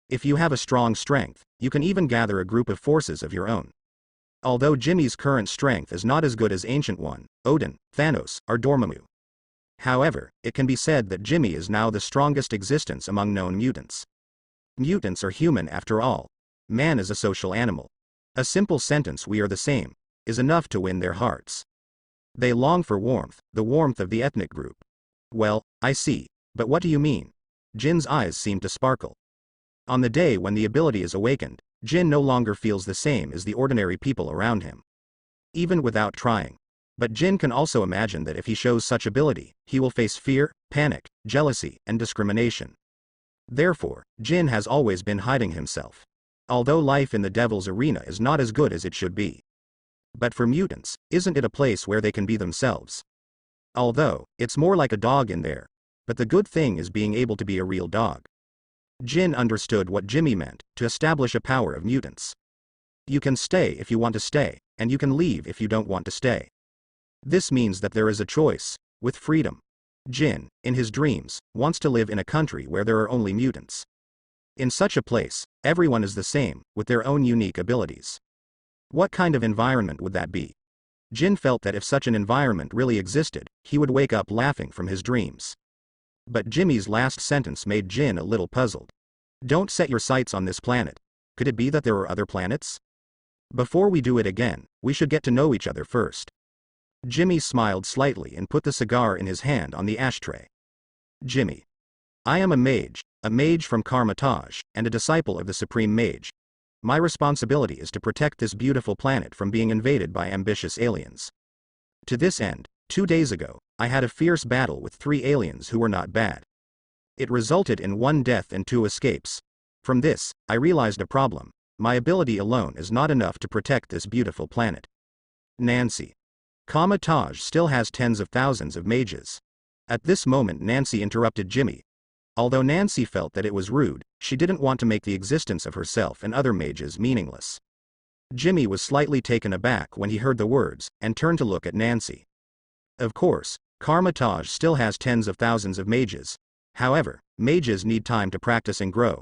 If you have a strong strength, you can even gather a group of forces of your own. Although Jimmy's current strength is not as good as Ancient One, Odin, Thanos, or Dormammu. However, it can be said that Jimmy is now the strongest existence among known mutants. Mutants are human after all. Man is a social animal. A simple sentence "we are the same" is enough to win their hearts. They long for warmth, the warmth of the ethnic group. Well, I see, but what do you mean? Jin's eyes seem to sparkle. On the day when the ability is awakened, Jin no longer feels the same as the ordinary people around him. Even without trying. But Jin can also imagine that if he shows such ability, he will face fear, panic, jealousy, and discrimination. Therefore, Jin has always been hiding himself. Although life in the Devil's Arena is not as good as it should be. But for mutants, isn't it a place where they can be themselves? Although, it's more like a dog in there. But the good thing is being able to be a real dog. Jin understood what Jimmy meant, to establish a power of mutants. You can stay if you want to stay, and you can leave if you don't want to stay. This means that there is a choice, with freedom. Jin, in his dreams, wants to live in a country where there are only mutants. In such a place, everyone is the same, with their own unique abilities. What kind of environment would that be? Jin felt that if such an environment really existed, he would wake up laughing from his dreams. But Jimmy's last sentence made Jin a little puzzled. Don't set your sights on this planet. Could it be that there are other planets? Before we do it again, we should get to know each other first. Jimmy smiled slightly and put the cigar in his hand on the ashtray. Jimmy. I am a mage, a mage from Karmatage, and a disciple of the Supreme Mage. My responsibility is to protect this beautiful planet from being invaded by ambitious aliens. To this end, 2 days ago, I had a fierce battle with 3 aliens who were not bad. It resulted in 1 death and 2 escapes. From this, I realized a problem. My ability alone is not enough to protect this beautiful planet. Nancy. Karmatage still has tens of thousands of mages. At this moment Nancy interrupted Jimmy. Although Nancy felt that it was rude, she didn't want to make the existence of herself and other mages meaningless. Jimmy was slightly taken aback when he heard the words, and turned to look at Nancy. Of course, Karmatage still has tens of thousands of mages. However, mages need time to practice and grow.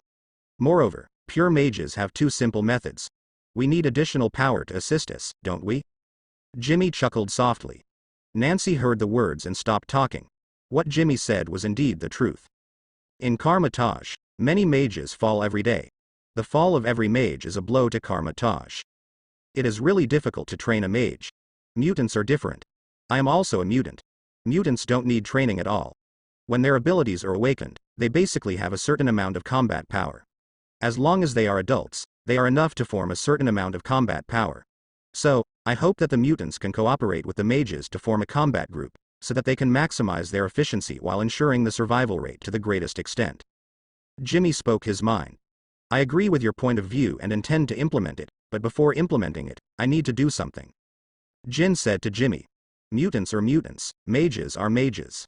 Moreover, pure mages have 2 simple methods. We need additional power to assist us, don't we? Jimmy chuckled softly. Nancy heard the words and stopped talking. What Jimmy said was indeed the truth. In Karmatage, many mages fall every day. The fall of every mage is a blow to Karmatage. It is really difficult to train a mage. Mutants are different. I am also a mutant. Mutants don't need training at all. When their abilities are awakened, they basically have a certain amount of combat power. As long as they are adults, they are enough to form a certain amount of combat power. So, I hope that the mutants can cooperate with the mages to form a combat group, so that they can maximize their efficiency while ensuring the survival rate to the greatest extent. Jimmy spoke his mind. I agree with your point of view and intend to implement it, but before implementing it, I need to do something. Jin said to Jimmy. Mutants are mutants, mages are mages.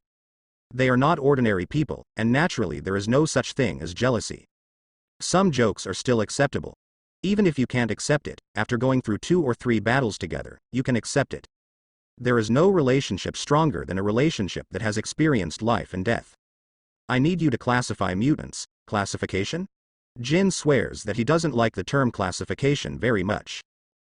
They are not ordinary people, and naturally there is no such thing as jealousy. Some jokes are still acceptable. Even if you can't accept it, after going through 2 or 3 battles together, you can accept it. There is no relationship stronger than a relationship that has experienced life and death. I need you to classify mutants. Classification? Jin swears that he doesn't like the term classification very much.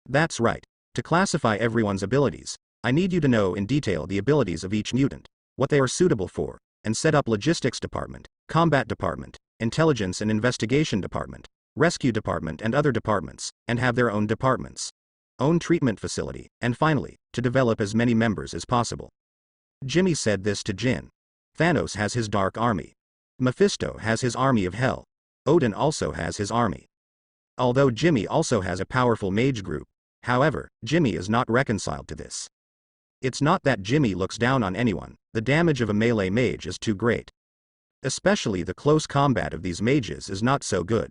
That's right. To classify everyone's abilities, I need you to know in detail the abilities of each mutant, what they are suitable for, and set up logistics department, combat department, intelligence and investigation department, rescue department and other departments, and have their own departments, own treatment facility, and finally, to develop as many members as possible. Jimmy said this to Jin. Thanos has his dark army. Mephisto has his army of hell. Odin also has his army. Although Jimmy also has a powerful mage group, however, Jimmy is not reconciled to this. It's not that Jimmy looks down on anyone, the damage of a melee mage is too great. Especially the close combat of these mages is not so good.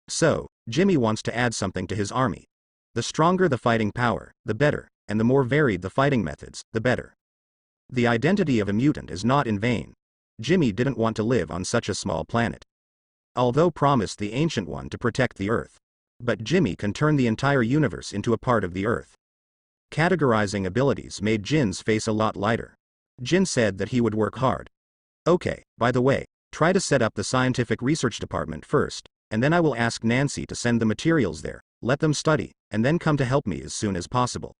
So, Jimmy wants to add something to his army. The stronger the fighting power, the better, and the more varied the fighting methods, the better. The identity of a mutant is not in vain. Jimmy didn't want to live on such a small planet. Although promised the Ancient One to protect the Earth. But Jimmy can turn the entire universe into a part of the Earth. Categorizing abilities made Jin's face a lot lighter. Jin said that he would work hard. Okay, by the way, try to set up the scientific research department first, and then I will ask Nancy to send the materials there, let them study, and then come to help me as soon as possible.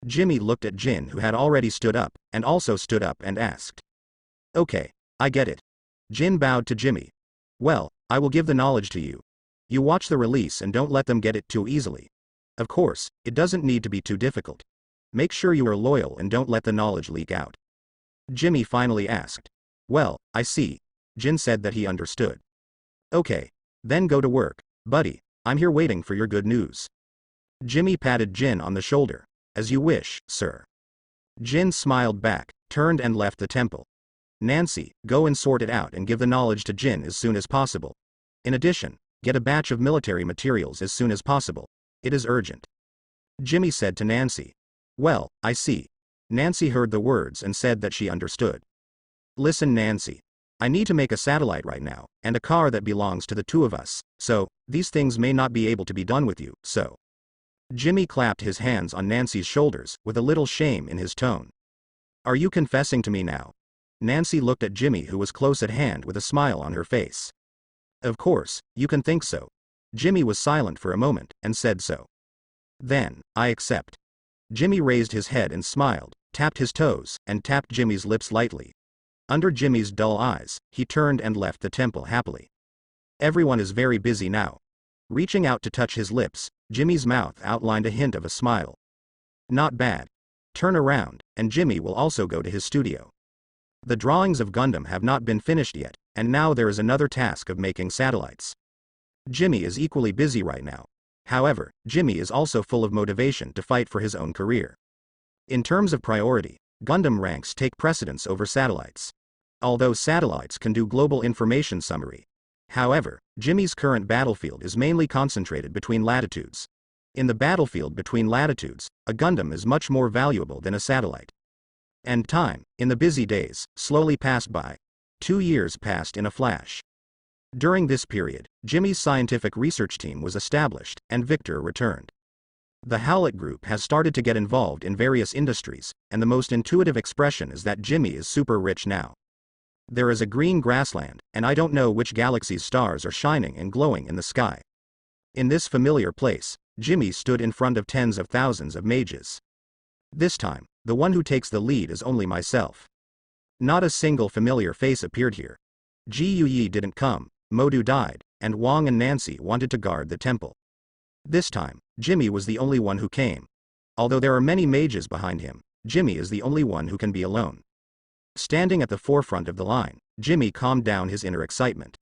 Jimmy looked at Jin, who had already stood up, and also stood up and asked. Okay, I get it. Jin bowed to Jimmy. Well, I will give the knowledge to you. You watch the release and don't let them get it too easily. Of course, it doesn't need to be too difficult. Make sure you are loyal and don't let the knowledge leak out. Jimmy finally asked. Well, I see. Jin said that he understood. Okay, then go to work, buddy. I'm here waiting for your good news. Jimmy patted Jin on the shoulder. As you wish, sir. Jin smiled back, turned and left the temple. Nancy, go and sort it out and give the knowledge to Jin as soon as possible. In addition, get a batch of military materials as soon as possible. It is urgent. Jimmy said to Nancy. Well, I see. Nancy heard the words and said that she understood. Listen, Nancy. I need to make a satellite right now, and a car that belongs to the 2 of us, so, these things may not be able to be done with you, so. Jimmy clapped his hands on Nancy's shoulders, with a little shame in his tone. Are you confessing to me now? Nancy looked at Jimmy, who was close at hand, with a smile on her face. Of course, you can think so. Jimmy was silent for a moment, and said so. Then, I accept. Jimmy raised his head and smiled, tapped his toes, and tapped Jimmy's lips lightly. Under Jimmy's dull eyes, he turned and left the temple happily. Everyone is very busy now. Reaching out to touch his lips, Jimmy's mouth outlined a hint of a smile. Not bad. Turn around, and Jimmy will also go to his studio. The drawings of Gundam have not been finished yet, and now there is another task of making satellites. Jimmy is equally busy right now. However, Jimmy is also full of motivation to fight for his own career. In terms of priority, Gundam ranks take precedence over satellites. Although satellites can do global information summary. However, Jimmy's current battlefield is mainly concentrated between latitudes. In the battlefield between latitudes, a Gundam is much more valuable than a satellite. And time, in the busy days, slowly passed by. 2 years passed in a flash. During this period, Jimmy's scientific research team was established, and Victor returned. The Howlett Group has started to get involved in various industries, and the most intuitive expression is that Jimmy is super rich now. There is a green grassland, and I don't know which galaxy's stars are shining and glowing in the sky. In this familiar place, Jimmy stood in front of tens of thousands of mages. This time, the one who takes the lead is only myself. Not a single familiar face appeared here. Ji Yi didn't come, Modu died, and Wang and Nancy wanted to guard the temple. This time, Jimmy was the only one who came. Although there are many mages behind him, Jimmy is the only one who can be alone. Standing at the forefront of the line, Jimmy calmed down his inner excitement.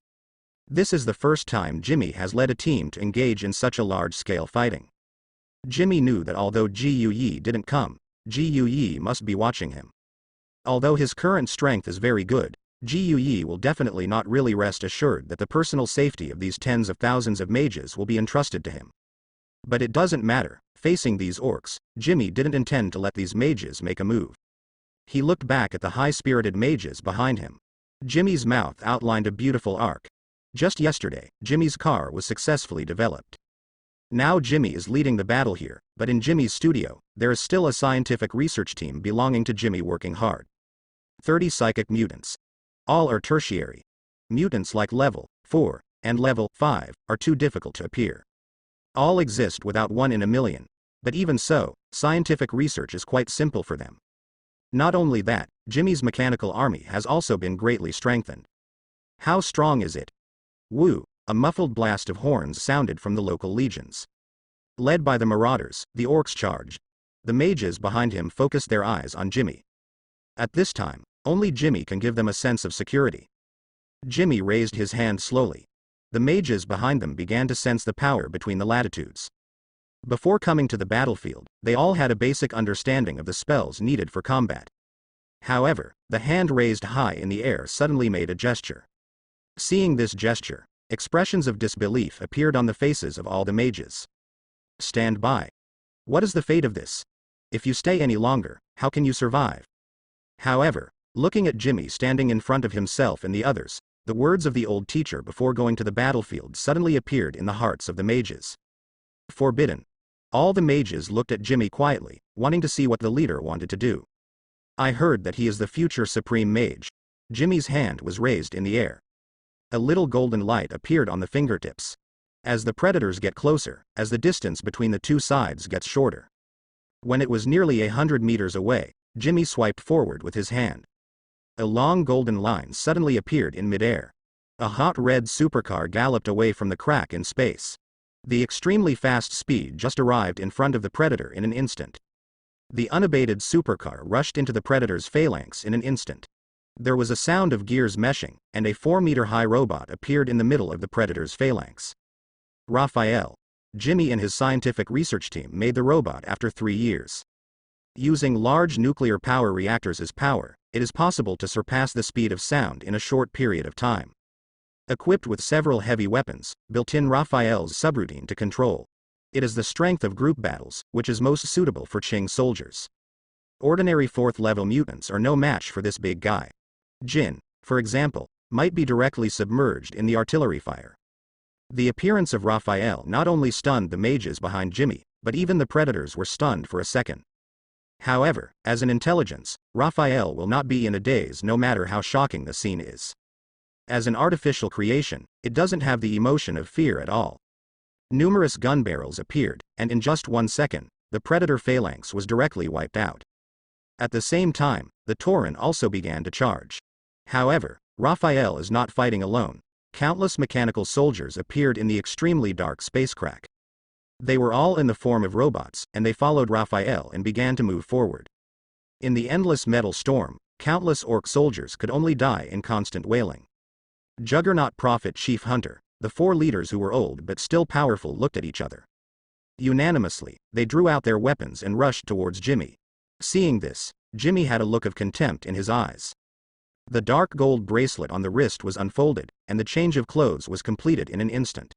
This is the first time Jimmy has led a team to engage in such a large-scale fighting. Jimmy knew that although Ji Yi didn't come, Ji Yi must be watching him. Although his current strength is very good, Ji Yi will definitely not really rest assured that the personal safety of these tens of thousands of mages will be entrusted to him. But it doesn't matter, facing these orcs, Jimmy didn't intend to let these mages make a move. He looked back at the high-spirited mages behind him. Jimmy's mouth outlined a beautiful arc. Just yesterday, Jimmy's car was successfully developed. Now Jimmy is leading the battle here, but in Jimmy's studio, there is still a scientific research team belonging to Jimmy working hard. 30 psychic mutants. All are tertiary. Mutants like level 4 and level 5 are too difficult to appear. All exist without 1 in a million, but even so, scientific research is quite simple for them. Not only that, Jimmy's mechanical army has also been greatly strengthened. How strong is it? Woo! A muffled blast of horns sounded from the local legions. Led by the marauders, the orcs charged. The mages behind him focused their eyes on Jimmy. At this time, only Jimmy can give them a sense of security. Jimmy raised his hand slowly. The mages behind them began to sense the power between the latitudes. Before coming to the battlefield, they all had a basic understanding of the spells needed for combat. However, the hand raised high in the air suddenly made a gesture. Seeing this gesture, expressions of disbelief appeared on the faces of all the mages. Stand by. What is the fate of this? If you stay any longer, how can you survive? However, looking at Jimmy standing in front of himself and the others, the words of the old teacher before going to the battlefield suddenly appeared in the hearts of the mages. Forbidden. All the mages looked at Jimmy quietly, wanting to see what the leader wanted to do. I heard that he is the future supreme mage. Jimmy's hand was raised in the air. A little golden light appeared on the fingertips. As the predators get closer, as the distance between the two sides gets shorter. When it was nearly 100 meters away, Jimmy swiped forward with his hand. A long golden line suddenly appeared in midair. A hot red supercar galloped away from the crack in space. The extremely fast speed just arrived in front of the predator in an instant. The unabated supercar rushed into the predator's phalanx in an instant. There was a sound of gears meshing, and a 4-meter-high robot appeared in the middle of the predator's phalanx. Raphael. Jimmy and his scientific research team made the robot after 3 years. Using large nuclear power reactors as power, it is possible to surpass the speed of sound in a short period of time. Equipped with several heavy weapons, built-in Raphael's subroutine to control. It is the strength of group battles, which is most suitable for Qing soldiers. Ordinary 4th-level mutants are no match for this big guy. Jin, for example, might be directly submerged in the artillery fire. The appearance of Raphael not only stunned the mages behind Jimmy, but even the predators were stunned for a second. However, as an intelligence, Raphael will not be in a daze no matter how shocking the scene is. As an artificial creation, it doesn't have the emotion of fear at all. Numerous gun barrels appeared, and in just 1 second, the predator phalanx was directly wiped out. At the same time, the Tauren also began to charge. However, Raphael is not fighting alone. Countless mechanical soldiers appeared in the extremely dark space crack. They were all in the form of robots, and they followed Raphael and began to move forward. In the endless metal storm, countless orc soldiers could only die in constant wailing. Juggernaut Prophet Chief Hunter, the four leaders who were old but still powerful looked at each other. Unanimously, they drew out their weapons and rushed towards Jimmy. Seeing this, Jimmy had a look of contempt in his eyes. The dark gold bracelet on the wrist was unfolded, and the change of clothes was completed in an instant.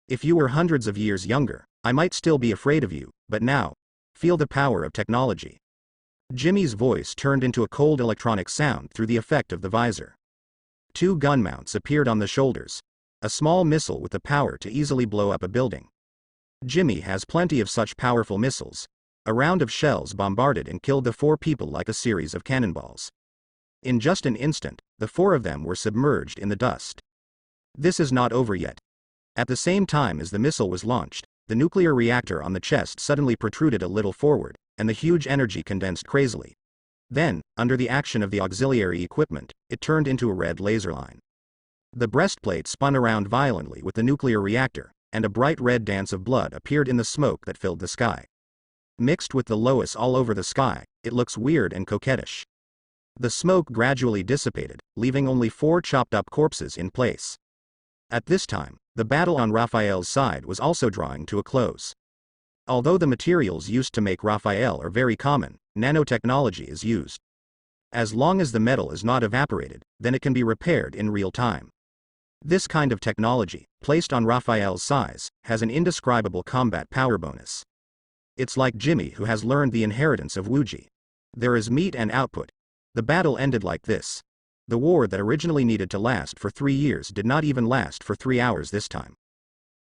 If you were hundreds of years younger, I might still be afraid of you, but now, feel the power of technology. Jimmy's voice turned into a cold electronic sound through the effect of the visor. Two gun mounts appeared on the shoulders, a small missile with the power to easily blow up a building. Jimmy has plenty of such powerful missiles. A round of shells bombarded and killed the four people like a series of cannonballs. In just an instant, the four of them were submerged in the dust. This is not over yet. At the same time as the missile was launched, the nuclear reactor on the chest suddenly protruded a little forward, and the huge energy condensed crazily. Then, under the action of the auxiliary equipment, it turned into a red laser line. The breastplate spun around violently with the nuclear reactor, and a bright red dance of blood appeared in the smoke that filled the sky. Mixed with the loess all over the sky, it looks weird and coquettish. The smoke gradually dissipated, leaving only four chopped-up corpses in place. At this time, the battle on Raphael's side was also drawing to a close. Although the materials used to make Raphael are very common, nanotechnology is used. As long as the metal is not evaporated, then it can be repaired in real time. This kind of technology, placed on Raphael's size, has an indescribable combat power bonus. It's like Jimmy who has learned the inheritance of Wuji. There is meat and output. The battle ended like this. The war that originally needed to last for 3 years did not even last for 3 hours this time.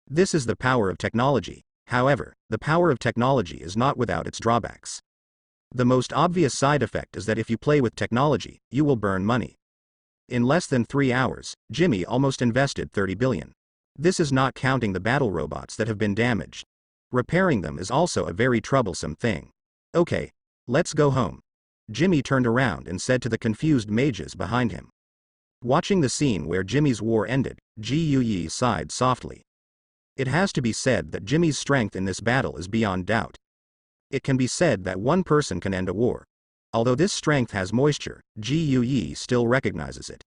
This is the power of technology. However, the power of technology is not without its drawbacks. The most obvious side effect is that if you play with technology, you will burn money. In less than 3 hours, Jimmy almost invested 30 billion. This is not counting the battle robots that have been damaged. Repairing them is also a very troublesome thing. Okay, let's go home. Jimmy turned around and said to the confused mages behind him. Watching the scene where Jimmy's war ended, Ji Yi sighed softly. It has to be said that Jimmy's strength in this battle is beyond doubt. It can be said that one person can end a war. Although this strength has moisture, Ji Yi still recognizes it.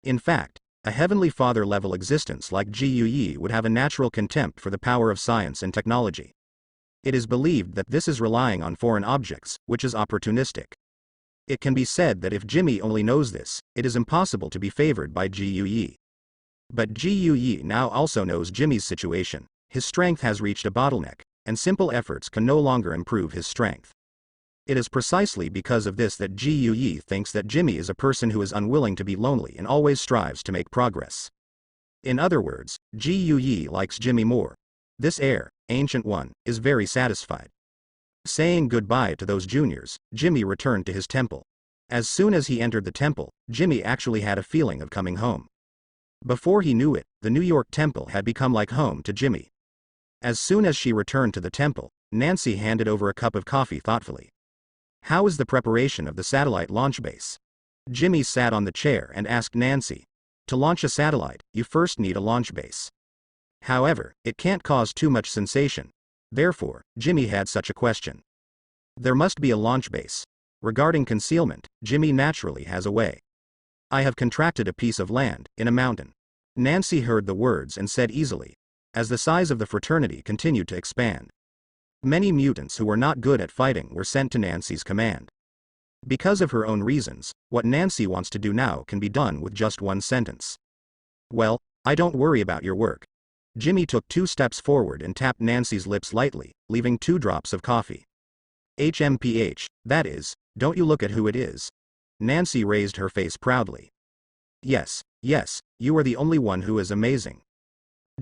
In fact, a Heavenly Father level existence like Ji Yi would have a natural contempt for the power of science and technology. It is believed that this is relying on foreign objects, which is opportunistic. It can be said that if Jimmy only knows this, it is impossible to be favored by Ji Yi. But Ji Yi now also knows Jimmy's situation. His strength has reached a bottleneck, and simple efforts can no longer improve his strength. It is precisely because of this that Ji Yi thinks that Jimmy is a person who is unwilling to be lonely and always strives to make progress. In other words, Ji Yi likes Jimmy more. This heir, Ancient One, is very satisfied. Saying goodbye to those juniors, Jimmy returned to his temple. As soon as he entered the temple, Jimmy actually had a feeling of coming home. Before he knew it, the New York temple had become like home to Jimmy. As soon as she returned to the temple, Nancy handed over a cup of coffee thoughtfully. How is the preparation of the satellite launch base? Jimmy sat on the chair and asked Nancy. To launch a satellite, you first need a launch base. However, it can't cause too much sensation. Therefore, Jimmy had such a question. There must be a launch base. Regarding concealment, Jimmy naturally has a way. I have contracted a piece of land, in a mountain. Nancy heard the words and said easily, as the size of the fraternity continued to expand. Many mutants who were not good at fighting were sent to Nancy's command. Because of her own reasons, what Nancy wants to do now can be done with just one sentence. Well, I don't worry about your work. Jimmy took 2 steps forward and tapped Nancy's lips lightly, leaving 2 drops of coffee. HMPH, that is, don't you look at who it is. Nancy raised her face proudly. Yes, you are the only one who is amazing.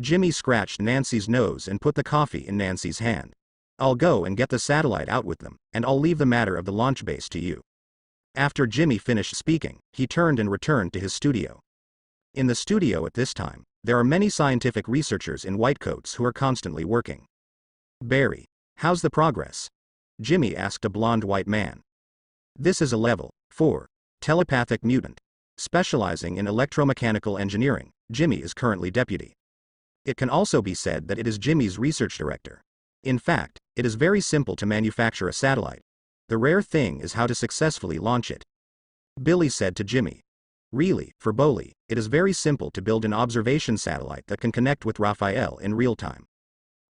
Jimmy scratched Nancy's nose and put the coffee in Nancy's hand. I'll go and get the satellite out with them, and I'll leave the matter of the launch base to you. After Jimmy finished speaking, he turned and returned to his studio. In the studio at this time, there are many scientific researchers in white coats who are constantly working. Barry, how's the progress? Jimmy asked a blonde white man. This is a level 4 telepathic mutant. Specializing in electromechanical engineering, Jimmy is currently deputy. It can also be said that it is Jimmy's research director. In fact, it is very simple to manufacture a satellite. The rare thing is how to successfully launch it. Billy said to Jimmy. Really, for Boli, it is very simple to build an observation satellite that can connect with Raphael in real time.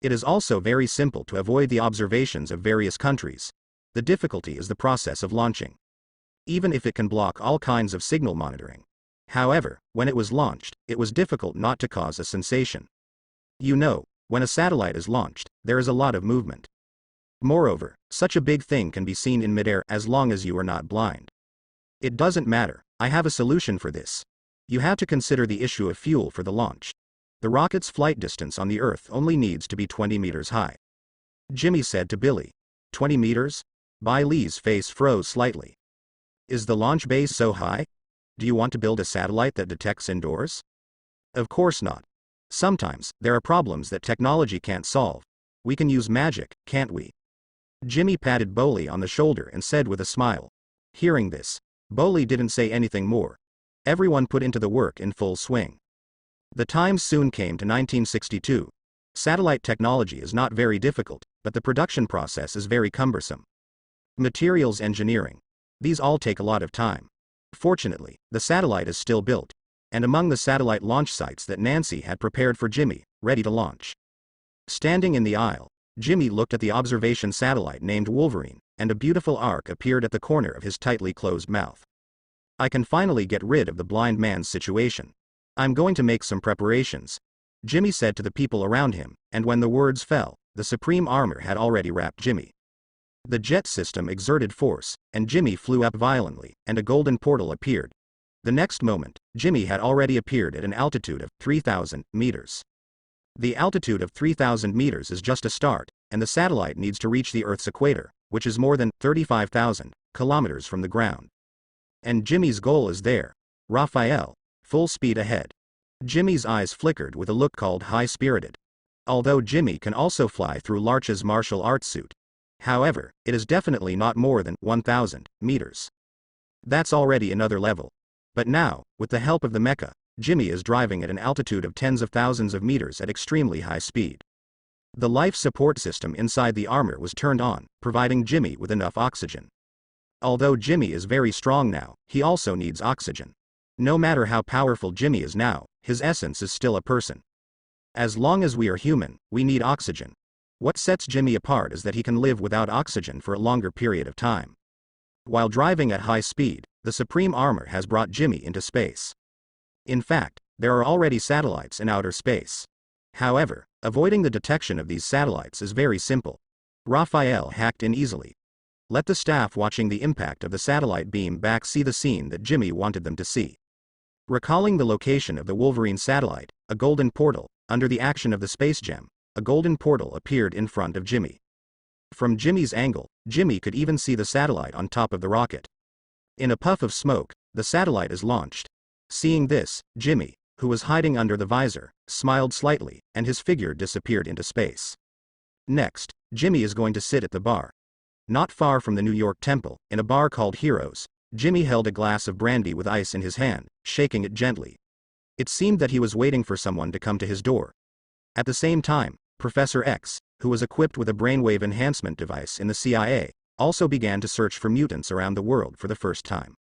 It is also very simple to avoid the observations of various countries. The difficulty is the process of launching. Even if it can block all kinds of signal monitoring. However, when it was launched, it was difficult not to cause a sensation. You know, when a satellite is launched, there is a lot of movement. Moreover, such a big thing can be seen in midair as long as you are not blind. It doesn't matter, I have a solution for this. You have to consider the issue of fuel for the launch. The rocket's flight distance on the Earth only needs to be 20 meters high. Jimmy said to Billy. 20 meters? Bai Li's face froze slightly. Is the launch base so high? Do you want to build a satellite that detects indoors? Of course not. Sometimes, there are problems that technology can't solve. We can use magic, can't we? Jimmy patted Boli on the shoulder and said with a smile. Hearing this, Boli didn't say anything more. Everyone put into the work in full swing. The time soon came to 1962. Satellite technology is not very difficult, but the production process is very cumbersome. Materials engineering. These all take a lot of time. Fortunately, the satellite is still built, and among the satellite launch sites that Nancy had prepared for Jimmy, ready to launch. Standing in the aisle, Jimmy looked at the observation satellite named Wolverine, and a beautiful arc appeared at the corner of his tightly closed mouth. I can finally get rid of the blind man's situation. I'm going to make some preparations, Jimmy said to the people around him, and when the words fell, the supreme armor had already wrapped Jimmy. The jet system exerted force, and Jimmy flew up violently, and a golden portal appeared. The next moment, Jimmy had already appeared at an altitude of 3,000 meters. The altitude of 3,000 meters is just a start, and the satellite needs to reach the Earth's equator, which is more than 35,000 kilometers from the ground. And Jimmy's goal is there. Raphael, full speed ahead. Jimmy's eyes flickered with a look called high-spirited. Although Jimmy can also fly through Larch's martial arts suit. However, it is definitely not more than 1,000 meters. That's already another level. But now, with the help of the mecha, Jimmy is driving at an altitude of tens of thousands of meters at extremely high speed. The life support system inside the armor was turned on, providing Jimmy with enough oxygen. Although Jimmy is very strong now, he also needs oxygen. No matter how powerful Jimmy is now, his essence is still a person. As long as we are human, we need oxygen. What sets Jimmy apart is that he can live without oxygen for a longer period of time. While driving at high speed, the supreme armor has brought Jimmy into space. In fact, there are already satellites in outer space. However, avoiding the detection of these satellites is very simple. Raphael hacked in easily. Let the staff watching the impact of the satellite beam back see the scene that Jimmy wanted them to see. Recalling the location of the Wolverine satellite, a golden portal, under the action of the space gem, a golden portal appeared in front of Jimmy. From Jimmy's angle, Jimmy could even see the satellite on top of the rocket. In a puff of smoke, the satellite is launched. Seeing this, Jimmy, who was hiding under the visor, smiled slightly, and his figure disappeared into space. Next, Jimmy is going to sit at the bar. Not far from the New York Temple, in a bar called Heroes, Jimmy held a glass of brandy with ice in his hand, shaking it gently. It seemed that he was waiting for someone to come to his door. At the same time, Professor X, who was equipped with a brainwave enhancement device in the CIA, also began to search for mutants around the world for the first time.